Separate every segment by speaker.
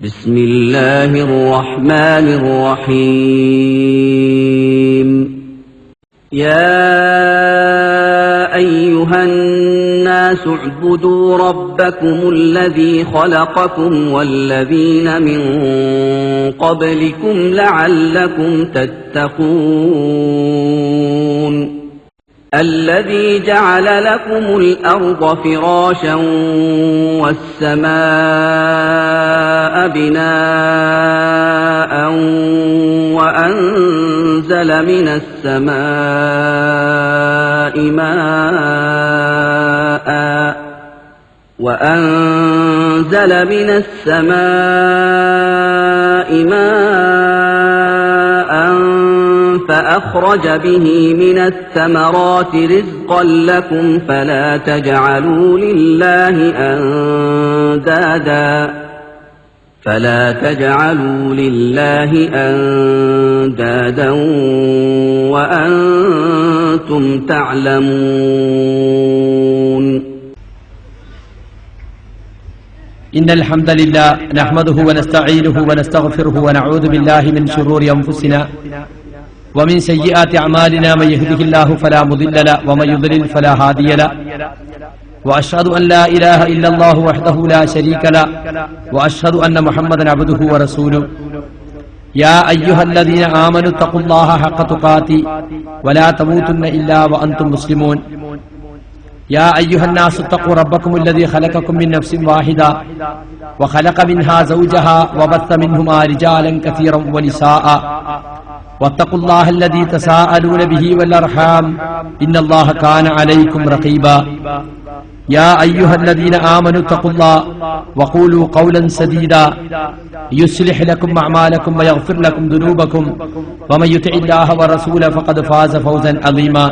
Speaker 1: بسم الله الرحمن الرحيم يا أيها الناس اعبدوا ربكم الذي خلقكم والذين من قبلكم لعلكم تتقون الذي جعل لكم الأرض فراشا والسماء بناء وأنزل من السماء ماء فأخرج به من الثمرات رزقا لكم فلا تجعلوا لله أندادا وأنتم تعلمون
Speaker 2: إن الحمد لله نحمده ونستعينه ونستغفره ونعوذ بالله من شرور أنفسنا ومن سيئات أعمالنا من يهده الله فلا مضل له ومن يضلل فلا هادي له وأشهد أن لا إله إلا الله وحده لا شريك له وأشهد أن محمدا عبده ورسوله يا أيها الذين آمنوا اتقوا الله حق تقاته ولا تموتن إلا وأنتم مسلمون يا أيها الناس اتقوا ربكم الذي خلقكم من نفس واحدة وخلق منها زوجها وبث منهما رجالا كثيرا ونساء واتقوا الله الذي تساءلون به والأرحام إن الله كان عليكم رقيبا يا أيها الذين آمنوا اتقوا الله وقولوا قولا سديدا يصلح لكم أعمالكم ويغفر لكم ذنوبكم ومن يطع الله ورسوله فقد فاز فوزا عظيما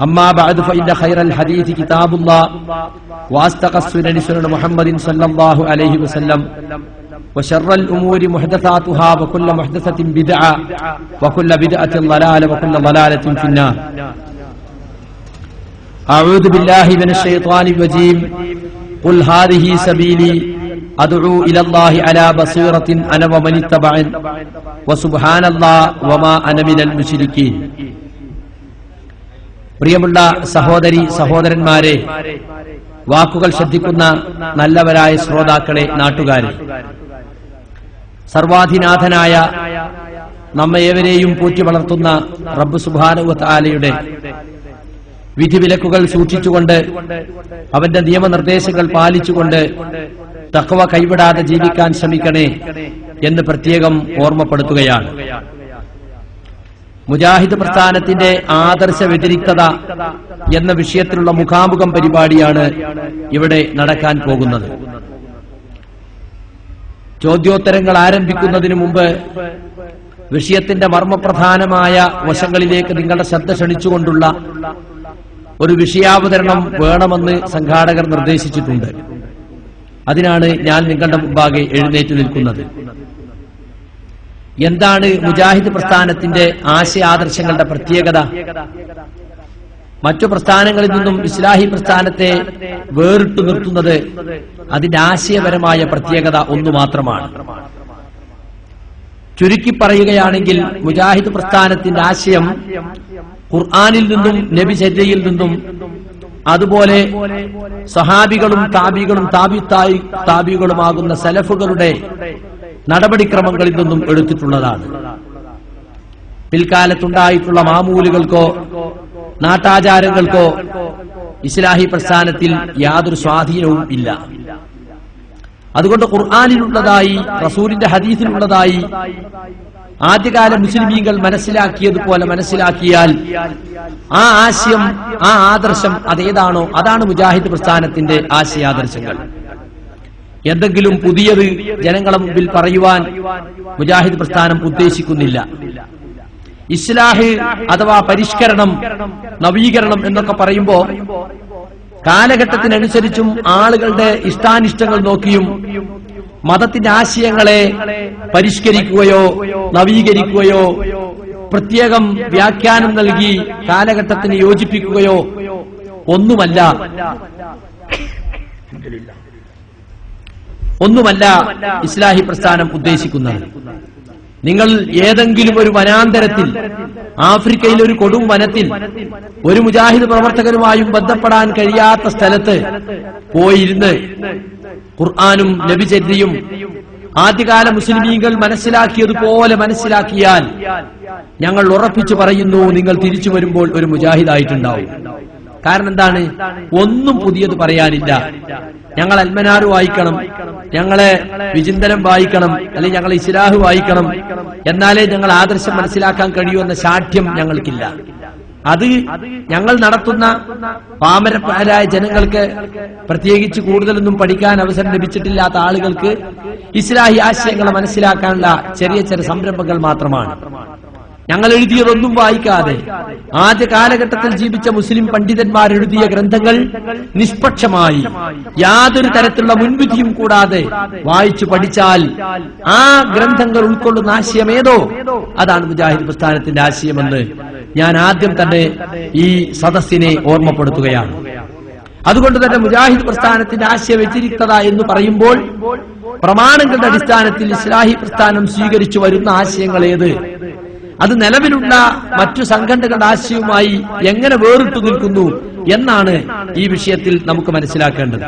Speaker 2: أما بعد فإن خير الحديث كتاب الله وأصدق السنن سنن محمد صلى الله عليه وسلم وشر الأمور محدثاتها وكل محدثة بدعة وكل بدعة ضلالة وكل ضلالة في النار أعوذ بالله من الشيطان الرجيم قل هذه سبيلي أدعو إلى الله على بصيرة أنا ومن اتبعني وسبحان الله وما أنا من المشركين പ്രിയമുള്ള സഹോദരി സഹോദരന്മാരെ, വാക്കുകൾ ശ്രദ്ധിക്കുന്ന നല്ലവരായ ശ്രോതാക്കളെ, നാട്ടുകാരെ, സർവാധിനാഥനായ നമ്മേവരെയും പോറ്റി വളർത്തുന്ന റബ്ബ് സുബ്ഹാനഹു വ തആലയുടെ വിധിവിലക്കുകൾ സൂക്ഷിച്ചുകൊണ്ട് അവന്റെ നിയമനിർദ്ദേശങ്ങൾ പാലിച്ചുകൊണ്ട് തഖ്വ കൈവിടാതെ ജീവിക്കാൻ ശ്രമിക്കണേ എന്ന് പ്രത്യേകം ഓർമ്മപ്പെടുത്തുകയാണ്. മുജാഹിദ് പ്രസ്ഥാനത്തിന്റെ ആദർശ വ്യതിരിക്തത എന്ന വിഷയത്തിലുള്ള മുഖാമുഖം പരിപാടിയാണ് ഇവിടെ നടക്കാൻ പോകുന്നത്. ചോദ്യോത്തരങ്ങൾ ആരംഭിക്കുന്നതിന് മുമ്പ് വിഷയത്തിന്റെ മർമ്മപ്രധാനമായ വശങ്ങളിലേക്ക് നിങ്ങളുടെ ശ്രദ്ധ ക്ഷണിച്ചുകൊണ്ടുള്ള ഒരു വിഷയാവതരണം വേണമെന്ന് സംഘാടകർ നിർദ്ദേശിച്ചിട്ടുണ്ട്. അതിനാണ് ഞാൻ നിങ്ങളുടെ മുമ്പാകെ എഴുന്നേറ്റ് നിൽക്കുന്നത്. എന്താണ് മുജാഹിദ് പ്രസ്ഥാനത്തിന്റെ ആശയാദർശങ്ങളുടെ പ്രത്യേകത? മറ്റു പ്രസ്ഥാനങ്ങളിൽ നിന്നും ഇസ്ലാഹി പ്രസ്ഥാനത്തെ വേറിട്ടു നിർത്തുന്നത് അതിന്റെ ആശയപരമായ പ്രത്യേകത ഒന്നു മാത്രമാണ്. ചുരുക്കി പറയുകയാണെങ്കിൽ മുജാഹിദ് പ്രസ്ഥാനത്തിന്റെ ആശയം ഖുർആനിൽ നിന്നും നബിചര്യയിൽ നിന്നും അതുപോലെ സഹാബികളും താബികളും താബികളുമാകുന്ന സലഫുകളുടെ നടപടിക്രമങ്ങളിൽ നിന്നും എടുത്തിട്ടുള്ളതാണ്. പിൽക്കാലത്തുണ്ടായിട്ടുള്ള മാമൂലുകൾക്കോ നാട്ടാചാരങ്ങൾക്കോ ഇസ്ലാഹി പ്രസ്ഥാനത്തിൽ യാതൊരു സ്വാധീനവും ഇല്ല. അതുകൊണ്ട് ഖുർആനിലുള്ളതായി റസൂലിന്റെ ഹദീസിലുള്ളതായി ആദ്യകാല മുസ്ലിമീങ്ങൾ മനസ്സിലാക്കിയതുപോലെ മനസ്സിലാക്കിയാൽ ആ ആശയം, ആ ആദർശം അതേതാണോ അതാണ് മുജാഹിദ് പ്രസ്ഥാനത്തിന്റെ ആശയാദർശങ്ങൾ. എന്തെങ്കിലും പുതിയത് ജനങ്ങളെ മുമ്പിൽ പറയുവാൻ മുജാഹിദ് പ്രസ്ഥാനം ഉദ്ദേശിക്കുന്നില്ല. ഇസ്ലാഹ് അഥവാ പരിഷ്കരണം, നവീകരണം എന്നൊക്കെ പറയുമ്പോ കാലഘട്ടത്തിനനുസരിച്ചും ആളുകളുടെ ഇഷ്ടാനിഷ്ടങ്ങൾ നോക്കിയും മതത്തിന്റെ ആശയങ്ങളെ പരിഷ്കരിക്കുകയോ നവീകരിക്കുകയോ പ്രത്യേകം വ്യാഖ്യാനം നൽകി കാലഘട്ടത്തിന് യോജിപ്പിക്കുകയോ ഒന്നുമല്ല ഒന്നുമല്ല ഇസ്ലാഹി പ്രസ്ഥാനം ഉദ്ദേശിക്കുന്നത്. നിങ്ങൾ ഏതെങ്കിലും ഒരു വനാന്തരത്തിൽ, ആഫ്രിക്കയിൽ ഒരു കൊടും വനത്തിൽ, ഒരു മുജാഹിദ് പ്രവർത്തകരുമായും ബന്ധപ്പെടാൻ കഴിയാത്ത സ്ഥലത്ത് പോയിരുന്ന് ഖുർആനും നബിചര്യയും ആദ്യകാല മുസ്ലിമീങ്ങൾ മനസ്സിലാക്കിയതുപോലെ മനസ്സിലാക്കിയാൽ ഞങ്ങൾ ഉറപ്പിച്ചു പറയുന്നു, നിങ്ങൾ തിരിച്ചു വരുമ്പോൾ ഒരു മുജാഹിദായിട്ടുണ്ടാവും. കാരണം എന്താണ്? ഒന്നും പുതിയത് പറയാനില്ല. ഞങ്ങൾ അൽമനാറ് വായിക്കണം, ഞങ്ങളെ വിചിന്തനം വായിക്കണം, അല്ലെങ്കിൽ ഞങ്ങൾ ഇസ്ലാഹ് വായിക്കണം, എന്നാലേ ഞങ്ങൾ ആദർശം മനസ്സിലാക്കാൻ കഴിയുമെന്ന ശാഠ്യം ഞങ്ങൾക്കില്ല. അത് ഞങ്ങൾ നടത്തുന്ന പാമരക്കാരായ ജനങ്ങൾക്ക്, പ്രത്യേകിച്ച് കൂടുതലൊന്നും പഠിക്കാൻ അവസരം ലഭിച്ചിട്ടില്ലാത്ത ആളുകൾക്ക് ഇസ്ലാഹി ആശയങ്ങളെ മനസ്സിലാക്കാനുള്ള ചെറിയ ചെറിയ സംരംഭങ്ങൾ മാത്രമാണ്. ഞങ്ങൾ എഴുതിയതൊന്നും വായിക്കാതെ ആദ്യ കാലഘട്ടത്തിൽ ജീവിച്ച മുസ്ലിം പണ്ഡിതന്മാർ എഴുതിയ ഗ്രന്ഥങ്ങൾ നിഷ്പക്ഷമായി യാതൊരു തരത്തിലുള്ള മുൻവിധിയും കൂടാതെ വായിച്ചു പഠിച്ചാൽ ആ ഗ്രന്ഥങ്ങൾ ഉൾക്കൊള്ളുന്ന ആശയമേതോ അതാണ് മുജാഹിദ് പ്രസ്ഥാനത്തിന്റെ ആശയമെന്ന് ഞാൻ ആദ്യം തന്നെ ഈ സദസ്സിനെ ഓർമ്മപ്പെടുത്തുകയാണ്. അതുകൊണ്ട് തന്നെ മുജാഹിദ് പ്രസ്ഥാനത്തിന്റെ ആശയ വ്യതിരിക്തത എന്ന് പറയുമ്പോൾ പ്രമാണങ്ങളുടെ അടിസ്ഥാനത്തിൽ ഇസ്ലാഹി പ്രസ്ഥാനം സ്വീകരിച്ചു വരുന്ന ആശയങ്ങൾ ഏത്, അത് നിലവിലുള്ള മറ്റു സംഘടനകളുടെ ആശയവുമായി എങ്ങനെ വേറിട്ടു നിൽക്കുന്നു എന്നാണ് ഈ വിഷയത്തിൽ നമുക്ക് മനസ്സിലാക്കേണ്ടത്.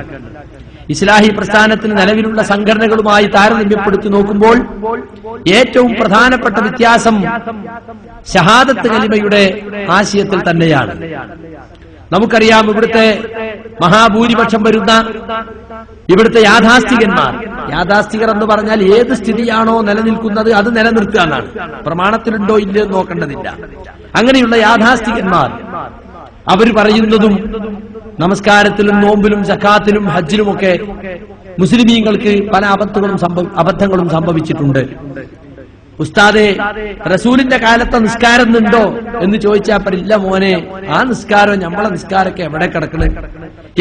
Speaker 2: ഇസ്ലാഹി പ്രസ്ഥാനത്തിന് നിലവിലുള്ള സംഘടനകളുമായി താരതമ്യപ്പെടുത്തി നോക്കുമ്പോൾ ഏറ്റവും പ്രധാനപ്പെട്ട വ്യത്യാസം ഷഹാദത്ത് കലിമയുടെ ആശയത്തിൽ തന്നെയാണ്. നമുക്കറിയാം, ഇവിടുത്തെ മഹാഭൂരിപക്ഷം വരുന്ന ഇവിടുത്തെ യാഥാസ്ഥികന്മാർ, യാഥാസ്ഥികർ എന്ന് പറഞ്ഞാൽ ഏത് സ്ഥിതിയാണോ നിലനിൽക്കുന്നത് അത് നിലനിർത്തുക എന്നാണ്. പ്രമാണത്തിലുണ്ടോ ഇല്ലയോ നോക്കേണ്ടതില്ല. അങ്ങനെയുള്ള യാഥാസ്ഥികന്മാർ അവർ പറയുന്നതും നമസ്കാരത്തിലും നോമ്പിലും സക്കാത്തിലും ഹജ്ജിലുമൊക്കെ മുസ്ലിമീങ്ങൾക്ക് പല അബദ്ധങ്ങളും സംഭവിച്ചിട്ടുണ്ട്. ഉസ്താദെ, റസൂലിന്റെ കാലത്തെ നിസ്കാരം ഉണ്ടോ എന്ന് ചോദിച്ചാൽ പറയില്ല മോനെ, ആ നിസ്കാരം നമ്മളെ നിസ്കാരമൊക്കെ എവിടെ കിടക്കണ്,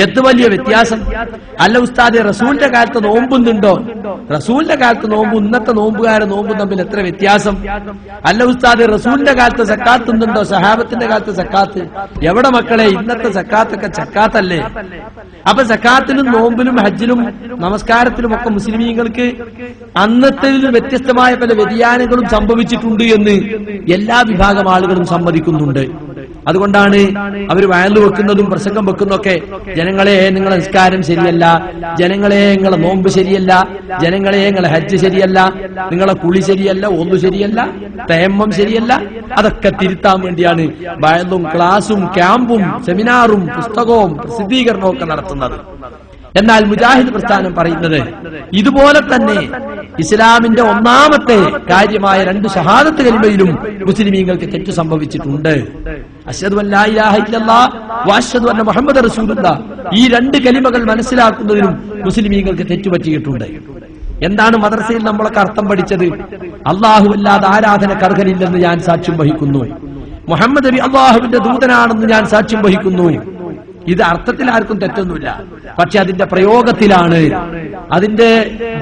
Speaker 2: എന്ത് വലിയ വ്യത്യാസം. അല്ല ഉസ്താദെ, റസൂലിന്റെ കാലത്ത് നോമ്പുന്നുണ്ടോ, റസൂലിന്റെ കാലത്ത് നോമ്പ് ഇന്നത്തെ നോമ്പുകാരെ നോമ്പും തമ്മിൽ എത്ര വ്യത്യാസം. അല്ല ഉസ്താദെ, റസൂലിന്റെ കാലത്ത് സക്കാത്തുന്നുണ്ടോ, സഹാബത്തിന്റെ കാലത്ത് സക്കാത്ത് എവിടെ മക്കളെ, ഇന്നത്തെ സക്കാത്തൊക്കെ ചക്കാത്തല്ലേ. അപ്പൊ സക്കാത്തിലും നോമ്പിലും ഹജ്ജിലും നമസ്കാരത്തിലും ഒക്കെ മുസ്ലിമീങ്ങൾക്ക് അന്നത്തേതിൽ വ്യത്യസ്തമായ പല വ്യതിയാനങ്ങളും സംഭവിച്ചിട്ടുണ്ട് എന്ന് എല്ലാ വിഭാഗം ആളുകളും സമ്മതിക്കുന്നുണ്ട്. അതുകൊണ്ടാണ് അവർ വയലു വെക്കുന്നതും പ്രസംഗം വെക്കുന്നതൊക്കെ, ജനങ്ങളെ നിങ്ങളെ നിസ്കാരം ശരിയല്ല, ജനങ്ങളെ നിങ്ങളെ നോമ്പ് ശരിയല്ല, ജനങ്ങളെ നിങ്ങളെ ഹജ്ജ് ശരിയല്ല, നിങ്ങളെ കുളി ശരിയല്ല, ഒന്നു ശരിയല്ല, തയമ്മം ശരിയല്ല. അതൊക്കെ തിരുത്താൻ വേണ്ടിയാണ് വയലും ക്ലാസും ക്യാമ്പും സെമിനാറും പുസ്തകവും പ്രസിദ്ധീകരണവും ഒക്കെ നടത്തുന്നത്. എന്നാൽ മുജാഹിദ് പ്രസ്ഥാനം പറയുന്നത് ഇതുപോലെ തന്നെ ഇസ്ലാമിന്റെ ഒന്നാമത്തെ കാര്യമായ 2 ഷഹാദത്ത് കലിമയിലും മുസ്ലിമീങ്ങൾക്ക് തെറ്റു സംഭവിച്ചിട്ടുണ്ട്. അശ്ഹദു അൻ ലാ ഇലാഹ ഇല്ലല്ലാഹ് വ അശ്ഹദു അന്ന മുഹമ്മദ റസൂലുള്ളാഹ്, ഈ 2 കലിമകൾ മനസ്സിലാക്കുന്നതിനും മുസ്ലിമീങ്ങൾക്ക് തെറ്റുപറ്റിയിട്ടുണ്ട്. എന്താണ് മദ്രസയിൽ നമ്മളൊക്കെ അർത്ഥം പഠിച്ചത്? അല്ലാഹു അല്ലാതെ ആരാധനക്ക് അർഹനില്ലെന്ന് ഞാൻ സാക്ഷ്യം വഹിക്കുന്നു, മുഹമ്മദ് നബി അല്ലാഹുവിന്റെ ദൂതനാണെന്ന് ഞാൻ സാക്ഷ്യം വഹിക്കുന്നു. ഇത് അർത്ഥത്തിൽ ആർക്കും തെറ്റൊന്നുമില്ല. പക്ഷെ അതിന്റെ പ്രയോഗത്തിലാണ്, അതിന്റെ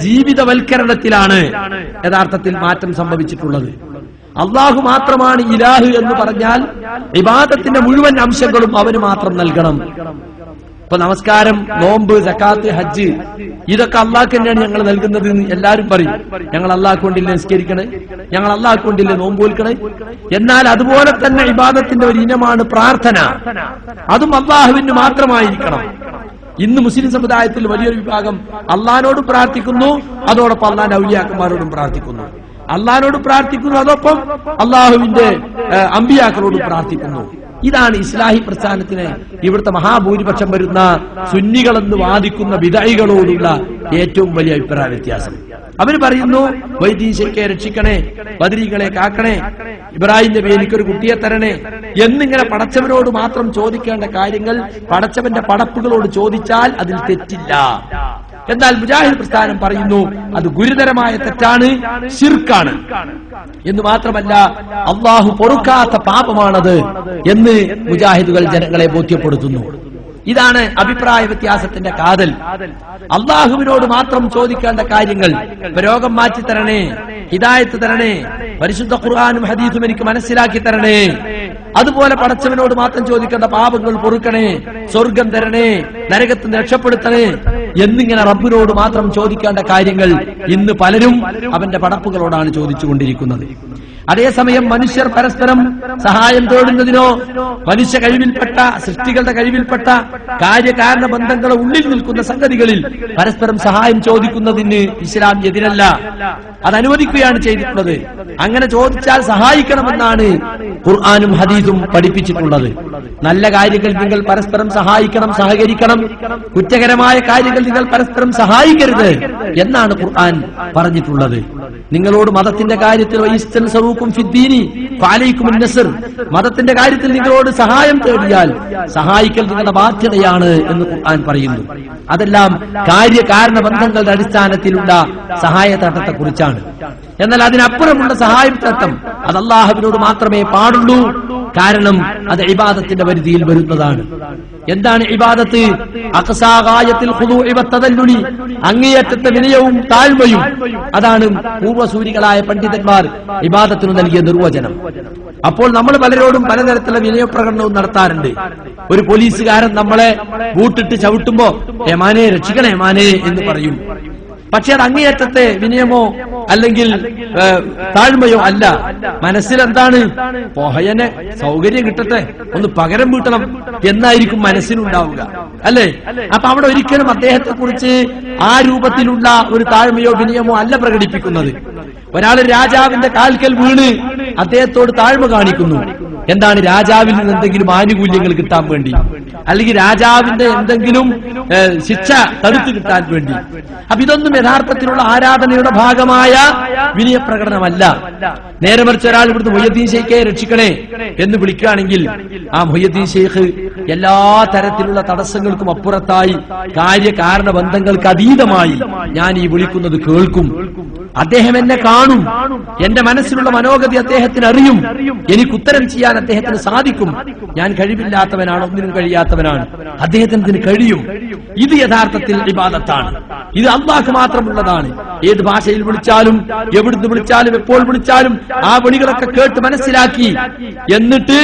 Speaker 2: ജീവിതവൽക്കരണത്തിലാണ് യഥാർത്ഥത്തിൽ മാറ്റം സംഭവിച്ചിട്ടുള്ളത്. അള്ളാഹു മാത്രമാണ് ഇലാഹ് എന്ന് പറഞ്ഞാൽ ഇബാദത്തിന്റെ മുഴുവൻ അംശങ്ങളും അവന് മാത്രം നൽകണം. ഇപ്പൊ നമസ്കാരം, നോമ്പ്, സക്കാത്ത്, ഹജ്ജ് ഇതൊക്കെ അള്ളാഹ്ക്ക് തന്നെയാണ് ഞങ്ങൾ നൽകുന്നത് എന്ന് എല്ലാവരും പറയും. ഞങ്ങൾ അള്ളാഹ്ക്ക് കൊണ്ടില്ലേ നിസ്കരിക്കണേ, ഞങ്ങൾ അള്ളാഹ്ക്ക് കൊണ്ടില്ലേ നോമ്പ് വിൽക്കണേ. എന്നാൽ അതുപോലെ തന്നെ ഇബാദത്തിന്റെ ഒരു ഇനമാണ് പ്രാർത്ഥന, അതും അള്ളാഹുവിന് മാത്രമായിരിക്കണം. ഇന്ന് മുസ്ലിം സമുദായത്തിൽ വലിയൊരു വിഭാഗം അള്ളാഹിനോട് പ്രാർത്ഥിക്കുന്നു, അതോടൊപ്പം അള്ളാഹിന്റെ ഔലിയാക്കന്മാരോടും പ്രാർത്ഥിക്കുന്നു. അള്ളാഹിനോട് പ്രാർത്ഥിക്കുന്നു, അതോടൊപ്പം അള്ളാഹുവിന്റെ അമ്പിയാക്കളോടും പ്രാർത്ഥിക്കുന്നു. ഇതാണ് ഇസ്ലാഹി പ്രസ്ഥാനത്തിന് ഇവിടുത്തെ മഹാഭൂരിപക്ഷം വരുന്ന സുന്നികളെന്ന് വാദിക്കുന്ന ബിദഅകളോടുള്ള ഏറ്റവും വലിയ അഭിപ്രായ വ്യത്യാസം. അവർ പറയുന്നു, വൈദീശയ്ക്കെ രക്ഷിക്കണേ, ബദരീകളെ കാക്കണേ, ഇബ്രാഹിം നബി എനിക്കൊരു കുട്ടിയെ തരണേ എന്നിങ്ങനെ പടച്ചവനോട് മാത്രം ചോദിക്കേണ്ട കാര്യങ്ങൾ പടച്ചവന്റെ പടപ്പുകളോട് ചോദിച്ചാൽ അതിൽ തെറ്റില്ല. എന്നാൽ മുജാഹിദ് പ്രസ്ഥാനം പറയുന്നു അത് ഗുരുതരമായ തെറ്റാണ്, ശിർക്കാണ്. എന്ന് മാത്രമല്ല അള്ളാഹു പൊറുക്കാത്ത പാപമാണത് എന്ന് മുജാഹിദുകൾ ജനങ്ങളെ ബോധ്യപ്പെടുത്തുന്നു. ഇതാണ് അഭിപ്രായ വ്യത്യാസത്തിന്റെ കാതൽ. അള്ളാഹുവിനോട് മാത്രം ചോദിക്കേണ്ട കാര്യങ്ങൾ, രോഗം മാറ്റി തരണേ, ഹിദായത്ത് തരണേ, പരിശുദ്ധ ഖുർആനും ഹദീസും എനിക്ക് മനസ്സിലാക്കി തരണേ. അതുപോലെ പടച്ചവനോട് മാത്രം ചോദിക്കേണ്ട പാപങ്ങൾ പൊറുക്കണേ, സ്വർഗം തരണേ, നരകത്തിൽ നിന്ന് രക്ഷപ്പെടുത്തണേ എന്നിങ്ങനെ റബ്ബിനോട് മാത്രം ചോദിക്കേണ്ട കാര്യങ്ങൾ ഇന്ന് പലരും അവന്റെ പടപ്പുകളോടാണ് ചോദിച്ചുകൊണ്ടിരിക്കുന്നത്. അതേസമയം മനുഷ്യർ പരസ്പരം സഹായം തേടുന്നതിനോ മനുഷ്യ കഴിവിൽപ്പെട്ട സൃഷ്ടികളുടെ കഴിവിൽപ്പെട്ട കാര്യകാരണ ബന്ധങ്ങളെ ഉള്ളിൽ നിൽക്കുന്ന സംഗതികളിൽ പരസ്പരം സഹായം ചോദിക്കുന്നതിന് ഇസ്ലാം എതിരല്ല, അത് അനുവദിക്കുകയാണ് ചെയ്തിട്ടുള്ളത്. അങ്ങനെ ചോദിച്ചാൽ സഹായിക്കണമെന്നാണ് ഖുർആനും ഹദീസും പഠിപ്പിച്ചിട്ടുള്ളത്. നല്ല കാര്യങ്ങൾ നിങ്ങൾ പരസ്പരം സഹായിക്കണം, സഹകരിക്കണം. കുറ്റകരമായ കാര്യങ്ങൾ നിങ്ങൾ പരസ്പരം സഹായിക്കരുത് എന്നാണ് ഖുർആൻ പറഞ്ഞിട്ടുള്ളത്. നിങ്ങളോട് മതത്തിന്റെ കാര്യത്തിൽ മതത്തിന്റെ കാര്യത്തിൽ നിങ്ങളോട് സഹായം തേടിയാൽ സഹായിക്കൽ നിങ്ങളുടെ ബാധ്യതയാണ് എന്ന് ഖുർആൻ പറയുന്നു. അതെല്ലാം കാര്യകാരണ ബന്ധങ്ങളുടെ അടിസ്ഥാനത്തിലുള്ള സഹായത്തട്ടത്തെ കുറിച്ചാണ്. എന്നാൽ അതിനപ്പുറമുള്ള സഹായത്തട്ടം അത് അല്ലാഹുവിനോട് മാത്രമേ പാടുള്ളൂ. കാരണം അത് ഇബാദത്തിന്റെ പരിധിയിൽ വരുന്നതാണ്. എന്താണ് ഇബാദത്ത്? അഖ്സാ ഗായത്തിൽ ഖുദൂഇ വതദല്ലുലി, അങ്ങേയറ്റത്തെ വിനയവും താഴ്മയും. അതാണ് പൂർവ്വസൂരികളായ പണ്ഡിതന്മാർ ഇബാദത്തിന് നൽകിയ നിർവചനം. അപ്പോൾ നമ്മൾ പലരോടും പലതരത്തിലുള്ള വിനയപ്രകടനവും നടത്താറുണ്ട്. ഒരു പോലീസുകാരൻ നമ്മളെ ബൂട്ടിട്ട് ചവിട്ടുമ്പോ ഏമാനെ രക്ഷിക്കണേ ഏമാനെ എന്ന് പറയും. പക്ഷെ അത് അങ്ങേയറ്റത്തെ വിനയമോ അല്ലെങ്കിൽ താഴ്മയോ അല്ല. മനസ്സിലെന്താണ്? പോഹയനെ സൗകര്യം കിട്ടട്ടെ, ഒന്ന് പകരം വീട്ടണം എന്നായിരിക്കും മനസ്സിനുണ്ടാവുക, അല്ലേ? അപ്പൊ അവിടെ ഒരിക്കലും അദ്ദേഹത്തെ കുറിച്ച് ആ രൂപത്തിലുള്ള ഒരു താഴ്മയോ വിനയമോ അല്ല പ്രകടിപ്പിക്കുന്നത്. ഒരാൾ രാജാവിന്റെ കാൽക്കൽ വീണ് അദ്ദേഹത്തോട് താഴ്മ കാണിക്കുന്നു. എന്താണ്? രാജാവിൽ നിന്ന് എന്തെങ്കിലും ആനുകൂല്യങ്ങൾ കിട്ടാൻ വേണ്ടി, അല്ലെങ്കിൽ രാജാവിന്റെ എന്തെങ്കിലും ശിക്ഷ തടുത്തു കിട്ടാൻ വേണ്ടി. അപ്പൊ ഇതൊന്നും യഥാർത്ഥത്തിലുള്ള ആരാധനയുടെ ഭാഗമായ വിനയപ്രകടനമല്ല. നേരെ മറിച്ച് ഒരാൾ ഇവിടുന്ന് മുഹ്യിദ്ദീൻ ശൈഖെ രക്ഷിക്കണേ എന്ന് വിളിക്കുകയാണെങ്കിൽ ആ മുഹ്യിദ്ദീൻ ശൈഖ് എല്ലാ തരത്തിലുള്ള തടസ്സങ്ങൾക്കും അപ്പുറത്തായി കാര്യകാരണ ബന്ധങ്ങൾക്ക് അതീതമായി ഞാൻ ഈ വിളിക്കുന്നത് കേൾക്കും. അദ്ദേഹം എന്നെ കാണും, എന്റെ മനസ്സിലുള്ള മനോഗതി അദ്ദേഹത്തിന് അറിയും, എനിക്ക് ഉത്തരം ചെയ്യാൻ അദ്ദേഹത്തിന് സാധിക്കും. ഞാൻ കഴിവില്ലാത്തവനാണ്, ഒന്നിനും കഴിയാത്തവനാണ്, അദ്ദേഹത്തിന് കഴിയും. ഇത് യഥാർത്ഥത്തിൽ ഇബാദത്താണ്. ഇത് അല്ലാഹു മാത്രമുള്ളതാണ്. ഏത് ഭാഷയിൽ വിളിച്ചാലും, എവിടുന്ന് വിളിച്ചാലും, എപ്പോൾ വിളിച്ചാലും ആ വിളികളൊക്കെ കേട്ട് മനസ്സിലാക്കി എന്നിട്ട്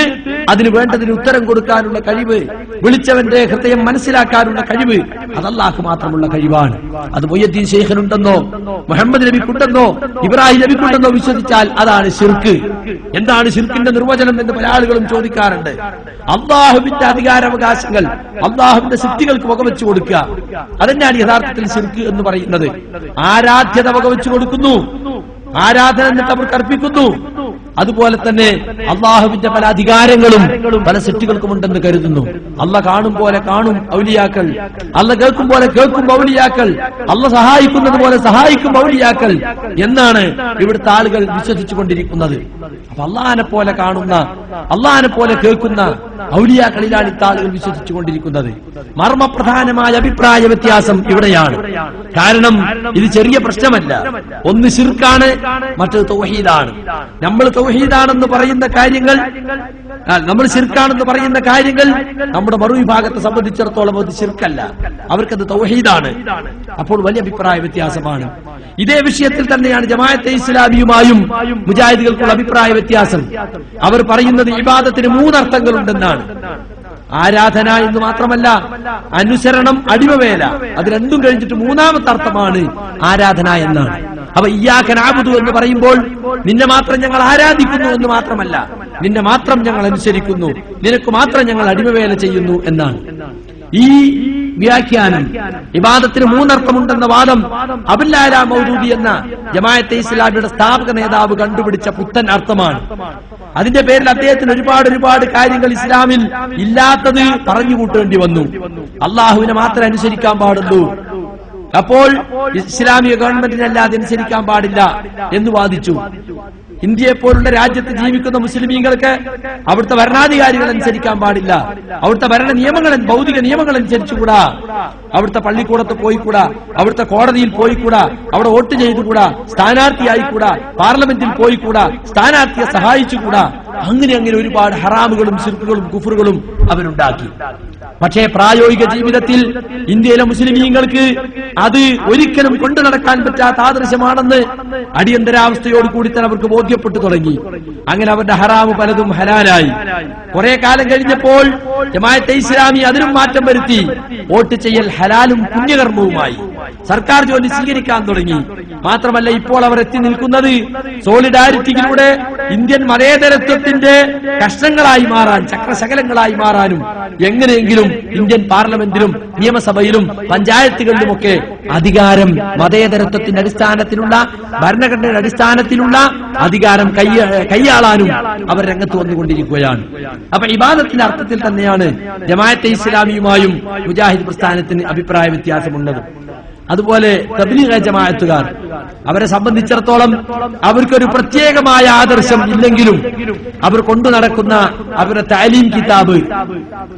Speaker 2: അതിന് വേണ്ടതിന് ഉത്തരം കൊടുക്കാനുള്ള കഴിവ്, വിളിച്ചവന്റെ ഹൃദയം മനസ്സിലാക്കാനുള്ള കഴിവ് അത് അല്ലാഹു മാത്രമുള്ള കഴിവാണ്. അത് മുഹ്യിദ്ദീൻ ശൈഖിനുണ്ടെന്നോ മുഹമ്മദ് നബിക്കുണ്ടെന്നോ ഇബ്രാഹിം നബിക്കുണ്ടെന്നോ വിശ്വസിച്ചാൽ അതാണ് ശിർക്ക്. എന്താണ് ശിർക്കിന്റെ നിർവചനം എന്ന് പല ആളുകളും ചോദിക്കാറുണ്ട്. അല്ലാഹുവിന്റെ അധികാരാവകാശങ്ങൾ അല്ലാഹുവിന്റെ സൃഷ്ടികൾക്ക് വകവെച്ചു കൊടുക്കുക, അതെന്നാണ് യഥാർത്ഥത്തിൽ ശിർക്ക് എന്ന് പറയുന്നത്. ആരാധ്യത വകവെച്ചു കൊടുക്കുന്നു, ആരാധന എന്നിട്ട് അവർക്ക് അർപ്പിക്കുന്നു. അതുപോലെ തന്നെ അള്ളാഹുവിന്റെ പല അധികാരങ്ങളും പല സൃഷ്ടികൾക്കും ഉണ്ടെന്ന് കരുതുന്നു. അള്ള കാണും പോലെ കാണും ഔലിയാക്കൾ, അള്ള കേൾക്കും പോലെ കേൾക്കും ഔലിയാക്കൾ, അള്ള സഹായിക്കുന്നത് പോലെ സഹായിക്കും ഔലിയാക്കൾ എന്നാണ് ഇവിടുത്തെ ആളുകൾ വിശ്വസിച്ചുകൊണ്ടിരിക്കുന്നത്. അപ്പൊ അള്ളാഹിനെ പോലെ കാണുന്ന, അള്ളാഹിനെ പോലെ കേൾക്കുന്ന ഔലിയാക്കളിലാണ് ഇത്ത ആളുകൾ വിശ്വസിച്ചുകൊണ്ടിരിക്കുന്നത്. മർമ്മപ്രധാനമായ അഭിപ്രായ വ്യത്യാസം ഇവിടെയാണ്. കാരണം ഇത് ചെറിയ പ്രശ്നമല്ല. ഒന്ന് ശിർക്കാണ്, മറ്റൊരു തൗഹീദാണ്. നമ്മൾ തൗഹീദാണെന്ന് പറയുന്ന കാര്യങ്ങൾ, നമ്മൾ ശിർക്കാണെന്ന് പറയുന്ന കാര്യങ്ങൾ നമ്മുടെ മറുവിഭാഗത്തെ സംബന്ധിച്ചിടത്തോളം അത് ശിർക്കല്ല, അവർക്കത് തൗഹീദാണ്. അപ്പോൾ വലിയ അഭിപ്രായ വ്യത്യാസമാണ്. ഇതേ വിഷയത്തിൽ തന്നെയാണ് ജമാഅത്തെ ഇസ്ലാമിയുമായും മുജാഹിദുകൾക്കുള്ള അഭിപ്രായ വ്യത്യാസം. അവർ പറയുന്നത് ഇബാദത്തിന് 3 അർത്ഥങ്ങളുണ്ടെന്നാണ്. ആരാധന എന്ന് മാത്രമല്ല, അനുസരണം, അടിമവേല, അത് രണ്ടും കഴിഞ്ഞിട്ട് 3ാമത്തെ അർത്ഥമാണ് ആരാധന എന്നാണ്. അപ്പൊ ഇയ്യാക നഅ്ബുദു എന്ന് പറയുമ്പോൾ നിന്നെ മാത്രം ഞങ്ങൾ ആരാധിക്കുന്നു എന്ന് മാത്രമല്ല, നിന്നെ മാത്രം ഞങ്ങൾ അനുസരിക്കുന്നു, നിനക്ക് മാത്രം ഞങ്ങൾ അടിമവേല ചെയ്യുന്നു എന്നാണ്. ഈ വ്യാഖ്യാനം ഇബാദത്തിന് 3 അർത്ഥമുണ്ടെന്ന വാദം അബ്ദുല്ലാഹ് മൗദൂദി എന്ന ജമാഅത്തെ ഇസ്ലാമിയുടെ സ്ഥാപക നേതാവ് കണ്ടുപിടിച്ച പുത്തൻ അർത്ഥമാണ്. അതിന്റെ പേരിൽ അദ്ദേഹത്തിന് ഒരുപാട് കാര്യങ്ങൾ ഇസ്ലാമിൽ ഇല്ലാത്തത് പറഞ്ഞു കൂട്ടേണ്ടി വന്നു. അള്ളാഹുവിനെ മാത്രമേ അനുസരിക്കാൻ പാടുള്ളൂ, അപ്പോൾ ഇസ്ലാമിക ഗവൺമെന്റിനല്ലാതെ അനുസരിക്കാൻ പാടില്ല എന്ന് വാദിച്ചു. ഇന്ത്യയെ പോലുള്ള രാജ്യത്ത് ജീവിക്കുന്ന മുസ്ലിമീങ്ങൾക്ക് അവിടുത്തെ ഭരണാധികാരികൾ അനുസരിക്കാൻ പാടില്ല, അവിടുത്തെ ഭരണ നിയമങ്ങൾ, ഭൗതിക നിയമങ്ങൾ അനുസരിച്ചുകൂടാ, അവിടുത്തെ പള്ളിക്കൂടത്ത് പോയിക്കൂടാ, അവിടുത്തെ കോടതിയിൽ പോയിക്കൂടാ, അവിടെ വോട്ട് ചെയ്തുകൂടാ, സ്ഥാനാർത്ഥിയായിക്കൂടാ, പാർലമെന്റിൽ പോയിക്കൂടാ, സ്ഥാനാർത്ഥിയെ സഹായിച്ചുകൂടാ. അങ്ങനെ ഒരുപാട് ഹറാമുകളും ശിർക്കുകളും കുഫറുകളും അവരുണ്ടാക്കി. പക്ഷേ പ്രായോഗിക ജീവിതത്തിൽ ഇന്ത്യയിലെ മുസ്ലിമീങ്ങൾക്ക് അത് ഒരിക്കലും കൊണ്ടു നടക്കാൻ പറ്റാത്ത ആദർശമാണെന്ന് അടിയന്തരാവസ്ഥയോട് കൂടി തന്നെ അവർക്ക് ബോധ്യപ്പെട്ടു തുടങ്ങി. അങ്ങനെ അവരുടെ ഹറാമ് പലതും ഹലാലായി. കുറെ കാലം കഴിഞ്ഞപ്പോൾ ജമാഅത്തെ ഇസ്ലാമി അതിനും മാറ്റം വരുത്തി. വോട്ട് ചെയ്യൽ ഹലാലും പുണ്യകർമ്മവുമായി. സർക്കാർ ജോലി സ്വീകരിക്കാൻ തുടങ്ങി. മാത്രമല്ല, ഇപ്പോൾ അവർ എത്തി നിൽക്കുന്നത് സോളിഡാരിറ്റിയിലൂടെ ഇന്ത്യൻ മതേതരത്വത്തിന്റെ കഷ്ണങ്ങളായി മാറാൻ, ചക്രശകലങ്ങളായി മാറാനും എങ്ങനെയെങ്കിലും ഇന്ത്യൻ പാർലമെന്റിലും നിയമസഭയിലും പഞ്ചായത്തുകളിലുമൊക്കെ അധികാരം മതേതരത്വത്തിന്റെ അടിസ്ഥാനത്തിലുള്ള, ഭരണഘടനയുടെ അടിസ്ഥാനത്തിലുള്ള അധികാരം കൈയാളാനും അവർ രംഗത്ത് വന്നുകൊണ്ടിരിക്കുകയാണ്. അപ്പൊ ഇബാദത്തിന്റെ അർത്ഥത്തിൽ തന്നെയാണ് ജമാഅത്തെ ഇസ്ലാമിയുമായും മുജാഹിദ് പ്രസ്ഥാനത്തിന് അഭിപ്രായ വ്യത്യാസമുള്ളത്. അതുപോലെ തബ്ലീഗ് ജമാഅത്തുകാർ, അവരെ സംബന്ധിച്ചിടത്തോളം അവർക്കൊരു പ്രത്യേകമായ ആദർശം ഇല്ലെങ്കിലും അവർ കൊണ്ടു നടക്കുന്ന അവരുടെ താലീം കിതാബ്,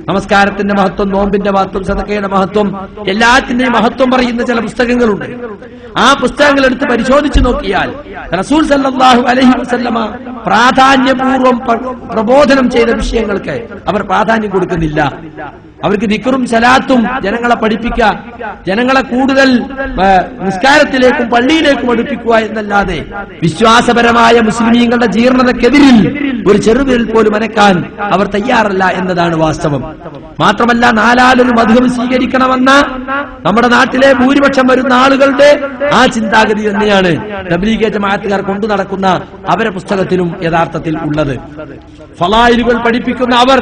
Speaker 2: നമസ്കാരത്തിന്റെ മഹത്വം, നോമ്പിന്റെ മഹത്വം, സദഖയുടെ മഹത്വം, എല്ലാത്തിന്റെയും മഹത്വം പറയുന്ന ചില പുസ്തകങ്ങളുണ്ട്. ആ പുസ്തകങ്ങൾ എടുത്ത് പരിശോധിച്ചു നോക്കിയാൽ റസൂൽ സല്ലല്ലാഹു അലൈഹി വസല്ലമ പ്രാധാന്യപൂർവ്വം പ്രബോധനം ചെയ്ത വിഷയങ്ങൾക്ക് അവർ പ്രാധാന്യം കൊടുക്കുന്നില്ല. അവർക്ക് ദിക്റും സലാത്തും ജനങ്ങളെ പഠിപ്പിക്കുക, ജനങ്ങളെ കൂടുതൽ നിസ്കാരത്തിലേക്കും പള്ളിയിലേക്കും അടുപ്പിക്കുക എന്നല്ലാതെ വിശ്വാസപരമായ മുസ്ലിമീങ്ങളുടെ ജീർണതക്കെതിരിൽ ഒരു ചെറുവിരൽ പോലും അനക്കാൻ അവർ തയ്യാറല്ല എന്നതാണ് വാസ്തവം. മാത്രമല്ല, നാലാലൊരു മദ്ഹബ് സ്വീകരിക്കണമെന്ന നമ്മുടെ നാട്ടിലെ ഭൂരിപക്ഷം വരുന്ന ആളുകളുടെ ആ ചിന്താഗതി തന്നെയാണ് തബ്ലീഗ് ജമാഅത്തുകാർ കൊണ്ടു നടക്കുന്ന അവരെ പുസ്തകത്തിലും യഥാർത്ഥത്തിൽ ഉള്ളത്. ഫളായിലുകൾ പഠിപ്പിക്കുന്ന അവർ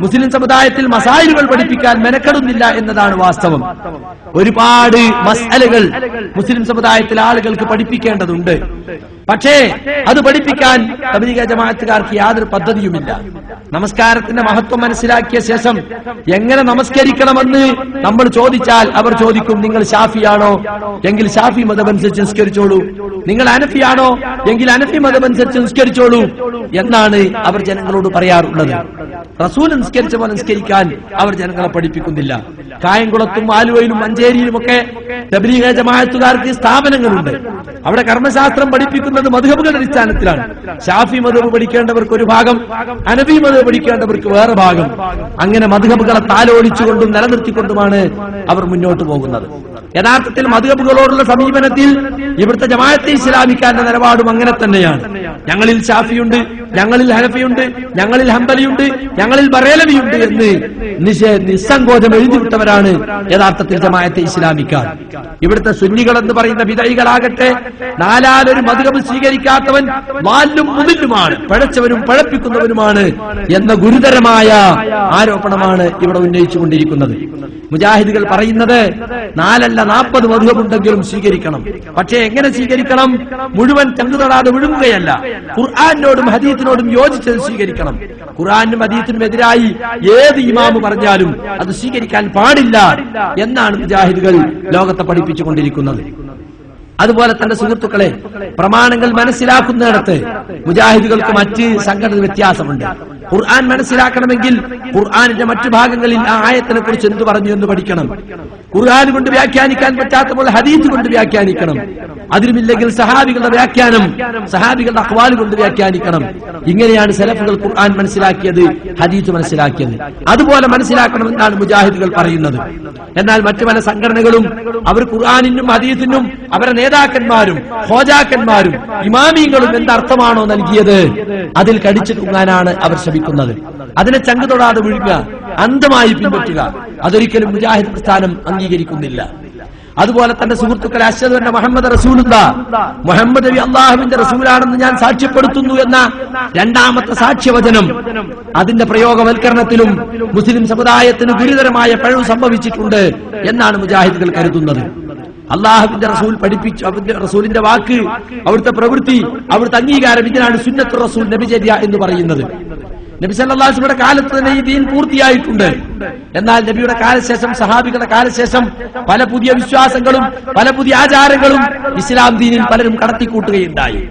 Speaker 2: മുസ്ലിം സമുദായത്തിൽ മസായിലുകൾ പഠിപ്പിക്കാൻ മെനക്കെടുന്നില്ല എന്നതാണ് വാസ്തവം. ഒരുപാട് മസ്അലകൾ മുസ്ലിം സമുദായത്തിലെ ആളുകൾക്ക് പഠിപ്പിക്കേണ്ടതുണ്ട്. പക്ഷേ അത് പഠിപ്പിക്കാൻ തബ്ലീഗ് ജമാഅത്തുകാർക്ക് യാതൊരു പദ്ധതിയുമില്ല. നമസ്കാരത്തിന്റെ മഹത്വം മനസ്സിലാക്കിയ ശേഷം എങ്ങനെ നമസ്കരിക്കണമെന്ന് നമ്മൾ ചോദിച്ചാൽ അവർ ചോദിക്കും, നിങ്ങൾ ഷാഫിയാണോ എങ്കിൽ ഷാഫി മതമനുസരിച്ച് നിസ്കരിച്ചോളൂ, നിങ്ങൾ അനഫിയാണോ എങ്കിൽ അനഫി മതമനുസരിച്ച് നിസ്കരിച്ചോളൂ എന്നാണ് അവർ ജനങ്ങളോട് പറയാറുള്ളത്. റസൂൽ നിസ്കരിച്ച പോലെ നിസ്കരിക്കാൻ അവർ ജനങ്ങളെ പഠിപ്പിക്കുന്നില്ല. കായംകുളത്തും ആലുവയിലും മഞ്ചേരിയിലുമൊക്കെ തബ്ലീഗ് ജമാഅത്തുകാർക്ക് സ്ഥാപനങ്ങളുണ്ട്. അവിടെ കർമ്മശാസ്ത്രം പഠിപ്പിക്കുന്നത് മദ്ഹബുകളുടെ അടിസ്ഥാനത്തിലാണ്. ഷാഫി മദ്ഹബ് പഠിക്കേണ്ടവർക്ക് ഒരു ഭാഗം, ഹനഫി മദ്ഹബ് പഠിക്കേണ്ടവർക്ക് വേറെ ഭാഗം. അങ്ങനെ മദ്ഹബുകളെ താലോലിച്ചുകൊണ്ടും നിലനിർത്തിക്കൊണ്ടുമാണ് അവർ മുന്നോട്ട് പോകുന്നത്. യഥാർത്ഥത്തിൽ മദ്ഹബുകളോടുള്ള സമീപനത്തിൽ ഇവിടുത്തെ ജമാഅത്തെ ഇസ്ലാമിക്കാരുടെ നിലപാടും അങ്ങനെ തന്നെയാണ്. ഞങ്ങളിൽ ഷാഫിയുണ്ട്, ഞങ്ങളിൽ ഹനഫിയുണ്ട്, ഞങ്ങളിൽ ഹംബലിയുണ്ട്, ഞങ്ങളിൽ ബറേലവിയുണ്ട് എന്ന് നിസ്സങ്കോചം എഴുതിവിട്ടവരാണ് യഥാർത്ഥത്തിൽ ജമാഅത്തെ ഇസ്ലാമിക്കാർ. ഇവിടുത്തെ സുന്നികൾ എന്ന് പറയുന്ന വിദഈകളാകട്ടെ നാലാലൊരു മദ്ഹബ് സ്വീകരിക്കാത്തവൻ വാലും മുതിലുമാണ്, പഴച്ചവനും പഴപ്പിക്കുന്നവനുമാണ് എന്ന ഗുരുതരമായ ആരോപണമാണ് ഇവിടെ ഉന്നയിച്ചുകൊണ്ടിരിക്കുന്നത്. മുജാഹിദുകൾ പറയുന്നത് 4 അല്ല 40 മദ്ഹബുണ്ടെങ്കിലും സ്വീകരിക്കണം. പക്ഷേ എങ്ങനെ സ്വീകരിക്കണം? മുഴുവൻ ചങ്കുതൊടാതെ വിഴുങ്ങുകയല്ല, ഖുർആനോടും ഹദീസിനോടും യോജിച്ചത് സ്വീകരിക്കണം. ഖുർആനും ഹദീസിനും എതിരായി ഏത് ഇമാമ് പറഞ്ഞാലും അത് സ്വീകരിക്കാൻ പാടില്ല എന്നാണ് മുജാഹിദുകൾ ലോകത്തെ പഠിപ്പിച്ചുകൊണ്ടിരിക്കുന്നത്. അതുപോലെ തന്നെ സുഹൃത്തുക്കളെ, പ്രമാണങ്ങൾ മനസ്സിലാക്കുന്നിടത്ത് മുജാഹിദുകൾക്ക് മറ്റ് സംഘടന വ്യത്യാസമുണ്ട്. ഖുർആൻ മനസ്സിലാക്കണമെങ്കിൽ ഖുർആനിന്റെ മറ്റു ഭാഗങ്ങളിൽ ആ ആയത്തിനെ കുറിച്ച് എന്ത് പറഞ്ഞു എന്ന് പഠിക്കണം. ഖുർആൻ കൊണ്ട് വ്യാഖ്യാനിക്കാൻ പറ്റാത്തപ്പോൾ ഹദീസ് കൊണ്ട് വ്യാഖ്യാനിക്കണം. അതിലുമില്ലെങ്കിൽ സഹാബികളുടെ വ്യാഖ്യാനം, സഹാബികളുടെ അഖ്വാൽ കൊണ്ട് വ്യാഖ്യാനിക്കണം. ഇങ്ങനെയാണ് സലഫുകൾ ഖുർആൻ മനസ്സിലാക്കിയത്, ഹദീസ് മനസ്സിലാക്കിയത്. അതുപോലെ മനസ്സിലാക്കണമെന്നാണ് മുജാഹിദുകൾ പറയുന്നത്. എന്നാൽ മറ്റു പല സംഘടനകളും അവർ ഖുർആനിനും ഹദീസിനും അവരുടെ നേതാക്കന്മാരും ഹോജാക്കന്മാരും ഇമാമിങ്ങളും എന്തർത്ഥമാണോ നൽകിയത് അതിൽ കടിച്ചു തൂങ്ങാനാണ് അവർ ശ്രമിക്കുന്നത്. അതിനെ ചങ്കുതൊടാതെ വിഴുങ്ങുക, അന്ധമായി പിൻപറ്റുക, അതൊരിക്കലും മുജാഹിദ് പ്രസ്ഥാനം അംഗീകരിക്കുന്നില്ല. അതുപോലെ തന്നെ സുഹൃത്തുക്കളെ, അശ്ഹദു അന്ന മുഹമ്മദ് റസൂലുള്ളാഹ്, മുഹമ്മദ് നബി അല്ലാഹുവിന്റെ റസൂലാണെന്ന് ഞാൻ സാക്ഷ്യപ്പെടുത്തുന്നു എന്ന രണ്ടാമത്തെ സാക്ഷ്യവചനം, അതിന്റെ പ്രയോഗവൽക്കരണത്തിലും മുസ്ലിം സമുദായത്തിന് ഗുരുതരമായ പിഴവ് സംഭവിച്ചിട്ടുണ്ട് എന്നാണ് മുജാഹിദുകൾ കരുതുന്നത്. അള്ളാഹുവിന്റെ റസൂൽ പഠിപ്പിച്ചു, അവന്റെ റസൂലിന്റെ വാക്ക്, അവിടുത്തെ പ്രവൃത്തി, അവിടുത്തെ അംഗീകാരം, ഇതിനാണ് സുന്നത്ത് റസൂൽ, നബിചര്യ എന്ന് പറയുന്നത്. നബി സല്ലല്ലാഹു അലൈഹി വസല്ലമയുടെ കാലത്ത് തന്നെ ഈ ദീൻ പൂർത്തിയായിട്ടുണ്ട്. എന്നാൽ നബിയുടെ കാലശേഷം, സഹാബികളുടെ കാലശേഷം പല പുതിയ വിശ്വാസങ്ങളും പല പുതിയ ആചാരങ്ങളും ഇസ്ലാം ദീനിൽ പലരും കടത്തിക്കൂട്ടുകയുണ്ടായി.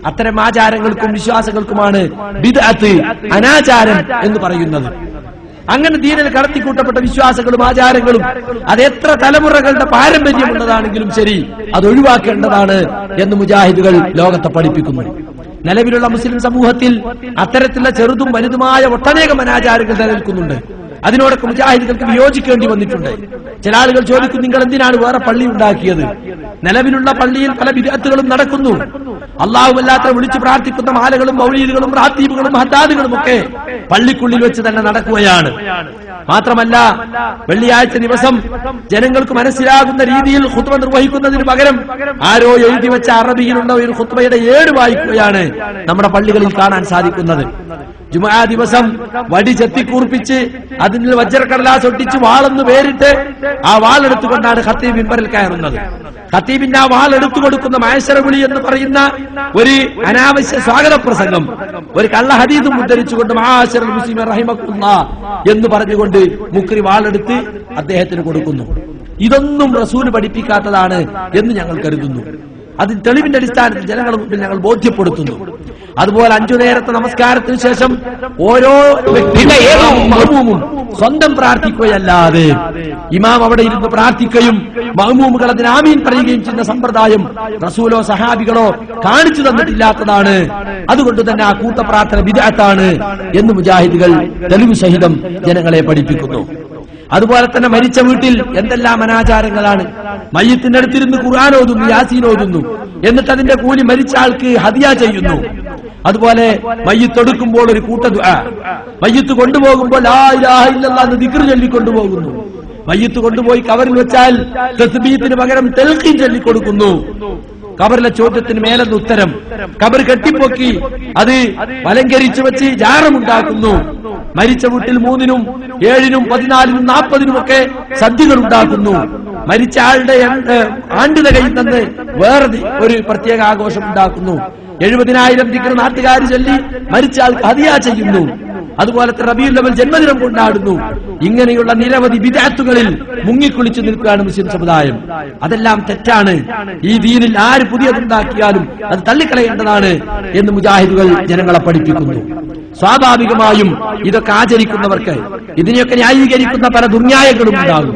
Speaker 2: അത്തരം ആചാരങ്ങൾക്കും വിശ്വാസങ്ങൾക്കുമാണ് ബിദ്അത്ത്, അനാചാരം എന്ന് പറയുന്നത്. അങ്ങനെ ദീനിൽ കടത്തിക്കൂട്ടപ്പെട്ട വിശ്വാസങ്ങളും ആചാരങ്ങളും അത് എത്ര തലമുറകളുടെ പാരമ്പര്യമുള്ളതാണെങ്കിലും ശരി, അത് ഒഴിവാക്കേണ്ടതാണ് എന്ന് മുജാഹിദുകൾ ലോകത്തെ പഠിപ്പിക്കുന്നു. നിലവിലുള്ള മുസ്ലിം സമൂഹത്തിൽ അത്തരത്തിലുള്ള ചെറുതും വലുതുമായ ഒട്ടനേകം അനാചാരങ്ങൾ നിലനിൽക്കുന്നുണ്ട്. അതിനോടൊക്കെ മുജാഹിദുകൾക്ക് വിയോജിക്കേണ്ടി വന്നിട്ടുണ്ട്. ചില ആളുകൾ ചോദിക്കും, നിങ്ങൾ എന്തിനാണ് വേറെ പള്ളി ഉണ്ടാക്കിയത്? നിലവിലുള്ള പള്ളിയിൽ പല ബിദ്അത്തുകളും നടക്കുന്നു. അല്ലാഹുവല്ലാത്ത വിളിച്ചു പ്രാർത്ഥിക്കുന്ന മാലകളും മൗലീദുകളും റാത്തീബുകളും ഹദ്ദാദുകളും ഒക്കെ പള്ളിക്കുള്ളിൽ വെച്ച് തന്നെ നടക്കുകയാണ്. മാത്രമല്ല വെള്ളിയാഴ്ച ദിവസം ജനങ്ങൾക്ക് മനസ്സിലാകുന്ന രീതിയിൽ ഖുത്ബ നിർവഹിക്കുന്നതിന് പകരം ആരോ എഴുതി വെച്ച അറബിയിലുള്ള ഒരു ഖുത്ബയുടെ ഏട് വായിക്കുകയാണ് നമ്മുടെ പള്ളികളിൽ കാണാൻ സാധിക്കുന്നത്. ജുമുഅ ദിവസം വടി ചെത്തിക്കൂർപ്പിച്ച് അതിൽ വജ്രക്കടലാസ് ഒട്ടിച്ച് വാളെന്ന് പേരിട്ട് ആ വാളെടുത്തുകൊണ്ടാണ് ഖത്തീബ് മിമ്പറിൽ കയറുന്നത്. ഖത്തീബിന്റെ ആ വാളെടുത്തു കൊടുക്കുന്ന മഅ്ശറവിളി എന്ന് പറയുന്ന ഒരു അനാവശ്യ സ്വാഗത പ്രസംഗം, ഒരു കള്ള ഹദീസും ഉദ്ധരിച്ചുകൊണ്ട് മഅ്ശറൽ മുസ്ലിമീൻ റഹിമഹുല്ലാഹ് എന്ന് പറഞ്ഞുകൊണ്ട് മുക്രി വാളെടുത്ത് അദ്ദേഹത്തിന് കൊടുക്കുന്നു. ഇതൊന്നും റസൂൽ പഠിപ്പിക്കാത്തതാണ് എന്ന് ഞങ്ങൾ കരുതുന്നു. അതിന് തെളിവിന്റെ അടിസ്ഥാനത്തിൽ ജനങ്ങളുടെ മുമ്പിൽ ഞങ്ങൾ ബോധ്യപ്പെടുത്തുന്നു. അതുപോലെ 5 നേരത്തെ നമസ്കാരത്തിന് ശേഷം ഓരോ വ്യക്തിയും സ്വന്തം പ്രാർത്ഥിക്കുകയല്ലാതെ ഇമാം അവിടെ ഇരുന്ന് പ്രാർത്ഥിക്കുകയും മഅ്മൂമുകൾ അതിന് ആമീൻ പറയുകയും ചെയ്യുന്ന സമ്പ്രദായം റസൂലോ സഹാബികളോ കാണിച്ചു തന്നിട്ടില്ലാത്തതാണ്. അതുകൊണ്ട് തന്നെ ആ കൂട്ടപ്രാർത്ഥന ബിദ്അത്താണ് എന്ന് മുജാഹിദുകൾ തെളിവ് സഹിതം ജനങ്ങളെ പഠിപ്പിക്കുന്നു. അതുപോലെ തന്നെ മരിച്ച വീട്ടിൽ എന്തെല്ലാം അനാചാരങ്ങളാണ്. മയ്യത്തിന്റെ അടുത്തിരുന്ന് ഖുർആൻ ഓതുന്നു, യാസീൻ ഓതുന്നു, എന്നിട്ട് അതിന്റെ കൂലി മരിച്ച ആൾക്ക് ഹദിയ ചെയ്യുന്നു. അതുപോലെ മയ്യത്ത് എടുക്കുമ്പോൾ ഒരു കൂട്ട ദുആ, മയ്യത്ത് കൊണ്ടുപോകുമ്പോൾ ലാ ഇലാഹ ഇല്ലല്ലാഹ് എന്ന് ദിക്ർ ചൊല്ലിക്കൊണ്ടുപോകുന്നു. മയ്യത്ത് കൊണ്ടുപോയി കവറിൽ വെച്ചാൽ തസ്ബീഹിന് പകരം തൽഖീൻ ചൊല്ലിക്കൊടുക്കുന്നു. കബറിലെ ചോദ്യത്തിന് മേലെന്ന് ഉത്തരം, കബർ കെട്ടിപ്പൊക്കി അത് അലങ്കരിച്ചു വെച്ച് ജാറമുണ്ടാക്കുന്നു. മരിച്ച വീട്ടിൽ 3-നും 7-നും 14-നും 40-നും ഒക്കെ സദ്യകൾ ഉണ്ടാക്കുന്നു. മരിച്ച ആളുടെ ആണ്ട് കയ്യിൽ നിന്ന് വേറെ ഒരു പ്രത്യേക ആഘോഷം ഉണ്ടാക്കുന്നു. 70,000 ദിക്ർ നാട്ടുകാർ ചൊല്ലി മരിച്ച ആൾക്ക് ഹദിയ ചെയ്യുന്നു. അതുപോലത്തെ റബീഉൽ അവ്വൽ ജന്മദിനം കൊണ്ടാടുന്നു. ഇങ്ങനെയുള്ള നിരവധി ബിദ്അത്തുകളിൽ മുങ്ങിക്കുളിച്ചു നിൽക്കുകയാണ് മുസ്ലിം സമുദായം. അതെല്ലാം തെറ്റാണ്. ഈ ദീനിൽ ആര് പുതിയതുണ്ടാക്കിയാലും അത് തള്ളിക്കളയേണ്ടതാണ് എന്ന് മുജാഹിദുകൾ ജനങ്ങളെ പഠിപ്പിക്കുന്നു. സ്വാഭാവികമായും ഇതൊക്കെ ആചരിക്കുന്നവർക്ക് ഇതിനെയൊക്കെ ന്യായീകരിക്കുന്ന പല ദുർന്യായങ്ങളും ഉണ്ടാകും.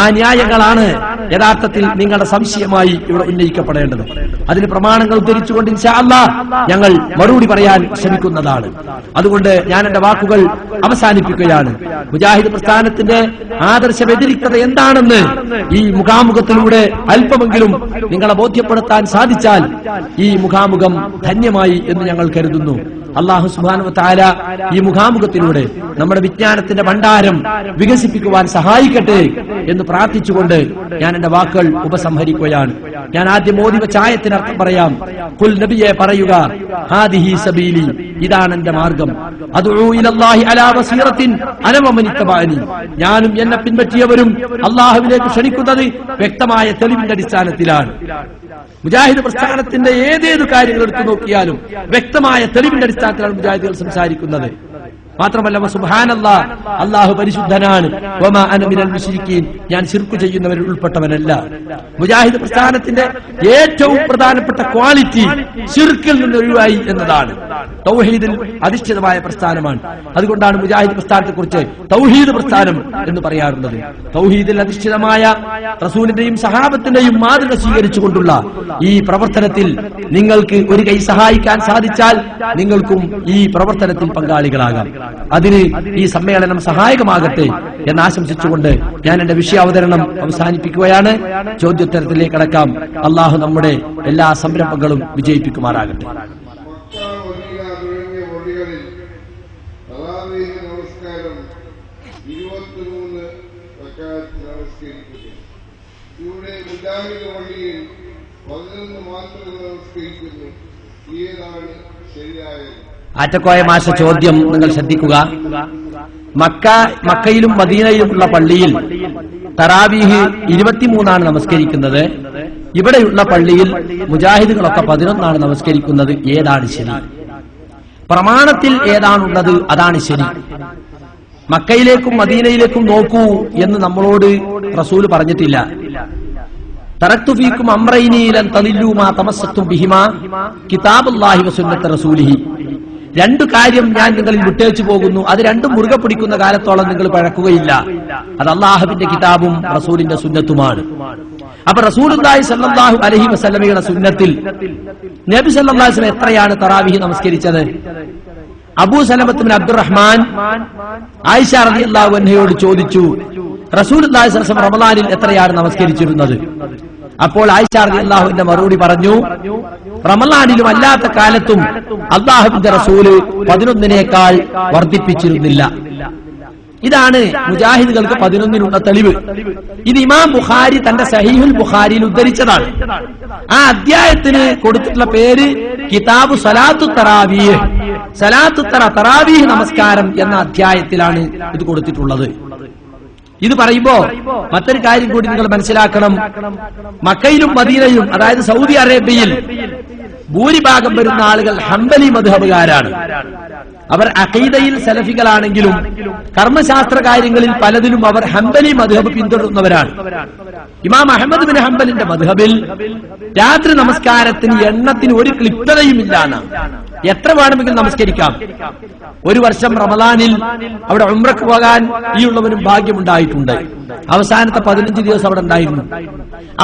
Speaker 2: ആ ന്യായങ്ങളാണ് യഥാർത്ഥത്തിൽ നിങ്ങളുടെ സംശയമായി ഇവിടെ ഉന്നയിക്കപ്പെടേണ്ടത്. അതിന് പ്രമാണങ്ങൾ ഉദ്ധരിച്ചുകൊണ്ട് ഇൻഷാ അല്ലാഹ് ഞങ്ങൾ മറുപടി പറയാൻ ശ്രമിക്കുന്നതാണ്. അതുകൊണ്ട് ഞാൻ എന്റെ വാക്കുകൾ അവസാനിപ്പിക്കുകയാണ്. മുജാഹിദ് പ്രസ്ഥാനത്തിന്റെ ആദർശ വ്യതിരിക്തത എന്താണെന്ന് ഈ മുഖാമുഖത്തിലൂടെ അല്പമെങ്കിലും നിങ്ങളെ ബോധ്യപ്പെടുത്താൻ സാധിച്ചാൽ ഈ മുഖാമുഖം ധന്യമായി എന്ന് ഞങ്ങൾ കരുതുന്നു. അല്ലാഹു സുബ്ഹാനഹു വ തആല ഈ മുഖാമുഖത്തിലൂടെ നമ്മുടെ വിജ്ഞാനത്തിന്റെ ഭണ്ഡാരം വികസിപ്പിക്കുവാൻ സഹായിക്കട്ടെ എന്ന് പ്രാർത്ഥിച്ചുകൊണ്ട് ഞാൻ എന്റെ വാക്കുകൾ ഉപസംഹരിക്കുകയാണ്. ഞാൻ ആദ്യം ഓതി വെച്ച ആയത്തിന് അർത്ഥം പറയാം. ഖുൽ നബിയെ പറയുക, ഹാദിഹി സബീലി, ഇതാണ് എന്റെ മാർഗം. അദ്ഉ ഇലല്ലാഹി അലാ ബസീറത്തിൻ അന വമൻ ഇത്തബഅനി, ഞാനും എന്നെ പിൻപറ്റിയവരും അല്ലാഹുവിലേക്ക് ക്ഷണിക്കുന്നത് വ്യക്തമായ തെളിവിന്റെ അടിസ്ഥാനത്തിലാണ്. മുജാഹിദ് പ്രസ്ഥാനത്തിന്റെ ഏതേത് കാര്യങ്ങൾ എടുത്തു നോക്കിയാലും വ്യക്തമായ തെളിവിന്റെ അടിസ്ഥാനത്തിലാണ് മുജാഹിദുകൾ സംസാരിക്കുന്നത്. മാത്രമല്ല സുബ്ഹാനല്ലാഹ്, അല്ലാഹു പരിശുദ്ധനാണ്. വമാ അന മിനൽ മുശ്രിക്കീൻ, ഞാൻ ശിർക്ക് ചെയ്യുന്നവരിൽ ഉൾപ്പെട്ടവനല്ല. മുജാഹിദ് പ്രസ്ഥാനത്തിന്റെ ഏറ്റവും പ്രധാനപ്പെട്ട ക്വാളിറ്റി ശിർക്കിൽ നിന്ന് ഒഴിവായി എന്നതാണ്. തൗഹീദിൽ അധിഷ്ഠിതമായ പ്രസ്ഥാനമാണ്. അതുകൊണ്ടാണ് മുജാഹിദ് പ്രസ്ഥാനത്തെ കുറിച്ച് തൗഹീദ് പ്രസ്ഥാനം എന്ന് പറയാറുള്ളത്. തൗഹീദിൽ അധിഷ്ഠിതമായ റസൂലിന്റെയും സഹാബത്തിന്റെയും മാതൃക സ്വീകരിച്ചുകൊണ്ടുള്ള ഈ പ്രവർത്തനത്തിൽ നിങ്ങൾക്ക് ഒരു കൈ സഹായിക്കാൻ സാധിച്ചാൽ നിങ്ങൾക്കും ഈ പ്രവർത്തനത്തിൽ പങ്കാളികളാകാം. അതിന് ഈ സമ്മേളനം സഹായകമാകട്ടെ എന്ന് ആശംസിച്ചുകൊണ്ട് ഞാൻ എന്റെ വിഷയാവതരണം അവസാനിപ്പിക്കുകയാണ്. ചോദ്യോത്തരത്തിലേക്ക് കടക്കാം. അള്ളാഹു നമ്മുടെ എല്ലാ സംരംഭങ്ങളും വിജയിപ്പിക്കുമാറാകട്ടെ. ആറ്റക്കോയ മാഷ ചോദ്യം നിങ്ങൾ ശ്രദ്ധിക്കുക. മക്കയിലും മദീനയിലുമുള്ള പള്ളിയിൽ തറാവീഹ് 23 നമസ്കരിക്കുന്നത്. ഇവിടെയുള്ള പള്ളിയിൽ മുജാഹിദുകളൊക്കെ 11 നമസ്കരിക്കുന്നത്. ഏതാണ് ശരി? പ്രമാണത്തിൽ ഏതാണുള്ളത് അതാണ് ശരി. മക്കയിലേക്കും മദീനയിലേക്കും നോക്കൂ എന്ന് നമ്മളോട് റസൂല് പറഞ്ഞിട്ടില്ല. തറക്തു ഫീക്കും അംറൈനി ലൻ തദില്ലൂ മാ തമസ്സക്തും ബിഹിമാ കിതാബുല്ലാഹി വസുന്നത്ത റസൂലിഹി. 2 കാര്യം ഞാൻ നിങ്ങളിൽ വിട്ടേച്ചു പോകുന്നു, അത് രണ്ടും മുറുകെ പിടിക്കുന്ന കാലത്തോളം നിങ്ങൾ പഴക്കുകയില്ല. അത് അല്ലാഹുവിന്റെ കിതാബും റസൂലിന്റെ സുന്നത്തുമാണ്. അപ്പൊ റസൂലുള്ളാഹി സ്വല്ലല്ലാഹു അലൈഹി വസല്ലമയുടെ സുന്നത്തിൽ നബി സല്ലല്ലാഹു അലൈഹി വസല്ലം എത്രയാണ് തറാവീഹ് നമസ്കരിച്ചത്? അബൂ സലമത്ത് ബിൻ അബ്ദുറഹ്മാൻ ആയിഷ റളിയല്ലാഹു അൻഹയോട് ചോദിച്ചു, റസൂലുള്ളാഹി സ്വല്ലല്ലാഹു അലൈഹി വസല്ലം റമളാനിൽ എത്രയാണ് നമസ്കരിച്ചിരുന്നത്? അപ്പോൾ ആയിഷ റളിയല്ലാഹുവിന്റെ മറുപടി പറഞ്ഞു, റമളാനിലും അല്ലാത്ത കാലത്തും അല്ലാഹുവിന്റെ റസൂല് 11നേക്കാൾ വർദ്ധിപ്പിച്ചിരുന്നില്ല. ഇതാണ് മുജാഹിദുകൾക്ക് 11നുള്ള തെളിവ്. ഇത് ഇമാം ബുഖാരി തന്റെ സഹീഹുൽ ബുഖാരിയിൽ ഉദ്ധരിച്ചതാണ്. ആ അധ്യായത്തിന് കൊടുത്തിട്ടുള്ള പേര് കിതാബു സലാത്തു തറാവീഹ്, തറാവീഹ് നമസ്കാരം എന്ന അധ്യായത്തിലാണ് ഇത് കൊടുത്തിട്ടുള്ളത്. ഇത് പറയുമ്പോ മറ്റൊരു കാര്യം കൂടി നിങ്ങൾ മനസ്സിലാക്കണം. മക്കയിലും മദീനയിലും, അതായത് സൗദി അറേബ്യയിൽ ഭൂരിഭാഗം വരുന്ന ആളുകൾ ഹംബലി മദ്ഹബുകാരാണ്. അവർ അഖീദയിൽ സലഫികളാണെങ്കിലും കർമ്മശാസ്ത്ര കാര്യങ്ങളിൽ പലതിലും അവർ ഹംബലി മദ്ഹബ് പിന്തുടരുന്നവരാണ്. ഇമാം അഹ്മദ് ബിൻ ഹംബലിന്റെ മദ്ഹബിൽ രാത്രി നമസ്കാരത്തിന് എണ്ണത്തിന് ഒരു ക്ലിപ്തതയുമില്ലാണ്. എത്ര വേണമെങ്കിലും നമസ്കരിക്കാം. ഒരു വർഷം റമളാനിൽ അവിടെ ഉംറക്ക് പോകാൻ ഈ ഉള്ളവനും ഭാഗ്യമുണ്ടായിട്ടുണ്ട്. അവസാനത്തെ 15 ദിവസം അവിടെ ഉണ്ടായിരുന്നു.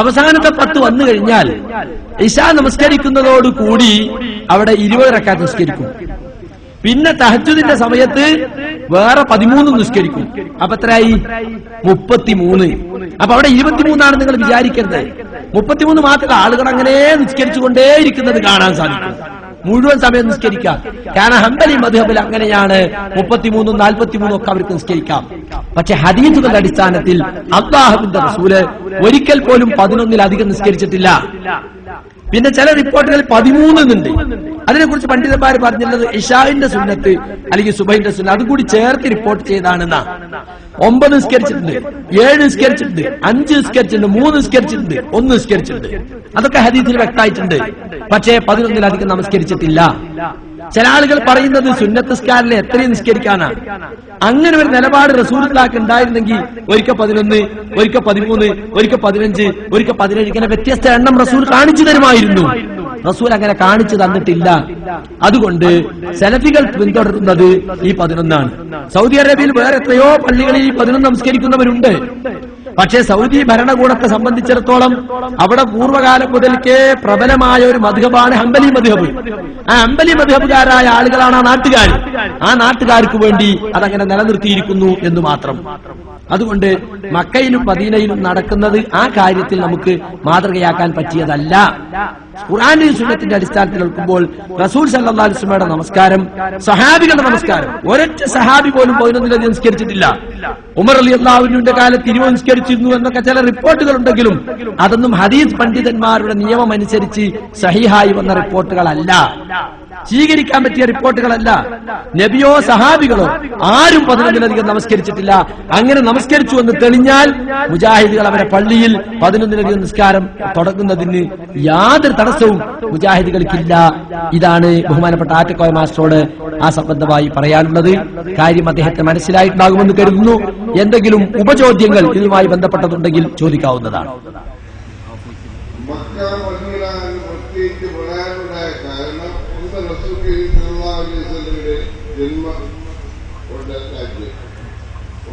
Speaker 2: അവസാനത്തെ 10 വന്നു കഴിഞ്ഞാൽ ഇശാ നമസ്കരിക്കുന്നതോടുകൂടി അവിടെ 20 റക്അത്ത് നിസ്കരിക്കും. പിന്നെ തഹജ്ജുദിന്റെ സമയത്ത് വേറെ 13 നിസ്കരിക്കും. അപ്പൊ എത്രയായി? 33. അപ്പൊ അവിടെ 23 നിങ്ങൾ വിചാരിക്കരുത്. 33 മാത്രമല്ല, ആളുകൾ അങ്ങനെ നിസ്കരിച്ചുകൊണ്ടേയിരിക്കുന്നത് കാണാൻ സാധിക്കും. മുഴുവൻ സമയം നിസ്കരിക്കാം. കാരണം ഹംബലി മദ്ഹബിൽ അങ്ങനെയാണ്. 33, 43 ഒക്കെ അവർക്ക് നിസ്കരിക്കാം. പക്ഷെ ഹദീസുകളുടെ അടിസ്ഥാനത്തിൽ അല്ലാഹുവിന്റെ റസൂല് ഒരിക്കൽ പോലും 11-ലധികം നിസ്കരിച്ചിട്ടില്ല. പിന്നെ ചില റിപ്പോർട്ടുകളിൽ 13 ഉണ്ട്. അതിനെക്കുറിച്ച് പണ്ഡിതന്മാർ പറഞ്ഞിട്ടുള്ളത് ഇശാഇന്റെ സുന്നത്ത് അല്ലെങ്കിൽ സുബഹിന്റെ സുന്നത്ത് അതും കൂടി ചേർത്ത് റിപ്പോർട്ട് ചെയ്താണെന്നാ. 9 നിസ്കരിച്ചിട്ടുണ്ട്, 7 നിസ്കരിച്ചിട്ടുണ്ട്, 5 നിസ്കരിച്ചിട്ടുണ്ട്, 3 നിസ്കരിച്ചിട്ടുണ്ട്, 1 നിസ്കരിച്ചിട്ടുണ്ട്. അതൊക്കെ ഹദീസിൽ വ്യക്തമായിട്ടുണ്ട്. പക്ഷേ 11-ലധികം നമസ്കരിച്ചിട്ടില്ല. ചില ആളുകൾ പറയുന്നത് സുന്നത്തസ്കാരിലെ എത്രയും നിസ്കരിക്കാനാണ്. അങ്ങനെ ഒരു നിലപാട് റസൂലുള്ളാഹിക്ക് ഉണ്ടായിരുന്നെങ്കിൽ ഒരിക്കൽ 11, ഒരിക്കൽ 13, ഒരിക്കൽ 15, ഒരിക്കൽ 17 ഇങ്ങനെ വ്യത്യസ്ത എണ്ണം റസൂൽ കാണിച്ചു തരുമായിരുന്നു. റസൂൽ അങ്ങനെ കാണിച്ചു തന്നിട്ടില്ല. അതുകൊണ്ട് സലഫികൾ പിന്തുടരുന്നത് ഈ 11 സൗദി അറേബ്യയിൽ വേറെ എത്രയോ പള്ളികളിൽ ഈ 11 നമസ്കരിക്കുന്നവരുണ്ട്. പക്ഷേ സൗദി ഭരണകൂടത്തെ സംബന്ധിച്ചിടത്തോളം അവിടെ പൂർവ്വകാലം മുതൽക്കേ പ്രബലമായ ഒരു മദ്ഹബാണ് ഹംബലി മദ്ഹബ്. ആ ഹംബലി മദ്ഹബുകാരായ ആളുകളാണ് ആ നാട്ടുകാർ. ആ നാട്ടുകാർക്ക് വേണ്ടി അതങ്ങനെ നിലനിർത്തിയിരിക്കുന്നു എന്ന് മാത്രം. അതുകൊണ്ട് മക്കയിലും മദീനയിലും നടക്കുന്നത് ആ കാര്യത്തിൽ നമുക്ക് മാതൃകയാക്കാൻ പറ്റിയതല്ല. ഖുർആനിന്റെ സുന്നത്തിന്റെ അടിസ്ഥാനത്തിൽ നോക്കുമ്പോൾ റസൂൽ സല്ലല്ലാഹു അലൈഹി വസല്ലമയുടെ നമസ്കാരം, സഹാബികളുടെ നമസ്കാരം, ഒരൊറ്റ സഹാബി പോലും 11-ലധികം നിസ്കരിച്ചിട്ടില്ല. ഉമർ റളിയല്ലാഹു അൻഹുവിന്റെ കാലത്ത് 20 നിസ്കരിച്ചിരുന്നു എന്നൊക്കെ ചില റിപ്പോർട്ടുകൾ ഉണ്ടെങ്കിലും അതൊന്നും ഹദീസ് പണ്ഡിതന്മാരുടെ നിയമം അനുസരിച്ച് സഹീഹായി വന്ന റിപ്പോർട്ടുകളല്ല, സ്വീകരിക്കാൻ പറ്റിയ റിപ്പോർട്ടുകളല്ല. നബിയോ സഹാബികളോ ആരും 11-ലധികം നമസ്കരിച്ചിട്ടില്ല. അങ്ങനെ നമസ്കരിച്ചു എന്ന് തെളിഞ്ഞാൽ മുജാഹിദുകൾ അവരെ പള്ളിയിൽ 11-ലധികം നിസ്കാരം തുടങ്ങുന്നതിന് യാതൊരു തടസ്സവും മുജാഹിദുകൾക്കില്ല. ഇതാണ് ബഹുമാനപ്പെട്ട ആറ്റക്കോയ മാസ്റ്ററോട് ആ സംബന്ധമായി പറയാനുള്ളത്. കാര്യം അദ്ദേഹത്തെ മനസ്സിലായിട്ടുണ്ടാകുമെന്ന് കരുതുന്നു. എന്തെങ്കിലും ഉപചോദ്യങ്ങൾ ഇതുമായി ബന്ധപ്പെട്ടതുണ്ടെങ്കിൽ ചോദിക്കാവുന്നതാണ്.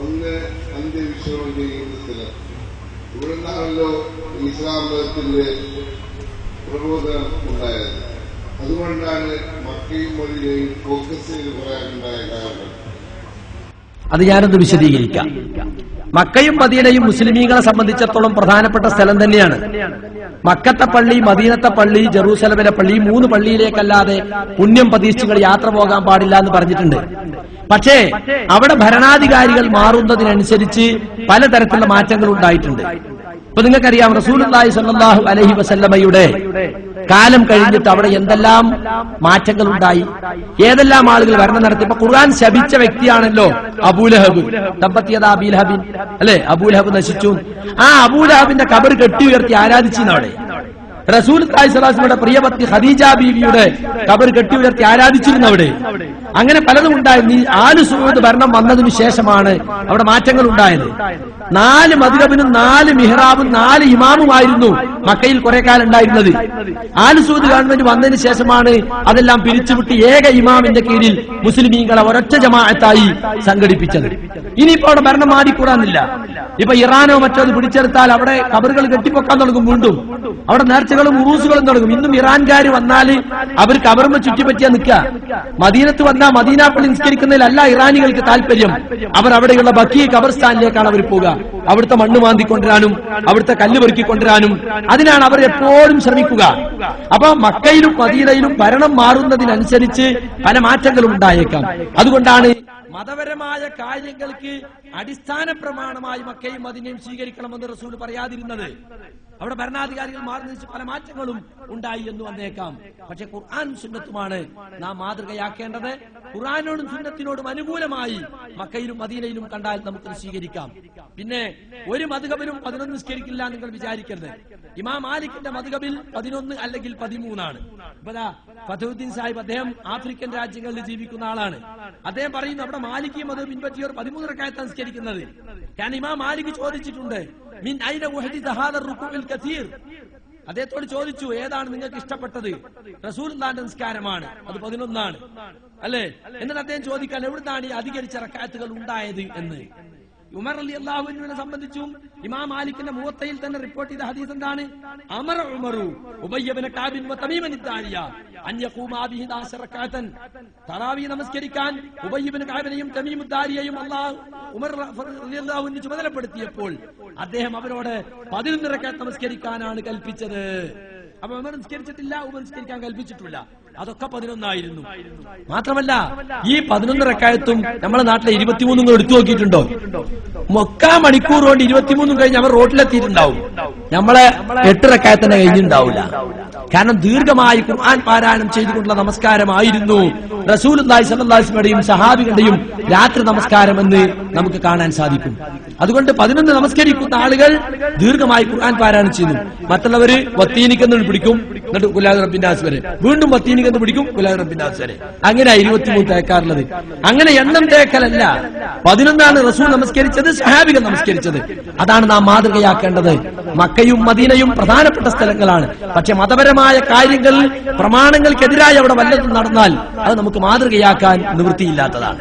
Speaker 3: ഒന്ന് അന്ത്യവിശ്രമം ചെയ്യുന്ന സ്ഥലം. ഇവിടെ നിന്നാണല്ലോ ഇസ്ലാം മതത്തിന്റെ പ്രബോധനം ഉണ്ടായത്. അതുകൊണ്ടാണ് മക്കയും മദീനയും ഫോക്കസ് ചെയ്ത് പറയാനുണ്ടായ കാരണം.
Speaker 2: അത് ഞാനൊന്ന് വിശദീകരിക്കാം. മക്കയും മദീനയും മുസ്ലിമീങ്ങളെ സംബന്ധിച്ചിടത്തോളം പ്രധാനപ്പെട്ട സ്ഥലം തന്നെയാണ്. മക്കത്തെ പള്ളി, മദീനത്തെ പള്ളി, ജെറൂസലമിലെ പള്ളി, 3 പള്ളിയിലേക്കല്ലാതെ പുണ്യം പ്രതീക്ഷിച്ചുകൾ യാത്ര പോകാൻ പാടില്ല എന്ന് പറഞ്ഞിട്ടുണ്ട്. പക്ഷേ അവിടെ ഭരണാധികാരികൾ മാറുന്നതിനനുസരിച്ച് പലതരത്തിലുള്ള മാറ്റങ്ങൾ ഉണ്ടായിട്ടുണ്ട്. ഇപ്പൊ നിങ്ങൾക്കറിയാം, റസൂലുള്ളാഹി സ്വല്ലല്ലാഹു അലൈഹി വസല്ലമയുടെ കാലം കഴിഞ്ഞിട്ട് അവിടെ എന്തെല്ലാം മാറ്റങ്ങൾ ഉണ്ടായി, ഏതെല്ലാം ആളുകൾ ഭരണം നടത്തി. ഇപ്പൊ ഖുർആൻ ശപിച്ച വ്യക്തിയാണല്ലോ അബൂലഹബ്. തബ്ബത്തിയദാ അബീ ലഹബിൻ, അല്ലെ? അബൂലഹബ് നശിച്ചു. ആ അബൂലഹബിന്റെ ഖബർ കെട്ടി ഉയർത്തി ആരാധിച്ചിരുന്നു അവിടെ. റസൂലുള്ളാഹി സ്വല്ലല്ലാഹു അലൈഹി വസല്ലമയുടെ പ്രിയപത്നി ഖദീജ ബീവിയുടെ ഖബർ കെട്ടി ഉയർത്തി ആരാധിച്ചിരുന്നു അവിടെ. അങ്ങനെ പലതും ഉണ്ടായിരുന്നു. ഈ ആലു സഊദ് ഭരണം വന്നതിനു ശേഷമാണ് അവിടെ മാറ്റങ്ങൾ ഉണ്ടായത്. 4 മദ്ഹബിനും 4 മിഹ്റാബും 4 ഇമാമുമായിരുന്നു മക്കയിൽ കുറെ കാലം ഉണ്ടായിരുന്നത്. ആലു സഊദ് ഗവൺമെന്റ് വന്നതിന് ശേഷമാണ് അതെല്ലാം പിരിച്ചുവിട്ട് ഏക ഇമാമിന്റെ കീഴിൽ മുസ്ലിമീങ്ങളെ ഒരൊറ്റ ജമാഅത്തായി സംഘടിപ്പിച്ചത്. ഇനിയിപ്പോ അവിടെ ഭരണം മാറിക്കൂടാന്നില്ല. ഇപ്പൊ ഇറാനോ മറ്റോ പിടിച്ചെടുത്താൽ അവിടെ ഖബറുകൾ കെട്ടിപ്പൊക്കാൻ തുടങ്ങും. വീണ്ടും അവിടെ നേർച്ച ജനാസകളും ഉറൂസുകളും തുടങ്ങും. ഇന്നും ഇറാൻകാർ വന്നാൽ അവർ കബറുമ്പ് ചുറ്റിപ്പറ്റിയാ നിൽക്കുക. മദീനത്ത് വന്നാൽ മദീന പള്ളി നിസ്കരിക്കുന്നതിലല്ല ഇറാനികൾക്ക് താല്പര്യം. അവർ അവിടെയുള്ള ബക്കി ഖബർസ്ഥാനിലേക്കാണ് അവർ പോകുക. അവിടുത്തെ മണ്ണ് മാന്തിക്കൊണ്ടുവരാനും അവിടുത്തെ കല്ല് പെറുക്കിക്കൊണ്ടുവരാനും അതിനാണ് അവർ എപ്പോഴും ശ്രമിക്കുക. അപ്പൊ മക്കയിലും മദീനയിലും ഭരണം മാറുന്നതിനനുസരിച്ച് പല മാറ്റങ്ങളും ഉണ്ടായേക്കാം. അതുകൊണ്ടാണ് മതപരമായ കാര്യങ്ങൾക്ക് അടിസ്ഥാന പ്രമാണമായി മക്കയും മദീനയും സ്വീകരിക്കണമെന്ന് റസൂൽ പറയാതിരുന്നത്. അവിടെ ഭരണാധികാരികൾ മാറുന്ന പല മാറ്റങ്ങളും ഉണ്ടായി എന്ന് വന്നേക്കാം. പക്ഷെ ഖുർആനും സുന്നത്തുമാണ് നാം മാതൃകയാക്കേണ്ടത്. ഖുർആനോടും സുന്നത്തിനോടും അനുകൂലമായി മക്കയിലും മദീനയിലും കണ്ടാൽ നമുക്ക് സ്വീകരിക്കാം. പിന്നെ ഒരു മദ്ഹബിലും 11 നിസ്കരിക്കില്ല നിങ്ങൾ വിചാരിക്കരുത്. ഇമാം മാലിക്കിന്റെ മദ്ഹബിൽ 11 അല്ലെങ്കിൽ 13 ഇപ്പതാ ഫതഹുദ്ദീൻ സാഹിബ് അദ്ദേഹം ആഫ്രിക്കൻ രാജ്യങ്ങളിൽ ജീവിക്കുന്ന ആളാണ്. അദ്ദേഹം പറയുന്നു അവിടെ മാലിക്കി മദ്ഹബ് പിൻപറ്റിയവർ 13 റക്അത്ത് നിസ്കരിക്കുന്നത്. കാരണം ഇമാം മാലിക് ചോദിച്ചിട്ടുണ്ട് മിൻ ഐന വഹദിത ഹാദർ റുകൂഉൽ കസീർ. അദ്ദേഹത്തോട് ചോദിച്ചു ഏതാണ് നിങ്ങൾക്ക് ഇഷ്ടപ്പെട്ടത്? റസൂലുള്ളാഹിന്റെ നിസ്കാരമാണ്, അത് 11 അല്ലേ. എന്നിട്ട് അദ്ദേഹം ചോദിക്കാൻ എവിടുന്നാണ് ഈ അധികരിച്ച റക്അത്തുകൾ ഉണ്ടായത് എന്ന്. ഉമർ റളിയല്ലാഹു അൻഹുവിനെ സംബന്ധിച്ചും ഇമാം മാലിക്കിന്റെ മുവത്തയിൽ തന്നെ റിപ്പോർട്ട് ചെയ്ത ഹദീസ് എന്താണ്? അമറ ഉമറു ഉബയ്യ ഇബ്നു കഅബ് വ തമീമൻ ഇദ്ദാരിയ അൻ യഖൂമ ബിഹി 10 റക്അത്തൻ. തറാവീഹ് നമസ്കരിക്കാൻ ഉബയ്യ ഇബ്നു കഅബിനെയും തമീം ഇദ്ദാരിയയും അല്ലാഹു ഉമർ റളിയല്ലാഹു അൻഹു ചുമതലപ്പെടുത്തിയപ്പോൾ അദ്ദേഹം അവരോട് 11 റക്അത്ത് നമസ്കരിക്കാനാണ് കൽപ്പിച്ചത്. അപ്പൊ ഉമർ നിസ്കരിച്ചിട്ടില്ല, ഉമർ നിസ്കരിക്കാൻ കൽപ്പിച്ചിട്ടില്ല. അതൊക്കെ 11 മാത്രമല്ല ഈ 11 റക്അത്തും നമ്മുടെ നാട്ടിലെ 23 എടുത്തു നോക്കിയിട്ടുണ്ടോ? 3 മണിക്കൂർ കൊണ്ട് 23 കഴിഞ്ഞ് അവർ റോട്ടിലെത്തിയിട്ടുണ്ടാവും. നമ്മളെ 8 റക്അത്ത് തന്നെ കഴിഞ്ഞിട്ടുണ്ടാവില്ല. കാരണം ദീർഘമായി ഖുർആൻ പാരായണം ചെയ്തുകൊണ്ടുള്ള നമസ്കാരമായിരുന്നു റസൂലുള്ളാഹി സ്വല്ലല്ലാഹു അലൈഹി വസല്ലമയുടെയും സഹാബികളുടെയും രാത്രി നമസ്കാരം എന്ന് നമുക്ക് കാണാൻ സാധിക്കും. അതുകൊണ്ട് 11 നമസ്കരിക്കുന്ന ആളുകൾ ദീർഘമായി ഖുർആൻ പാരായണം ചെയ്യുന്നു. മറ്റുള്ളവര് വത്തീനിക്കെന്ന് പിടിക്കും, എന്നിട്ട് ഖുലാഉ റബ്ബിൻ നാസ് വരെ, വീണ്ടും വത്തീനിക്കെന്ന് പിടിക്കും, ഖുലാഉ റബ്ബിൻ നാസ് വരെ. അങ്ങനെ 23 തേക്കാറുള്ളത്. അങ്ങനെ എണ്ണം തേക്കലല്ല. 11 റസൂൽ നമസ്കരിച്ചത്, സഹാബികൾ നമസ്കരിച്ചത്. അതാണ് നാം മാതൃകയാക്കേണ്ടത്. മക്കയും മദീനയും പ്രധാനപ്പെട്ട സ്ഥലങ്ങളാണ്. പക്ഷെ മതപരമായ കാര്യങ്ങളിൽ പ്രമാണങ്ങൾക്കെതിരായി അവിടെ വല്ലതും നടന്നാൽ അത് നമുക്ക് മാതൃകയാക്കാൻ നിവൃത്തിയില്ലാത്തതാണ്.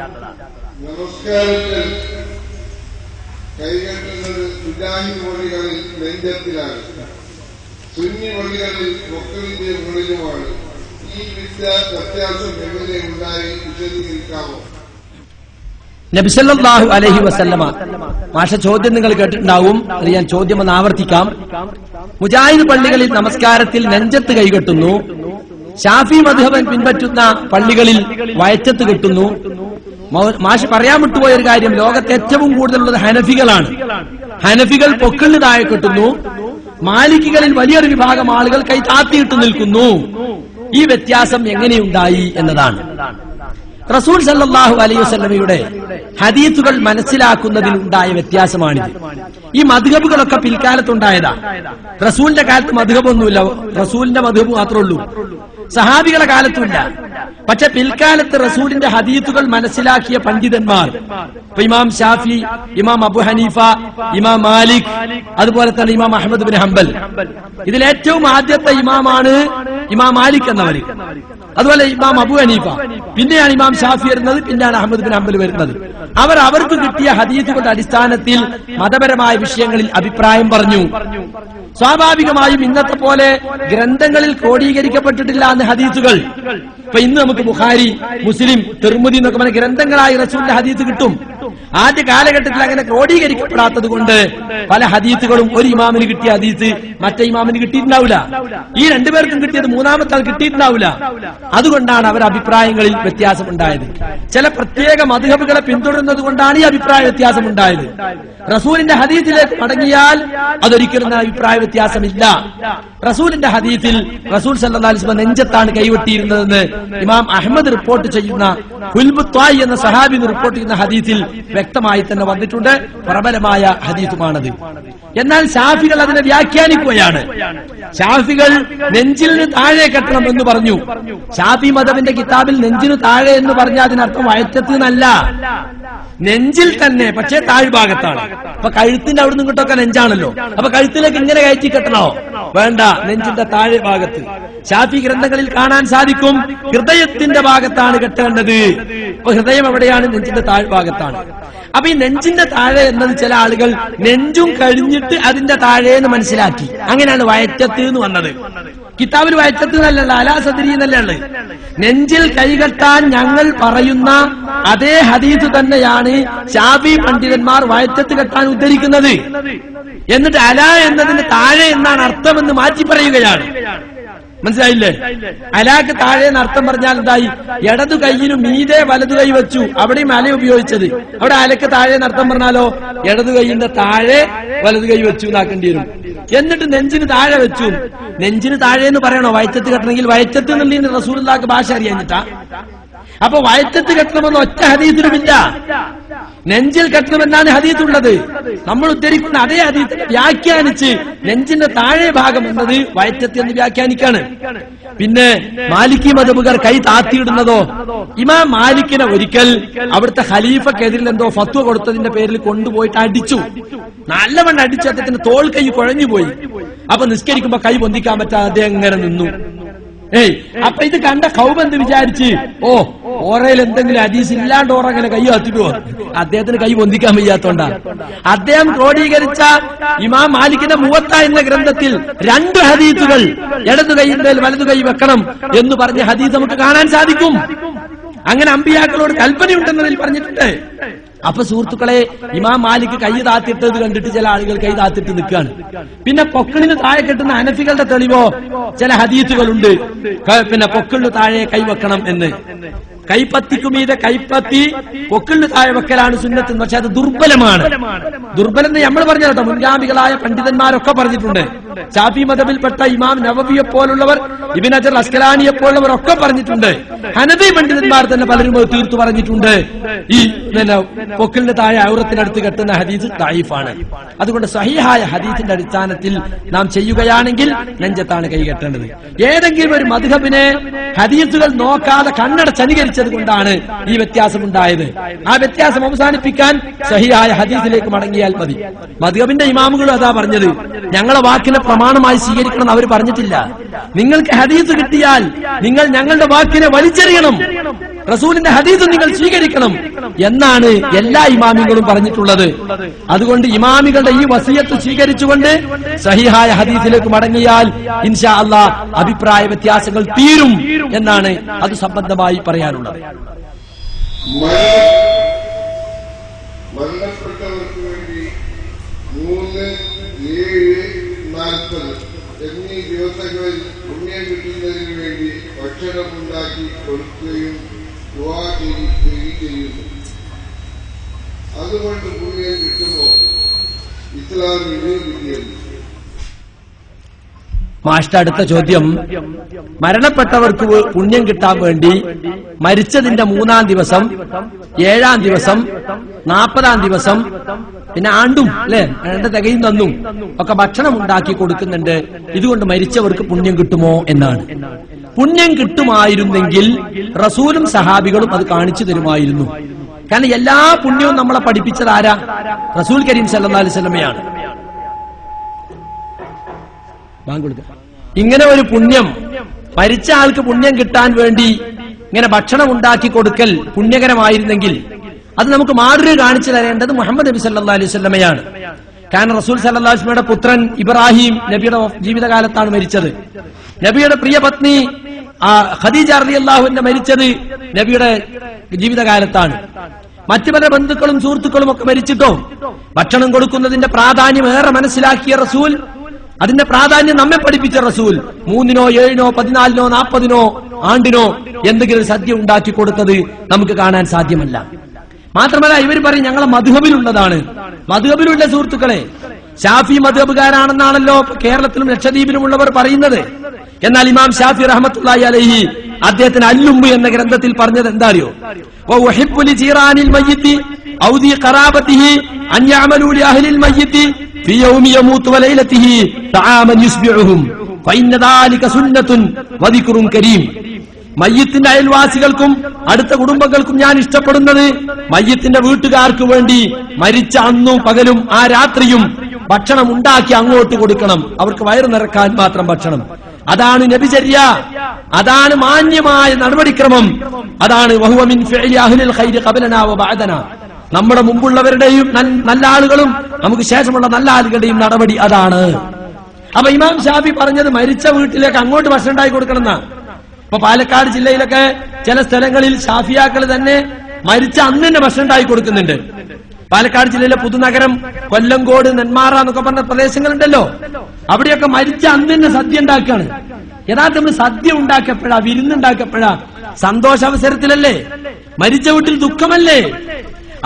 Speaker 3: നമസ്കാരത്തിൽ കൈകെട്ടുന്നത് മുജാഹിദ് മൊഴികളിൽ നെഞ്ചത്തിലാണ്, സുന്നി മൊഴികളിൽ മൊക്കളിന്റെ മുകളിലുമാണ്. ഈ വ്യത്യാസം എങ്ങനെ ഉണ്ടായി വിശദീകരിക്കാമോ?
Speaker 2: നബി സല്ലല്ലാഹു അലൈഹി വസല്ലമ മാഷ ചോദ്യം നിങ്ങൾ കേട്ടിട്ടുണ്ടാവും. അത് ഞാൻ ചോദ്യം ഒന്ന് ആവർത്തിക്കാം. മുജാഹിദ് പള്ളികളിൽ നമസ്കാരത്തിൽ നെഞ്ചത്ത് കൈകെട്ടുന്നു, ഷാഫി മദ്ഹബൻ പിൻപറ്റുന്ന പള്ളികളിൽ വയറ്റത്ത് കെട്ടുന്നു. മാഷ് പറയാൻ വിട്ടുപോയ ഒരു കാര്യം, ലോകത്ത് ഏറ്റവും കൂടുതലുള്ളത് ഹനഫികളാണ്. ഹനഫികൾ പൊക്കിളിന് താഴെ കെട്ടുന്നു, മാലിക്കികളിൽ വലിയൊരു വിഭാഗം ആളുകൾ കൈ താത്തിയിട്ട് നിൽക്കുന്നു. ഈ വ്യത്യാസം എങ്ങനെയുണ്ടായി എന്നതാണ്. റസൂൽ സല്ലല്ലാഹു അലൈഹി വസല്ലമയുടെ ഹദീസുകൾ മനസ്സിലാക്കുന്നതിൽ ഉണ്ടായ വ്യത്യാസമാണിത്. ഈ മദ്ഹബുകളൊക്കെ പിൽക്കാലത്തുണ്ടായതാ. റസൂലിന്റെ കാലത്ത് മദ്ഹബൊന്നുമില്ല, റസൂലിന്റെ മദ്ഹബ് മാത്രമേ ഉള്ളൂ. സഹാബികളുടെ കാലത്തുമില്ല. പക്ഷെ പിൽക്കാലത്ത് റസൂലിന്റെ ഹദീസുകൾ മനസ്സിലാക്കിയ പണ്ഡിതന്മാർ, ഇപ്പൊ ഇമാം ഷാഫി, ഇമാം അബു ഹനീഫ, ഇമാം മാലിക്, അതുപോലെ തന്നെ ഇമാം അഹ്മദ് ബിൻ ഹംബൽ, ഇതിലേറ്റവും ആദ്യത്തെ ഇമാമാണ് ഇമാം മാലിക് എന്നവർ. അതുപോലെ ഇമാം അബു ഹനീഫ, പിന്നെയാണ് ഇമാം ഷാഫി വരുന്നത്, പിന്നെയാണ് അഹ്മദ് ബിൻ ഹംബൽ വരുന്നത്. അവർക്ക് കിട്ടിയ ഹദീസുകളുടെ അടിസ്ഥാനത്തിൽ മതപരമായ വിഷയങ്ങളിൽ അഭിപ്രായം പറഞ്ഞു. സ്വാഭാവികമായും ഇന്നത്തെ പോലെ ഗ്രന്ഥങ്ങളിൽ ക്രോഡീകരിക്കപ്പെട്ടിട്ടില്ല എന്ന് ഹദീസുകൾ. ഇപ്പൊ ഇന്ന് നമുക്ക് ബുഖാരി, മുസ്ലിം, തിർമിദി എന്നൊക്കെ പറഞ്ഞ ഗ്രന്ഥങ്ങളായി റസൂലിന്റെ ഹദീസ് കിട്ടും. ആദ്യ കാലഘട്ടത്തിൽ അങ്ങനെ ക്രോഡീകരിക്കപ്പെടാത്തത് കൊണ്ട് പല ഹദീസുകളും ഒരു ഇമാമിന് കിട്ടിയ ഹദീസ് മറ്റേ ഇമാമിന് കിട്ടിയിട്ടുണ്ടാവില്ല. ഈ രണ്ടുപേർക്കും കിട്ടിയത് മൂന്നാമത്തെ ആൾ കിട്ടിയിട്ടുണ്ടാവില്ല. അതുകൊണ്ടാണ് അവർ അഭിപ്രായങ്ങളിൽ വ്യത്യാസമുണ്ടായത്. ചില പ്രത്യേക മദ്ഹബുകളെ പിന്തുടരുന്നത് കൊണ്ടാണ് ഈ അഭിപ്രായ വ്യത്യാസം ഉണ്ടായത്. റസൂലിന്റെ ഹദീസിലേക്ക് മടങ്ങിയാൽ അതൊരിക്കലും അഭിപ്രായ വ്യത്യാസമില്ല. റസൂലിന്റെ ഹദീസിൽ റസൂൽ സല്ലല്ലാഹു അലൈഹി വസല്ലം നെഞ്ചത്താണ് കൈവെട്ടിയിരുന്നതെന്ന് ഇമാം അഹ്മദ് റിപ്പോർട്ട് ചെയ്യുന്ന ഹുൽബുത്വായി എന്ന സഹാബി റിപ്പോർട്ട് ചെയ്യുന്ന ഹദീസിൽ വ്യക്തമായി തന്നെ വന്നിട്ടുണ്ട്. പ്രബലമായ ഹദീസുമാണത്. എന്നാൽ ഷാഫികൾ അതിനെ വ്യാഖ്യാനിക്കുകയാണ്. ഷാഫികൾ നെഞ്ചിന് താഴെ കെട്ടണം എന്ന് പറഞ്ഞു. ഷാഫി മദബിന്റെ കിതാബിൽ നെഞ്ചിനു താഴെ എന്ന് പറഞ്ഞാൽ അതിനർത്ഥം വയറ്റത്ത് നിന്നല്ല. നെഞ്ചിൽ തന്നെ, പക്ഷേ താഴ്ഭാഗത്താണ്. അപ്പൊ കഴുത്തിന്റെ അവിടെ നിന്നിട്ടൊക്കെ നെഞ്ചാണല്ലോ. അപ്പൊ കഴുത്തിലേക്ക് ഇങ്ങനെ കയറ്റി കെട്ടണോ? വേണ്ട, നെഞ്ചിന്റെ താഴെ ഭാഗത്ത്. ശാഫി ഗ്രന്ഥങ്ങളിൽ കാണാൻ സാധിക്കും ഹൃദയത്തിന്റെ ഭാഗത്താണ് കെട്ടേണ്ടത്. അപ്പൊ ഹൃദയം എവിടെയാണ്? നെഞ്ചിന്റെ താഴ്ഭാഗത്താണ്. അപ്പൊ ഈ നെഞ്ചിന്റെ താഴെ എന്നത് ചില ആളുകൾ നെഞ്ചും കഴിഞ്ഞിട്ട് അതിന്റെ താഴെ എന്ന് മനസ്സിലാക്കി. അങ്ങനെയാണ് വയറ്റത്ത് എന്ന് വന്നത്. കിതാബിൽ വയറ്റത്ത് എന്നല്ല, അലാ സദരി എന്നല്ലാണ്. നെഞ്ചിൽ കൈകെട്ടാൻ ഞങ്ങൾ പറയുന്ന അതേ ഹദീസ് തന്നെയാണ് ശാഫി പണ്ഡിതന്മാർ വയറ്റത്ത് കെട്ടാൻ ഉദ്ധരിക്കുന്നത്. എന്നിട്ട് അല എന്നതിന് താഴെ എന്നാണ് അർത്ഥമെന്ന് മാറ്റി പറയുകയാണ്. മനസ്സിലായില്ലേ? അലാക്ക് താഴെ എന്ന് അർത്ഥം പറഞ്ഞാൽ എന്തായി? ഇടതു കൈയിനു മീതെ വലതു കൈ വെച്ചു, അവിടെയും അല ഉപയോഗിച്ചത്. അവിടെ അലക്ക് താഴെ എന്ന് അർത്ഥം പറഞ്ഞാലോ ഇടതു കൈയിന്റെ താഴെ വലതു കൈ വെച്ചു എന്നാക്കേണ്ടി വരും. എന്നിട്ട് നെഞ്ചിന് താഴെ വെച്ചു. നെഞ്ചിന് താഴെ എന്ന് പറയണോ വയറ്റത്ത് കെട്ടണമെങ്കിൽ? വയറ്റത്ത് എന്നുള്ളതിന് റസൂലുള്ളാഹിക്ക് ഭാഷ അറിയാഞ്ഞിട്ടാ. അപ്പൊ വയറ്റത്ത് കെട്ടണമെന്ന് ഒറ്റ ഹദീസിലുമില്ല. നെഞ്ചിൽ കെട്ടണമെന്നാണ് ഹദീസ് ഉള്ളത്. നമ്മൾ ഉദ്ധരിക്കുന്ന അതേ ഹദീസിനെ വ്യാഖ്യാനിച്ച് നെഞ്ചിന്റെ താഴെ ഭാഗം എന്നത് വയറ്റത്ത് എന്ന് വ്യാഖ്യാനിക്കാണ്. പിന്നെ മാലിക്കി മദ്ഹബുകാർ കൈ താത്തിയിടുന്നതോ? ഇമാം മാലിക്കിനെ ഒരിക്കൽ അവിടുത്തെ ഖലീഫക്കെതിരിൽ എന്തോ ഫത്വ കൊടുത്തതിന്റെ പേരിൽ കൊണ്ടുപോയിട്ട് അടിച്ചു. നല്ലവണ്ണം അടിച്ചു. അദ്ദേഹത്തിന് തോൾ കൈ കുഴഞ്ഞുപോയി. അപ്പൊ നിസ്കരിക്കുമ്പോ കൈ പൊന്തിക്കാൻ പറ്റാതെ അദ്ദേഹം ഇങ്ങനെ നിന്നു. അപ്പൊ ഇത് കണ്ട ഖൗബ് എന്ത് വിചാരിച്ച്, ഓറയിൽ എന്തെങ്കിലും ഹദീസ് ഇല്ലാണ്ട് ഓറങ്ങനെ കൈ കത്തിട്ടോ? അദ്ദേഹത്തിന് കൈ പൊന്തിക്കാൻ വയ്യാത്തോണ്ടാ. അദ്ദേഹം ക്രോഡീകരിച്ച ഇമാം മാലിക്കിന്റെ മുവത്ത എന്ന ഗ്രന്ഥത്തിൽ 2 ഹദീസുകൾ ഇടതു കൈയിന്റെ വലതു കൈ വെക്കണം എന്ന് പറഞ്ഞ ഹദീസ് നമുക്ക് കാണാൻ സാധിക്കും. അങ്ങനെ അമ്പിയാക്കളോട് കൽപ്പനയുണ്ടെന്നതിൽ പറഞ്ഞിട്ടുണ്ട്. അപ്പൊ സുഹൃത്തുക്കളെ, ഇമാം മാലിക് കൈ താത്തിട്ടത് കണ്ടിട്ട് ചില ആളുകൾ കൈ താത്തിട്ട് നിൽക്കുകയാണ്. പിന്നെ പൊക്കിളിന് താഴെ കെട്ടുന്ന ഹനഫികളുടെ തെളിവോ ചില ഹദീസുകളുണ്ട്. പിന്നെ പൊക്കിളിന് താഴെ കൈവെക്കണം എന്ന്. കൈപ്പത്തിക്കുമീതെ കൈപ്പത്തി പൊക്കിളിന് താഴെ വെക്കലാണ് സുന്നത്ത്. പക്ഷെ അത് ദുർബലമാണ്. ദുർബലം നമ്മൾ പറഞ്ഞോ, മുൻഗാമികളായ പണ്ഡിതന്മാരൊക്കെ പറഞ്ഞിട്ടുണ്ട്. ശാഫി മദ്ഹബിൽപ്പെട്ട ഇമാം നവവിയെ പോലുള്ളവർ, ഇബ്നു ഹജർ അസ്കലാനിയെ പോലുള്ളവർ ഒക്കെ പറഞ്ഞിട്ടുണ്ട്. ഹനഫി പണ്ഡിതന്മാർ തന്നെ പലരും തീർത്തു പറഞ്ഞിട്ടുണ്ട് ഈ പൊക്കിളിന് താഴെ ഔറത്തിനടുത്ത് കെട്ടുന്ന ഹദീസ് ദഈഫാണ്. അതുകൊണ്ട് സഹീഹായ ഹദീസിന്റെ അടിസ്ഥാനത്തിൽ നാം ചെയ്യുകയാണെങ്കിൽ നെഞ്ചത്താണ് കൈ കെട്ടേണ്ടത്. ഏതെങ്കിലും ഒരു മദ്ഹബിനെ ഹദീസുകൾ നോക്കാതെ കണ്ണടച്ച് അനുകരിച്ചത് കൊണ്ടാണ് ഈ വ്യത്യാസം ഉണ്ടായത്. ആ വ്യത്യാസം അവസാനിപ്പിക്കാൻ സഹീഹായ ഹദീസിലേക്ക് മടങ്ങിയാൽ മതി. മദ്ഹബിന്റെ ഇമാമുകളും അതാ പറഞ്ഞത്. ഞങ്ങളെ വാക്കിനെ പ്രമാണമായി സ്വീകരിക്കണം അവർ പറഞ്ഞിട്ടില്ല. നിങ്ങൾക്ക് ഹദീസ് കിട്ടിയാൽ നിങ്ങൾ ഞങ്ങളുടെ വാക്കിനെ വലിച്ചെറിയണം, റസൂലിന്റെ ഹദീസ് നിങ്ങൾ സ്വീകരിക്കണം എന്നാണ് എല്ലാ ഇമാമികളും പറഞ്ഞിട്ടുള്ളത്. അതുകൊണ്ട് ഇമാമികളുടെ ഈ വസിയത്ത് സ്വീകരിച്ചുകൊണ്ട് സഹിഹായ ഹദീസിലേക്ക് മടങ്ങിയാൽ ഇൻഷാ അല്ലാഹ് അഭിപ്രായ വ്യത്യാസങ്ങൾ തീരും എന്നാണ് അത് സംബന്ധമായി പറയാനുള്ളത്.
Speaker 3: മരണപ്പെട്ടവർക്ക് വേണ്ടി 3, 7, 40 എന്നീ ദിവസങ്ങളിൽ പുണ്യം കിട്ടുന്നതിന് വേണ്ടി ഭക്ഷണം ഉണ്ടാക്കി കൊടുക്കുകയും ദുആ ചെയ്യുന്നു. അതുകൊണ്ട് പുണ്യം കിട്ടുമോ? ഇസ്ലാമിന് വിധിയുണ്ട്.
Speaker 2: മാഷ്ട അടുത്ത ചോദ്യം, മരണപ്പെട്ടവർക്ക് പുണ്യം കിട്ടാൻ വേണ്ടി മരിച്ചതിന്റെ 3-ാം ദിവസം, 7-ാം ദിവസം, 40-ാം ദിവസം, പിന്നെ ആണ്ടും അല്ലെ 2 തികയും തന്നും ഒക്കെ ഭക്ഷണം ഉണ്ടാക്കി കൊടുക്കുന്നുണ്ട്. ഇതുകൊണ്ട് മരിച്ചവർക്ക് പുണ്യം കിട്ടുമോ എന്നാണ്. പുണ്യം കിട്ടുമായിരുന്നെങ്കിൽ റസൂലും സഹാബികളും അത് കാണിച്ചു തരുമായിരുന്നു. കാരണം എല്ലാ പുണ്യവും നമ്മളെ പഠിപ്പിച്ചത് ആരാ? റസൂൽ കരീം സല്ലല്ലാഹു അലൈഹി വസല്ലമയാണ്. ഇങ്ങനെ ഒരു പുണ്യം, മരിച്ച ആൾക്ക് പുണ്യം കിട്ടാൻ വേണ്ടി ഇങ്ങനെ ഭക്ഷണം ഉണ്ടാക്കി കൊടുക്കൽ പുണ്യകരമായിരുന്നെങ്കിൽ അത് നമുക്ക് മാതൃക കാണിച്ചു തരേണ്ടത് മുഹമ്മദ് നബി സല്ലല്ലാഹു അലൈഹി വസല്ലമയാണ്. കാരണം റസൂൽ സല്ലല്ലാഹു അലൈഹി വസല്ലമയുടെ പുത്രൻ ഇബ്രാഹിം നബിയുടെ ജീവിതകാലത്താണ് മരിച്ചത്. നബിയുടെ പ്രിയ പത്നി ഖദീജ റളിയല്ലാഹു അൻഹ മരിച്ചത് നബിയുടെ ജീവിതകാലത്താണ്. മറ്റു പല ബന്ധുക്കളും സുഹൃത്തുക്കളും ഒക്കെ മരിച്ചിട്ടോ ഭക്ഷണം കൊടുക്കുന്നതിന്റെ പ്രാധാന്യം ഏറെ മനസ്സിലാക്കിയ റസൂൽ, അതിന്റെ പ്രാധാന്യം നമ്മെ പഠിപ്പിച്ച റസൂൽ 3-നോ 7-നോ 14-നോ 40-നോ ആണ്ടിനോ എന്തെങ്കിലും സദ്യ ഉണ്ടാക്കി കൊടുത്തത് നമുക്ക് കാണാൻ സാധ്യമല്ല. മാത്രമല്ല ഇവർ പറയും ഞങ്ങളെ മദ്ഹബിലുള്ളതാണ്. മദ്ഹബിലുള്ള സുഹൃത്തുക്കളെ, ഷാഫി മദ്ഹബുകാരാണെന്നാണല്ലോ കേരളത്തിലും ലക്ഷദ്വീപിലുമുള്ളവർ പറയുന്നത്. എന്നാൽ ഇമാം ഷാഫി റഹ്മത്തുള്ളാഹി അലൈഹി അദ്ദേഹത്തിന് അല്ലുംബ് എന്ന ഗ്രന്ഥത്തിൽ പറഞ്ഞത് എന്താ അറിയോ? വഉഹിബ്ബു ലിജീറാനിൽ മയ്യിത്തി ഔ ദി ഖറാബതിഹി അൻ യഅമലു ലി അഹ്ലിൽ മയ്യിത്തി ഫീ യൗമി യമൂതു വലൈലതിഹി തആമൻ യുസ്ബിഉഹും ഫഇന്ന ദാലിക സുന്നത്തുൻ വദിക്റുൻ കരീം. മയ്യിത്തിന്റെ അയൽവാസികൾക്കും അടുത്ത കുടുംബങ്ങൾക്കും ഞാൻ ഇഷ്ടപ്പെടുന്നത് മയ്യത്തിന്റെ വീട്ടുകാർക്ക് വേണ്ടി മരിച്ച അന്നും പകലും ആ രാത്രിയും ഭക്ഷണം ഉണ്ടാക്കി അങ്ങോട്ട് കൊടുക്കണം. അവർക്ക് വയറ് നിറക്കാൻ മാത്രം ഭക്ഷണം. അതാണ് നബിചര്യ, അതാണ് മാന്യമായ നടപടിക്രമം. അതാണ് വഹുവ മിൻ ഫിഅലി അഹ്ലിൽ ഖൈരി ഖബലനാ വ ബഅദനാ. നമ്മുടെ മുമ്പുള്ളവരുടെയും നല്ല ആളുകളും നമുക്ക് ശേഷമുള്ള നല്ല ആളുകളുടെയും നടപടി അതാണ്. അപ്പൊ ഇമാം ഷാഫി പറഞ്ഞത് മരിച്ച വീട്ടിലേക്ക് അങ്ങോട്ട് ഭക്ഷണം ഉണ്ടാക്കി കൊടുക്കണം എന്നാ. ഇപ്പൊ പാലക്കാട് ജില്ലയിലൊക്കെ ചില സ്ഥലങ്ങളിൽ ഷാഫിയാക്കൾ തന്നെ മരിച്ച അന്ന് തന്നെ ഭക്ഷണം ഉണ്ടാക്കി കൊടുക്കുന്നുണ്ട്. പാലക്കാട് ജില്ലയിലെ പുതുനഗരം, കൊല്ലങ്കോട്, നെന്മാറ എന്നൊക്കെ പറഞ്ഞ പ്രദേശങ്ങളുണ്ടല്ലോ, അവിടെയൊക്കെ മരിച്ച അന്ന് തന്നെ സദ്യ ഉണ്ടാക്കുകയാണ്. യഥാർത്ഥത്തിൽ സദ്യ ഉണ്ടാക്കപ്പെടാ, വിരുന്നുണ്ടാക്കപ്പെടാ സന്തോഷാവസരത്തിലല്ലേ, മരിച്ച വീട്ടിൽ ദുഃഖമല്ലേ.